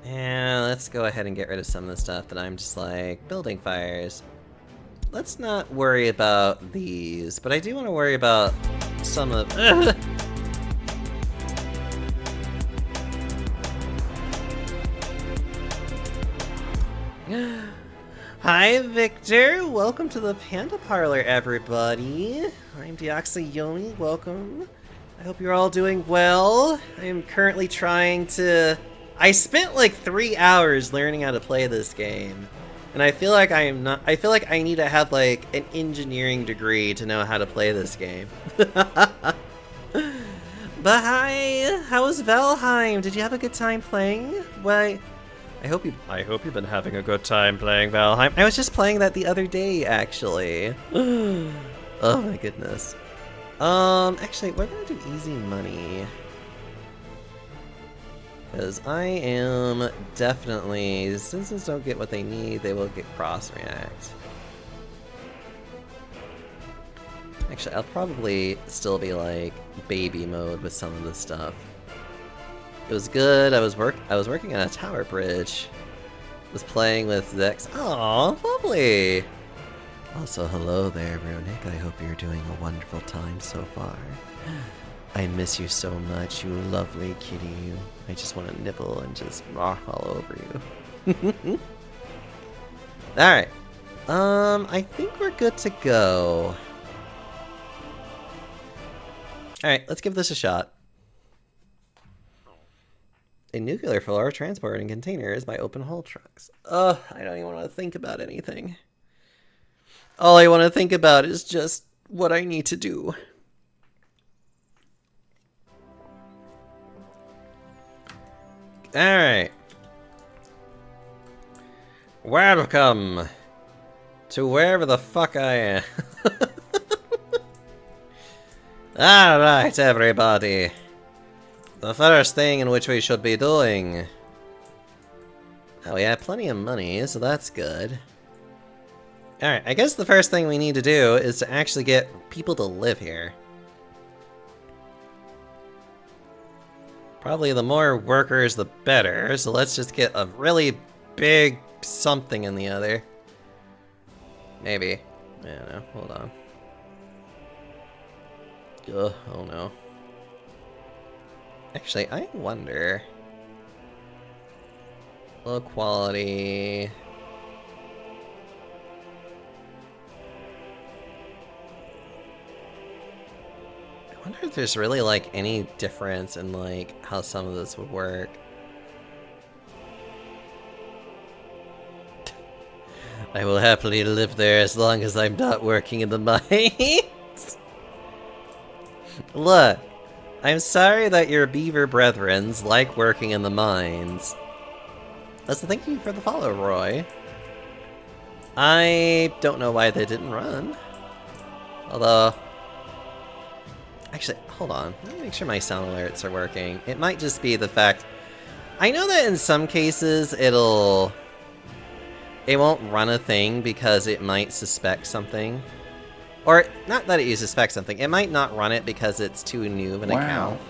Yeah, let's go ahead and get rid of some of the stuff that I'm just like, building fires. Let's not worry about these, but I do want to worry about some of... Hi, Victor! Welcome to the Panda Parlor, everybody! I'm Deoxyyomi, welcome. I hope you're all doing well. I am currently trying to... I spent like 3 hours learning how to play this game. And I feel like I am not... I feel like I need to have like an engineering degree to know how to play this game. But hi! How was Valheim? Did you have a good time playing? Why... I hope you've been having a good time playing Valheim. I was just playing that the other day, actually. Oh my goodness. Actually, we're gonna do easy money. Because I am definitely... Citizens don't get what they need, they will get cross-react. Actually, I'll probably still be like baby mode with some of this stuff. It was good. I was working on a tower bridge. Was playing with Zex. Aw, lovely. Also, hello there, Runic. I hope you're doing a wonderful time so far. I miss you so much, you lovely kitty. You. I just want to nibble and just all over you. All right. I think we're good to go. All right, let's give this a shot. A nuclear floor transporting containers by open haul trucks. Ugh, I don't even want to think about anything. All I want to think about is just what I need to do. Alright. Welcome to wherever the fuck I am. Alright, everybody. The first thing in which we should be doing... Oh, we have plenty of money, so that's good. Alright, I guess the first thing we need to do is to actually get people to live here. Probably the more workers, the better, so let's just get a really big something in the other. Maybe. I don't know, hold on. Ugh, oh no. Actually, I wonder... Low quality... I wonder if there's really, like, any difference in, like, how some of this would work. I will happily live there as long as I'm not working in the mines. Look! I'm sorry that your beaver brethrens like working in the mines. So thank you for the follow, Roy. I don't know why they didn't run. Although... Actually, hold on. Let me make sure my sound alerts are working. It might just be the fact... I know that in some cases it won't run a thing because it might suspect something. Or, not that it suspects something, it might not run it because it's too new of an account.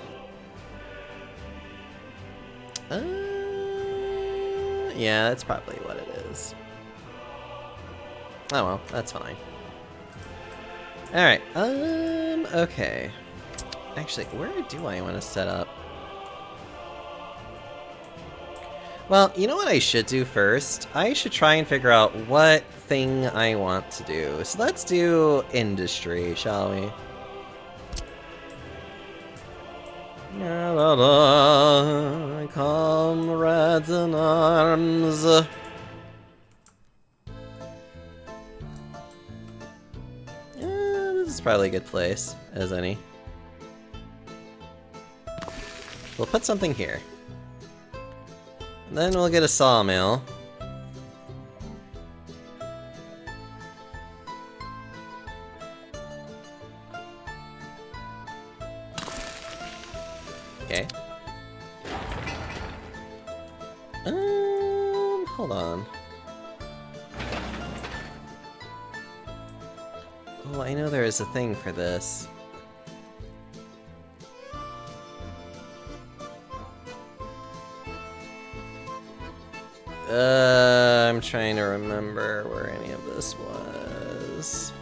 Yeah, that's probably what it is. Oh well, that's fine. Alright, okay. Actually, where do I want to set up? Well, you know what I should do first? I should try and figure out what thing I want to do. So let's do industry, shall we? Comrades in arms. This is probably a good place, as any. We'll put something here. Then we'll get a sawmill. Okay. Hold on. Oh, I know there is a thing for this. I'm trying to remember where any of this was.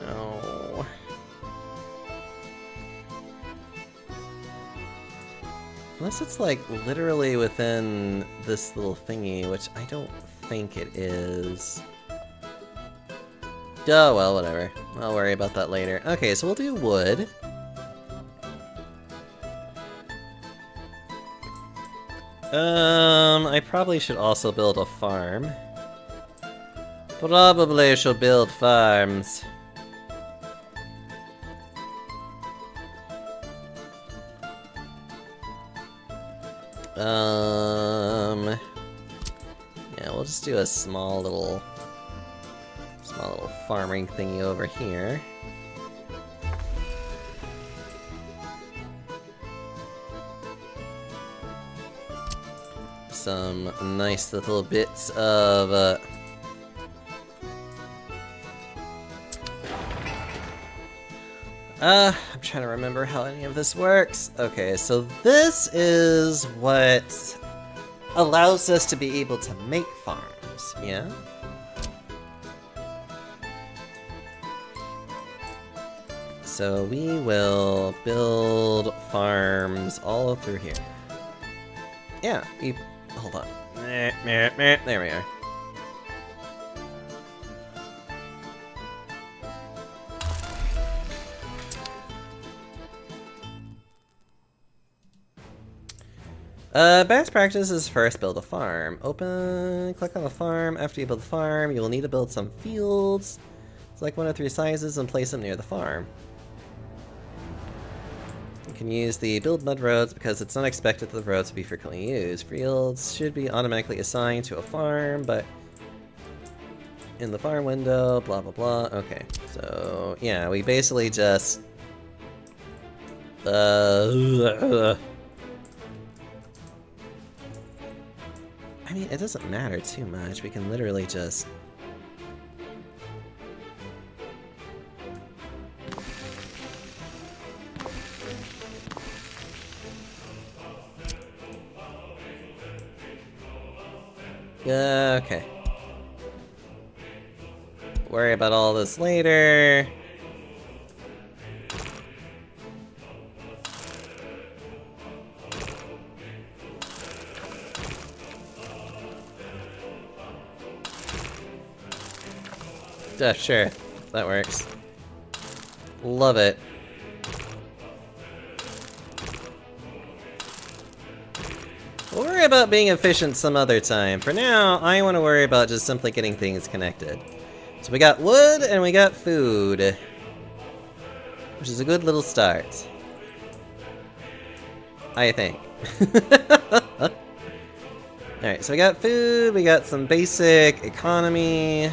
No. Unless it's like literally within this little thingy, which I don't think it is. Oh, well, whatever. I'll worry about that later. Okay, so we'll do wood. I probably should also build a farm. Probably should build farms. Yeah, we'll just do a small little farming thingy over here. Some nice little bits of I'm trying to remember how any of this works. Okay, so this is what allows us to be able to make farms, yeah? So we will build farms all through here. Yeah, hold on. There we are. Best practice is first build a farm. Click on the farm. After you build the farm, you will need to build some fields. Select one of 3 sizes and place them near the farm. You can use the build mud roads because it's not expected that the roads will be frequently used. Fields should be automatically assigned to a farm, but in the farm window, blah blah blah. Okay, so yeah, we basically just I mean, it doesn't matter too much. We can literally just... okay. Worry about all this later. Sure, that works. Love it. We'll worry about being efficient some other time. For now, I want to worry about just simply getting things connected. So we got wood and we got food, which is a good little start. I think. Alright, so we got food, we got some basic economy.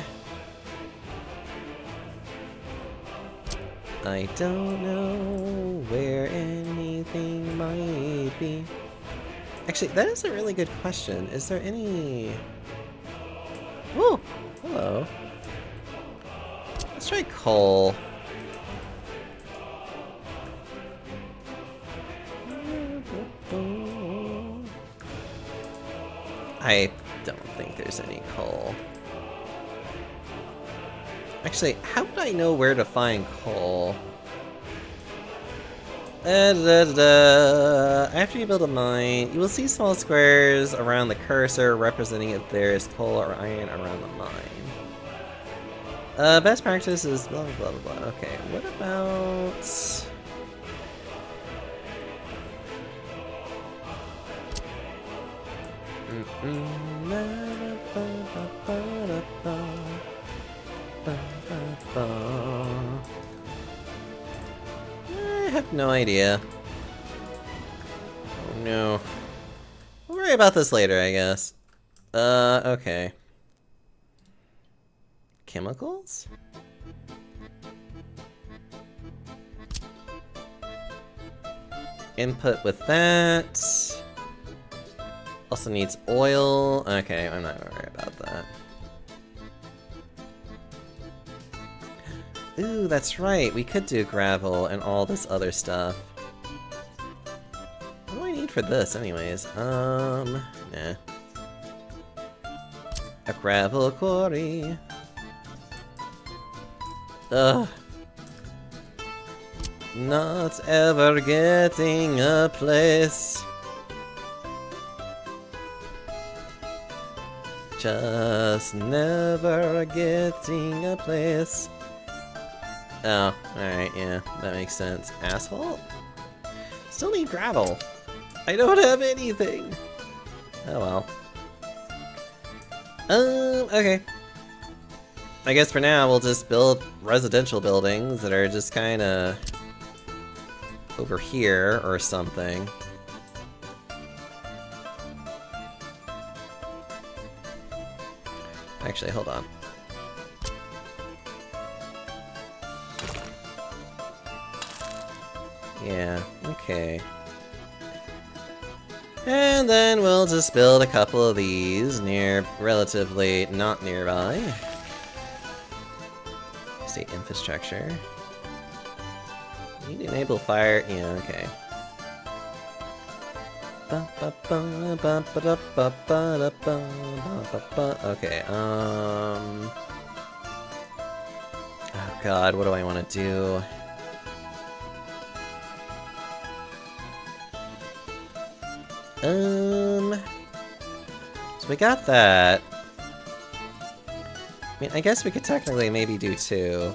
I don't know where anything might be. Actually, that is a really good question. Is there any... Whoa! Hello. Let's try coal. I don't think there's any coal. Actually, how would I know where to find coal? After you build a mine, you will see small squares around the cursor representing if there is coal or iron around the mine. Best practice is blah blah blah blah. Okay, what about... I have no idea. Oh no. We'll worry about this later, I guess. Okay. Chemicals? Input with that. Also needs oil. Okay, I'm not gonna worry about that. Ooh, that's right. We could do gravel and all this other stuff. What do I need for this anyways? Nah. A gravel quarry. Ugh. Not ever getting a place. Just never getting a place. Oh, alright, yeah, that makes sense. Asphalt? Still need gravel. I don't have anything. Oh well. Okay. I guess for now we'll just build residential buildings that are just kinda over here or something. Actually, hold on. Yeah, okay. And then we'll just build a couple of these relatively not nearby. State infrastructure. Need to enable fire, yeah, okay. Okay, oh god, what do I want to do? So we got that. I mean, I guess we could technically maybe do two.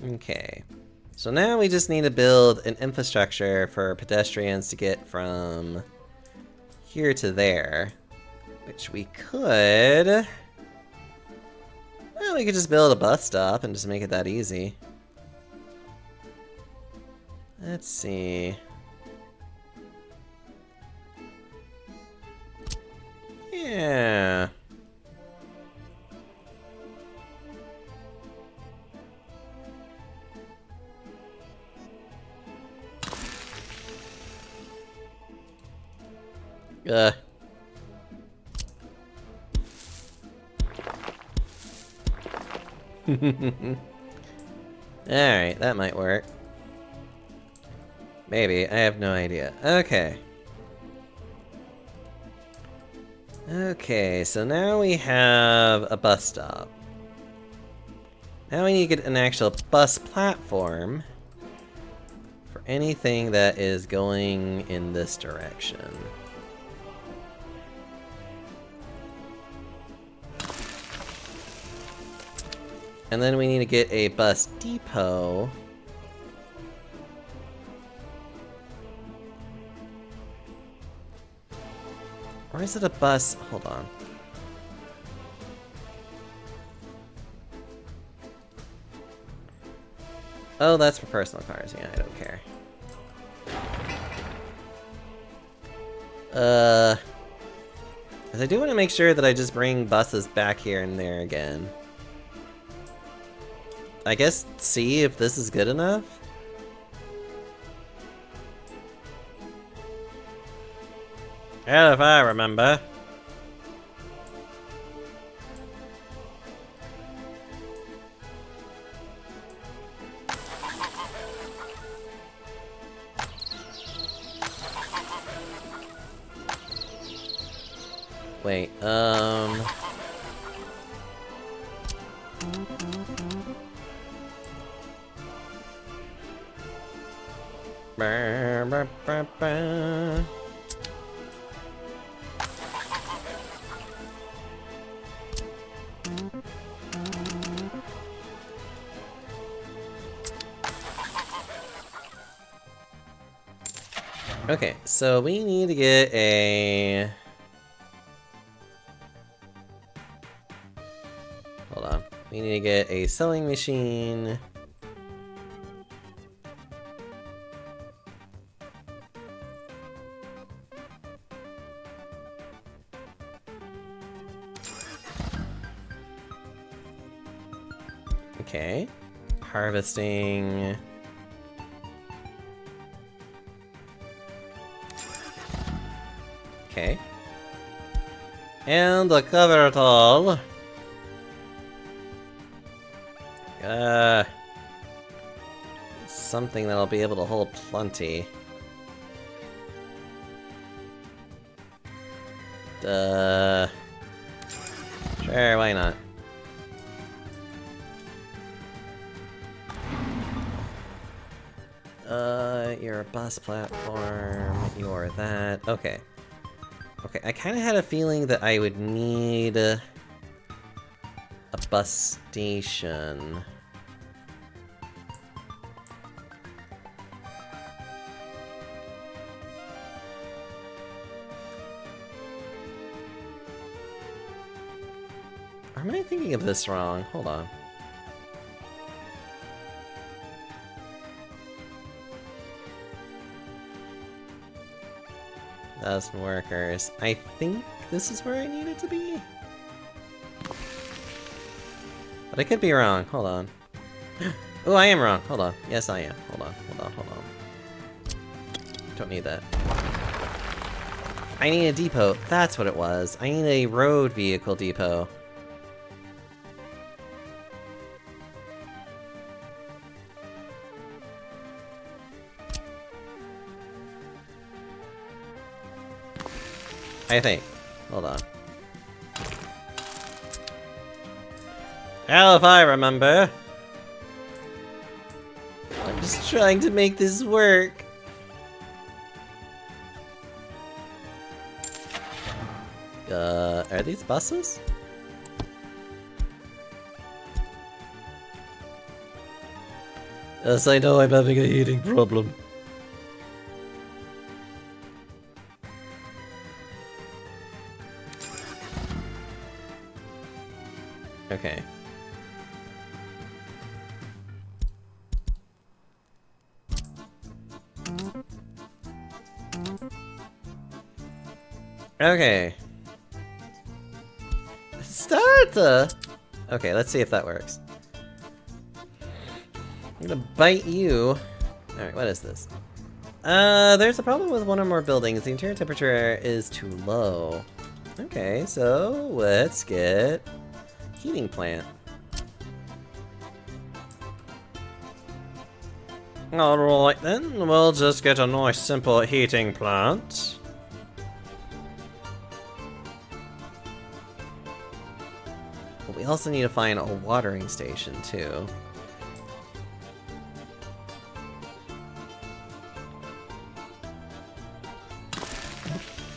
Okay. So now we just need to build an infrastructure for pedestrians to get from here to there. Which we could... Well, we could just build a bus stop and just make it that easy. Let's see. Yeah. Alright, that might work. Maybe, I have no idea. Okay. Okay, so now we have a bus stop. Now we need to get an actual bus platform for anything that is going in this direction. And then we need to get a bus depot. Or is it a bus? Hold on. Oh, that's for personal cars. Yeah, I don't care. 'Cause I do want to make sure that I just bring buses back here and there again. I guess see if this is good enough? Hell if I remember. Wait, Okay, so we need to get a... Hold on. We need to get a sewing machine. Okay. Harvesting. Okay. And a cover it all. Something that'll be able to hold plenty. Sure, why not? You're a bus platform, you're that. Okay. Okay, I kind of had a feeling that I would need a bus station. Or am I thinking of this wrong? Hold on. 1,000 workers. I think this is where I need it to be. But I could be wrong. Hold on. Oh, I am wrong. Hold on. Yes, I am. Hold on. Hold on. Hold on. Don't need that. I need a depot. That's what it was. I need a road vehicle depot. I think. Hold on. Hell if I remember. I'm just trying to make this work. Are these buses? Yes, I know I'm having a heating problem. Okay. Okay. Start! Okay, let's see if that works. I'm gonna bite you. Alright, what is this? There's a problem with one or more buildings. The interior temperature is too low. Okay, so let's get heating plant. Alright then, we'll just get a nice simple heating plant. But we also need to find a watering station too.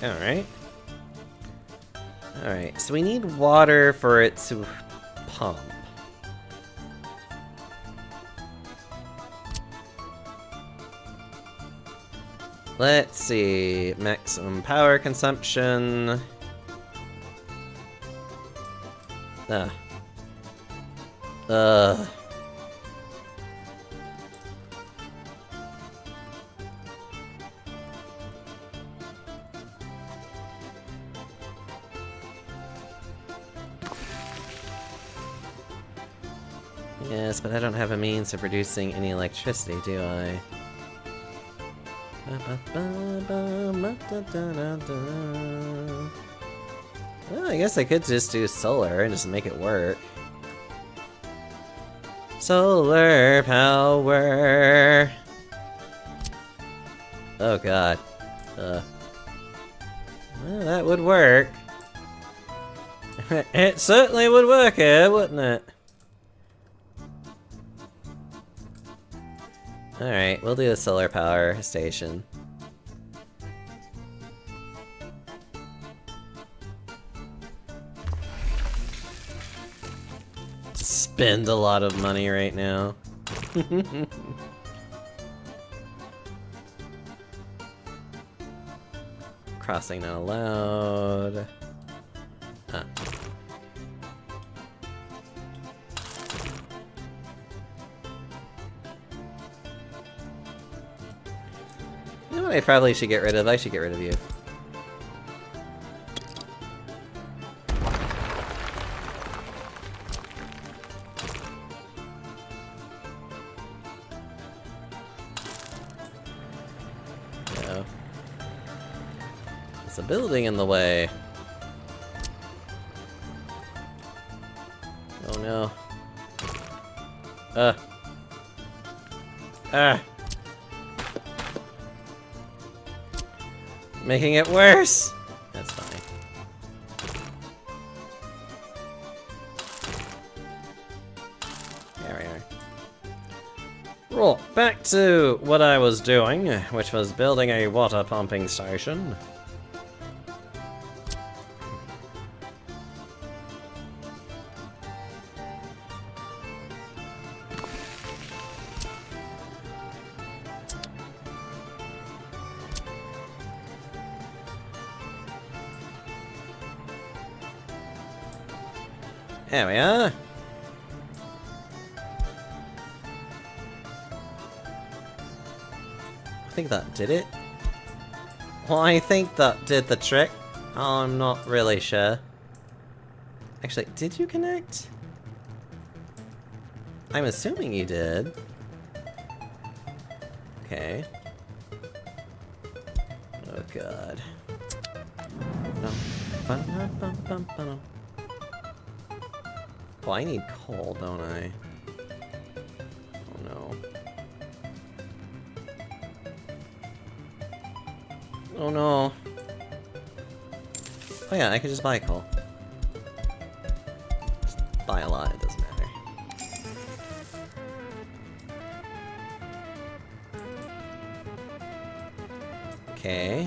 Alright. Alright, so we need water for it to pump. Let's see. Maximum power consumption. Yes, but I don't have a means of producing any electricity, do I? Well, I guess I could just do solar and just make it work. Solar power! Oh god. Well, that would work. It certainly would work here, wouldn't it? Alright, we'll do a solar power station. Spend a lot of money right now. Crossing not allowed. Ah. You know what I probably should get rid of? I should get rid of you. No. There's a building in the way. Oh no. Making it worse! That's fine. There we are. Well, back to what I was doing, which was building a water pumping station. There we are. I think that did it. Well, I think that did the trick. I'm not really sure. Actually, did you connect? I'm assuming you did. Okay. Oh god. No. Oh, I need coal, don't I? Oh no. Oh no. Oh yeah, I could just buy coal. Just buy a lot, it doesn't matter. Okay.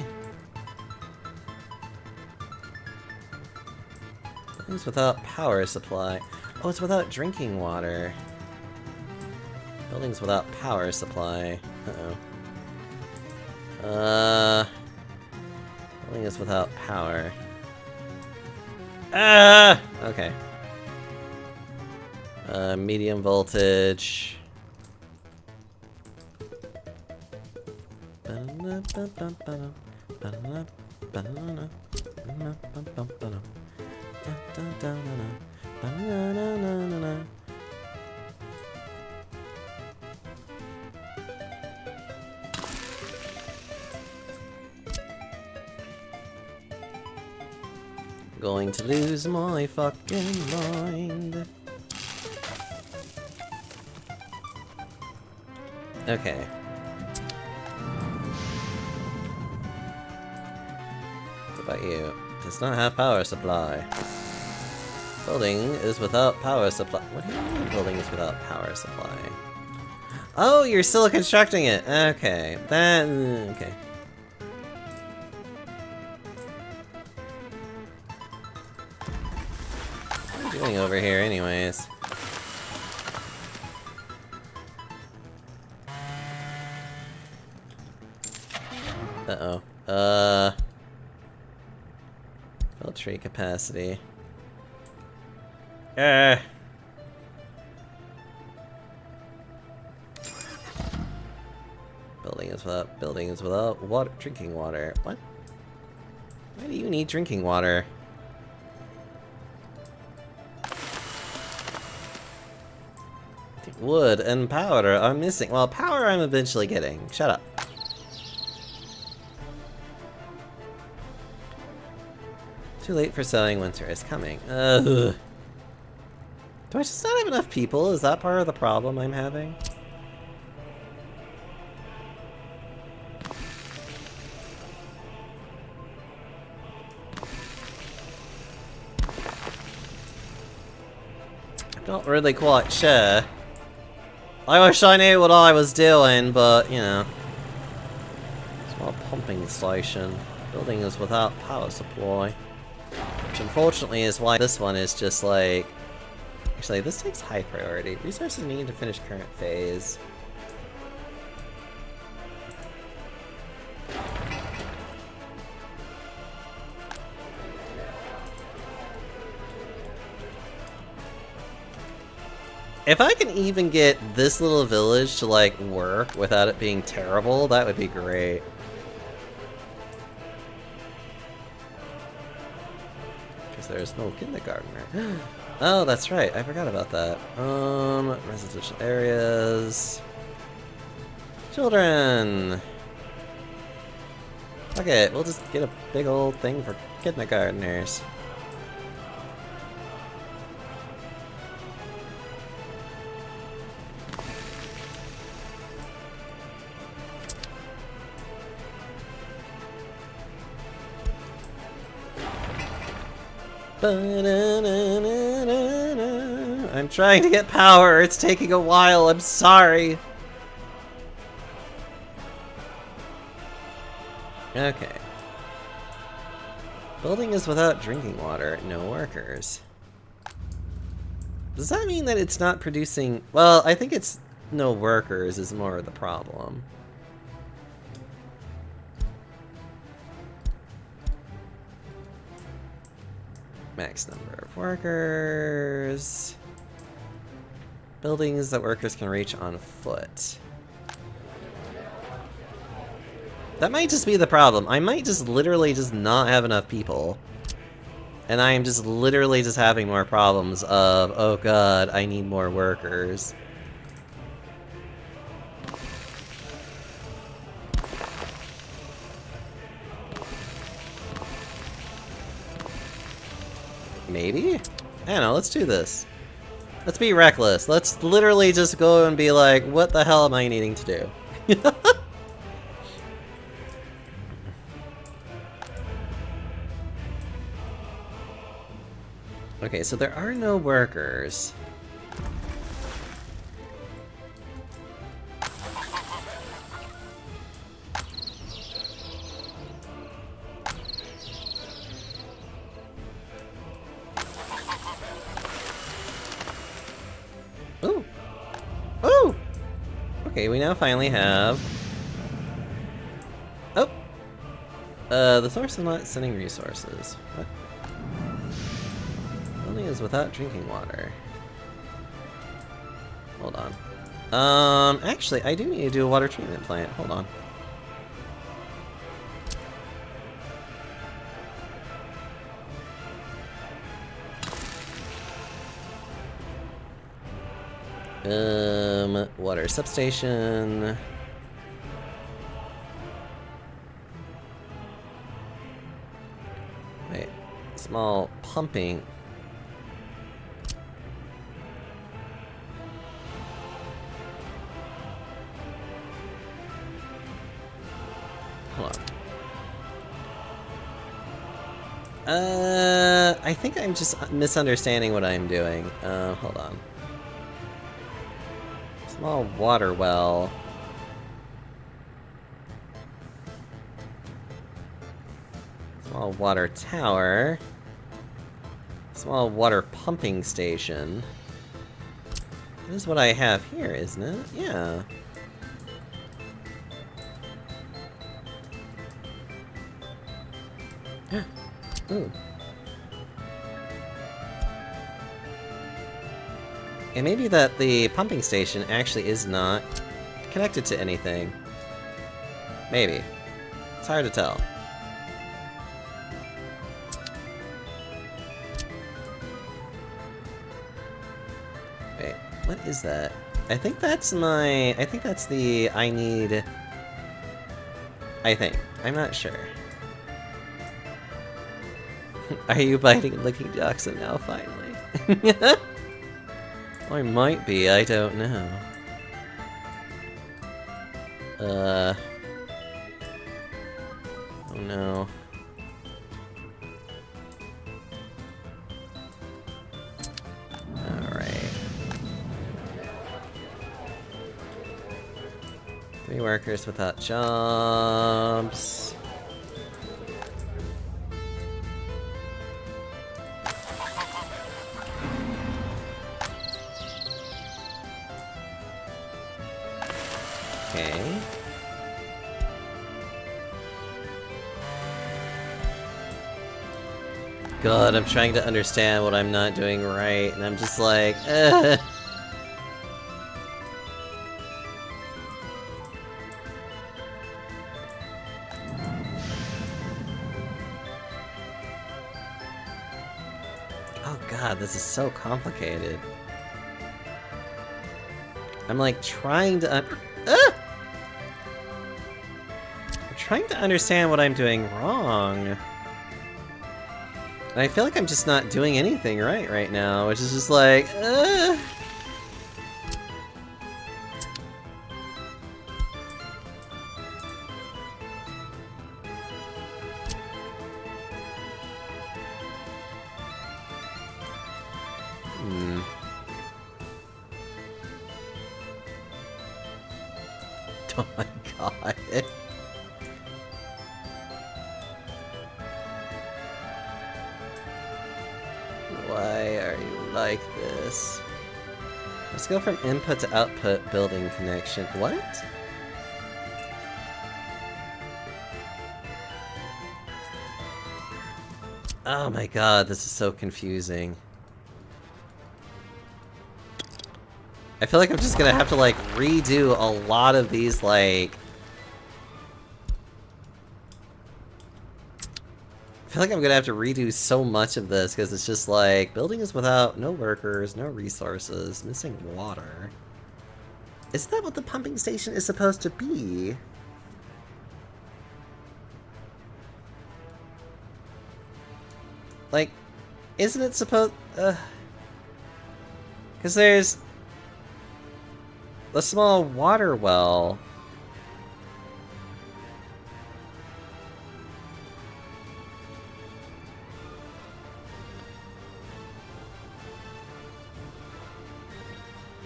Things without power supply. Oh, it's without drinking water. Buildings without power supply. Uh-oh. Building is without power. Ah! Okay. Medium voltage. Going to lose my fucking mind. Okay. What about you? Does not have power supply. Building is without power supply. What do you mean building is without power supply? Oh, you're still constructing it. Okay. Okay. What are you doing over here anyways? Uh-oh. Filtrate capacity. Building is without water, drinking water. What? Why do you need drinking water? Wood and powder are missing. Well, power I'm eventually getting. Shut up. Too late for sowing, winter is coming. Ugh. Do I just not have enough people? Is that part of the problem I'm having? I'm not really quite sure. I wish I knew what I was doing, but, you know. Small pumping station. Building is without power supply. Which unfortunately is why this one is just like... Actually, this takes high priority. Resources needed to finish current phase. If I can even get this little village to, like, work without it being terrible, that would be great. Because there's no kindergartner. Oh, that's right. I forgot about that. Residential areas. Children! Fuck it, we'll just get a big old thing for kindergartners. I'm trying to get power. It's taking a while. I'm sorry. Okay. Building is without drinking water. No workers. Does that mean that it's not producing... Well, I think it's no workers is more of the problem. Max number of workers. Buildings that workers can reach on foot. That might just be the problem. I might just literally just not have enough people. And I am just literally just having more problems of, oh god, I need more workers. Maybe? I don't know, let's do this. Let's be reckless. Let's literally just go and be like, what the hell am I needing to do? Okay, so there are no workers. Ooh! Ooh! Okay, we now finally have... Oh! The source is not sending resources. What? Building is without drinking water. Hold on. Actually, I do need to do a water treatment plant. Hold on. Water substation. Wait, small pumping. Hold on. I think I'm just misunderstanding what I'm doing. Hold on. Small water well. Small water tower. Small water pumping station. This is what I have here, isn't it? Yeah. Ooh. It may be that the pumping station actually is not connected to anything. Maybe. It's hard to tell. Wait, what is that? I think that's my... I think that's the... I need... I think. I'm not sure. Are you biting and licking Jackson now, finally? I might be, I don't know. Oh no. Alright. 3 workers without jobs. Okay. God, I'm trying to understand what I'm not doing right, and I'm just like, ugh. Oh god, this is so complicated. I'm like trying to I'm trying to understand what I'm doing wrong. And I feel like I'm just not doing anything right now, which is just like, Oh my god. Why are you like this? Let's go from input to output building connection. What? Oh my god, this is so confusing. I feel like I'm just gonna have to, like, redo a lot of these, like... I feel like I'm gonna have to redo so much of this, because it's just like, building is without no workers, no resources, missing water. Isn't that what the pumping station is supposed to be? Like, isn't it supposed... Because there's... the small water well.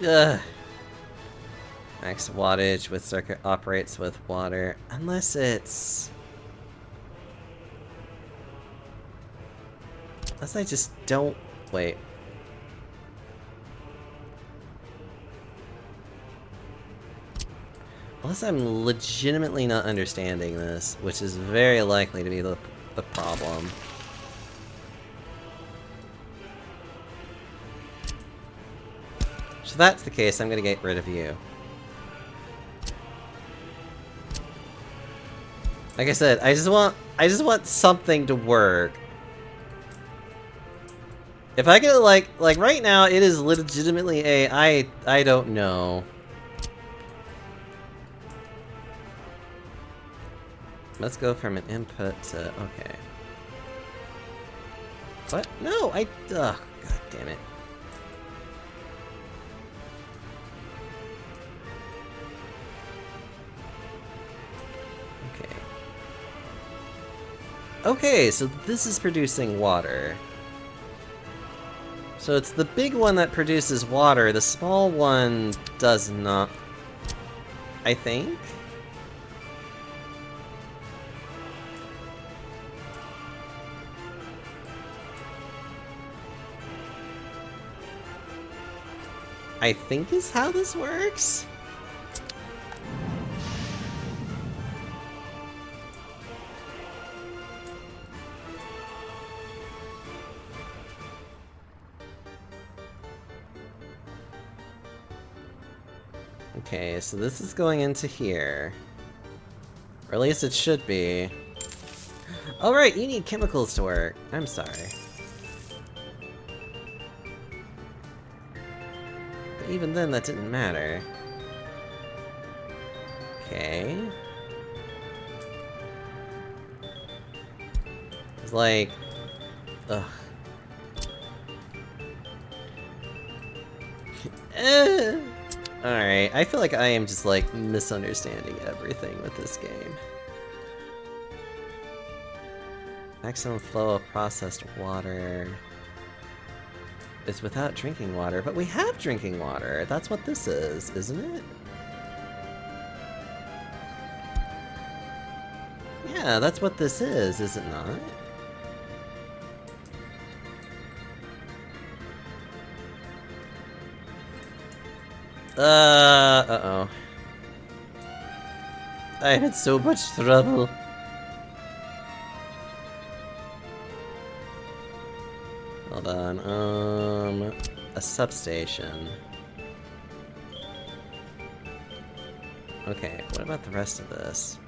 Ugh. Max wattage with circuit operates with water. Unless it's... unless I just don't... wait. Unless I'm legitimately not understanding this, which is very likely to be the problem. So if that's the case, I'm gonna get rid of you. Like I said, I just want something to work. If I get like right now, it is legitimately a I don't know. Let's go from an input to... okay. What? No, ugh, god damn it. Okay. Okay, so this is producing water. So it's the big one that produces water, the small one does not... I think? I think is how this works? Okay, so this is going into here. Or at least it should be. Oh right, you need chemicals to work. I'm sorry. But even then, that didn't matter. Okay. It's like... Ugh. Alright, I feel like I am just, like, misunderstanding everything with this game. Maximum flow of processed water is without drinking water, but we have drinking water. That's what this is, isn't it? Yeah, that's what this is it not? Uh-oh. I'm in so much trouble. Hold on, a substation. Okay, what about the rest of this?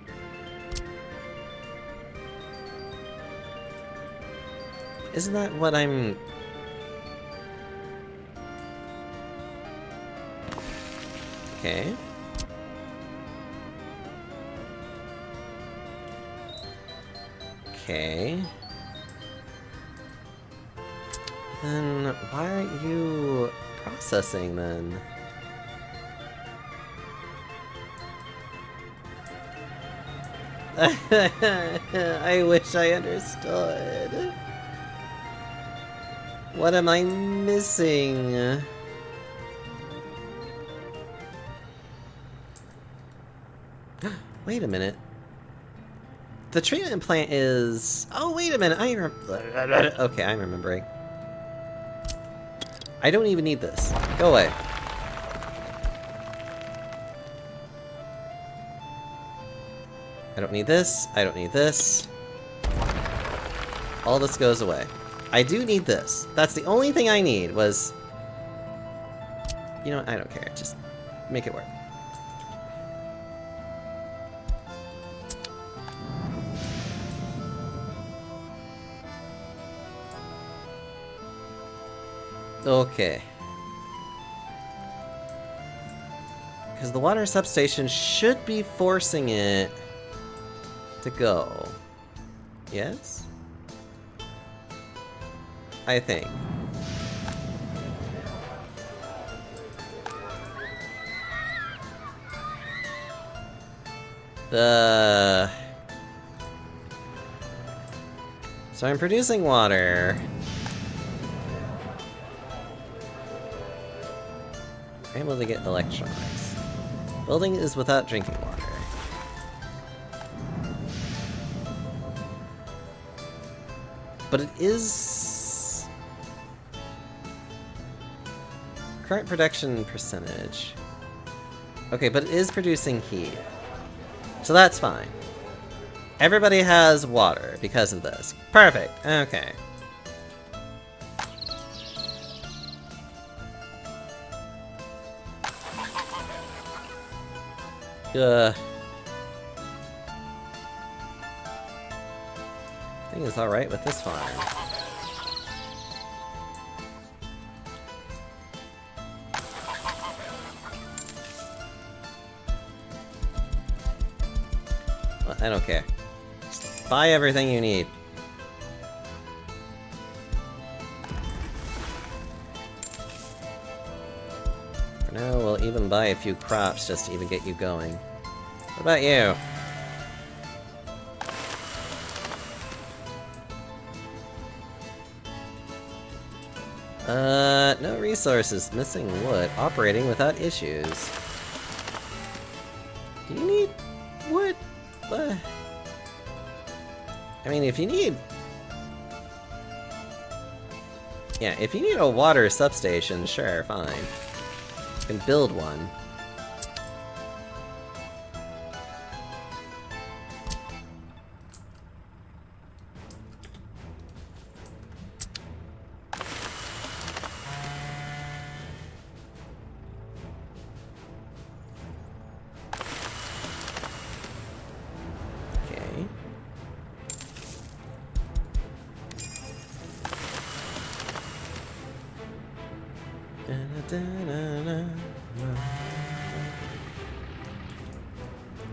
Isn't that what I'm... Okay. Okay. Then why aren't you processing then? I wish I understood. What am I missing? Wait a minute. The treatment plant is... Oh, wait a minute. Okay, I'm remembering. I don't even need this. Go away. I don't need this. I don't need this. All this goes away. I do need this. That's the only thing I need was... You know what? I don't care. Just make it work. Okay. Because the water substation should be forcing it to go. Yes? I think. So I'm producing water. I'm able to get electrons. Building is without drinking water. But it is... Current production percentage. Okay, but it is producing heat. So that's fine. Everybody has water because of this. Perfect. Okay. I think it's alright with this farm. Well, I don't care. Just buy everything you need. For now, we'll even buy a few crops just to even get you going. What about you? No resources. Missing wood. Operating without issues. Do you need wood? I mean, if you need... Yeah, if you need a water substation, sure, fine. You can build one.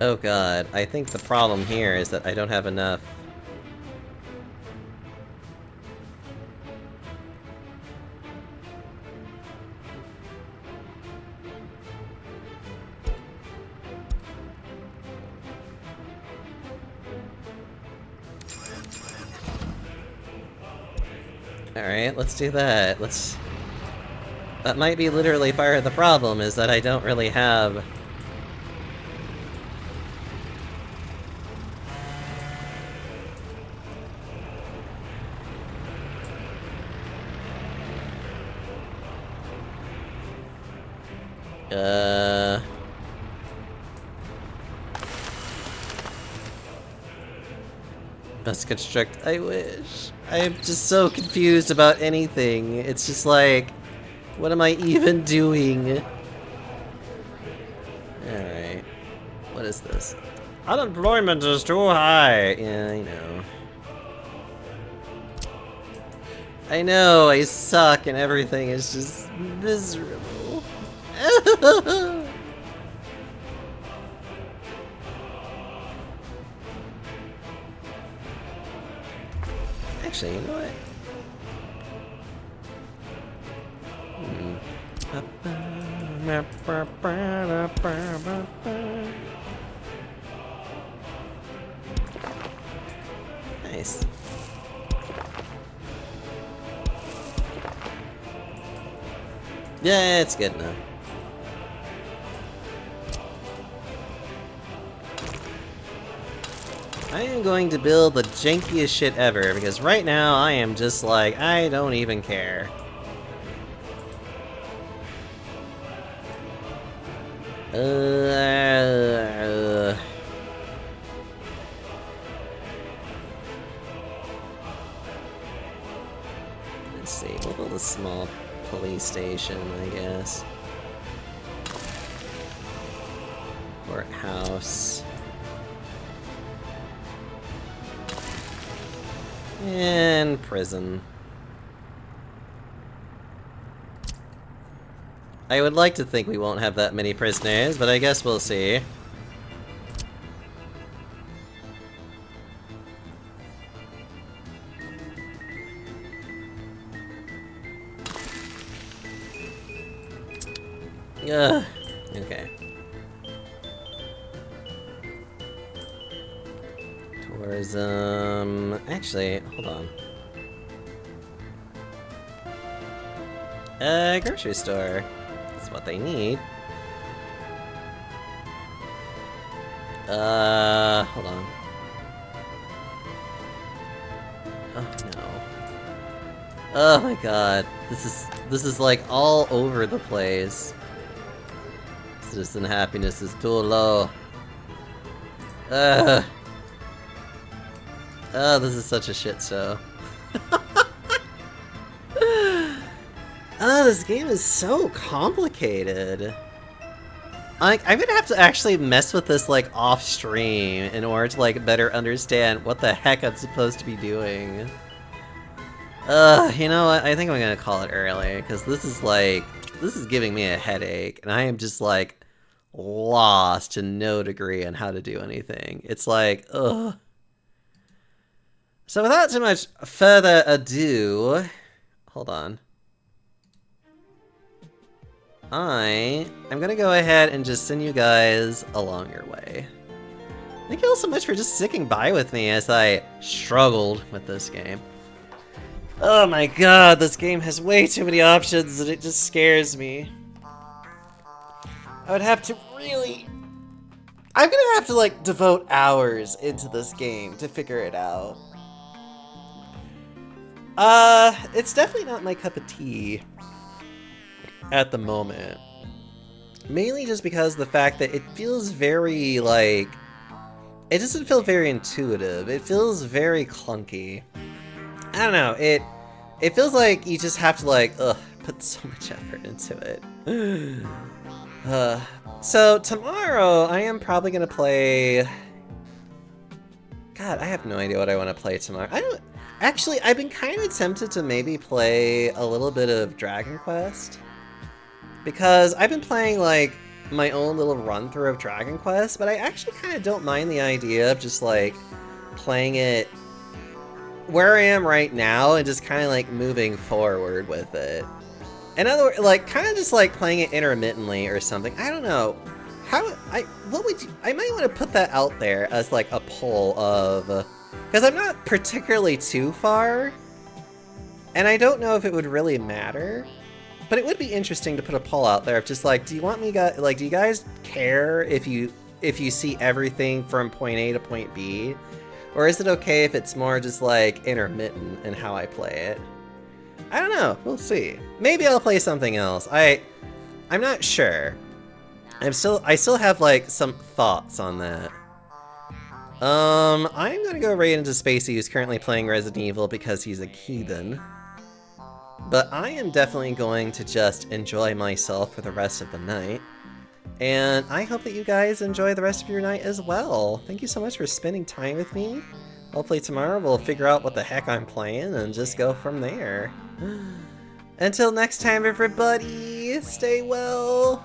Oh god, I think the problem here is that I don't have enough. Alright, let's do that. That might be literally part of the problem, is that I don't really have... Must construct. I wish. I'm just so confused about anything. It's just like, what am I even doing? Alright. What is this? Unemployment is too high. Yeah, I know. I know, I suck and everything is just miserable. Actually, you know what? Nice. Yeah, it's good enough. I am going to build the jankiest shit ever, because right now I am just like, I don't even care. Let's see, we'll build a small police station, I guess. Courthouse. And prison. I would like to think we won't have that many prisoners, but I guess we'll see. Ugh. Okay. Tourism... Actually, hold on. Grocery store. That's what they need. Hold on. Oh no. Oh my god. This is like all over the place. Citizen happiness is too low. Oh, this is such a shit show. Oh, this game is so complicated. Like, I'm gonna have to actually mess with this, like, off-stream in order to, like, better understand what the heck I'm supposed to be doing. You know what? I think I'm gonna call it early, because this is, like, this is giving me a headache, and I am just, like, lost to no degree on how to do anything. It's like, ugh. So without too much further ado, hold on. I'm gonna go ahead and just send you guys along your way. Thank you all so much for just sticking by with me as I struggled with this game. Oh my god, this game has way too many options and it just scares me. I would have to really... I'm gonna have to, like, devote hours into this game to figure it out. It's definitely not my cup of tea at the moment. Mainly just because of the fact that it feels very, like... It doesn't feel very intuitive. It feels very clunky. I don't know, it feels like you just have to, like, put so much effort into it. So tomorrow I am probably gonna play... God, I have no idea what I want to play tomorrow. Actually, I've been kind of tempted to maybe play a little bit of Dragon Quest. because I've been playing like my own little run through of Dragon Quest, but I actually kind of don't mind the idea of just like playing it where I am right now and just kind of like moving forward with it. In other words, like kind of just like playing it intermittently or something. I don't know. What would you, I might want to put that out there as like a poll of, because I'm not particularly too far, and I don't know if it would really matter, but it would be interesting to put a poll out there of just like, do you want me like, do you guys care if you see everything from point A to point B, or is it okay if it's more just like intermittent in how I play it? I don't know. We'll see. Maybe I'll play something else. I'm not sure. I still have like some thoughts on that. I'm gonna go right into Spacey, who's currently playing Resident Evil because he's a heathen. But I am definitely going to just enjoy myself for the rest of the night. And I hope that you guys enjoy the rest of your night as well. Thank you so much for spending time with me. Hopefully tomorrow we'll figure out what the heck I'm playing and just go from there. Until next time, everybody, stay well.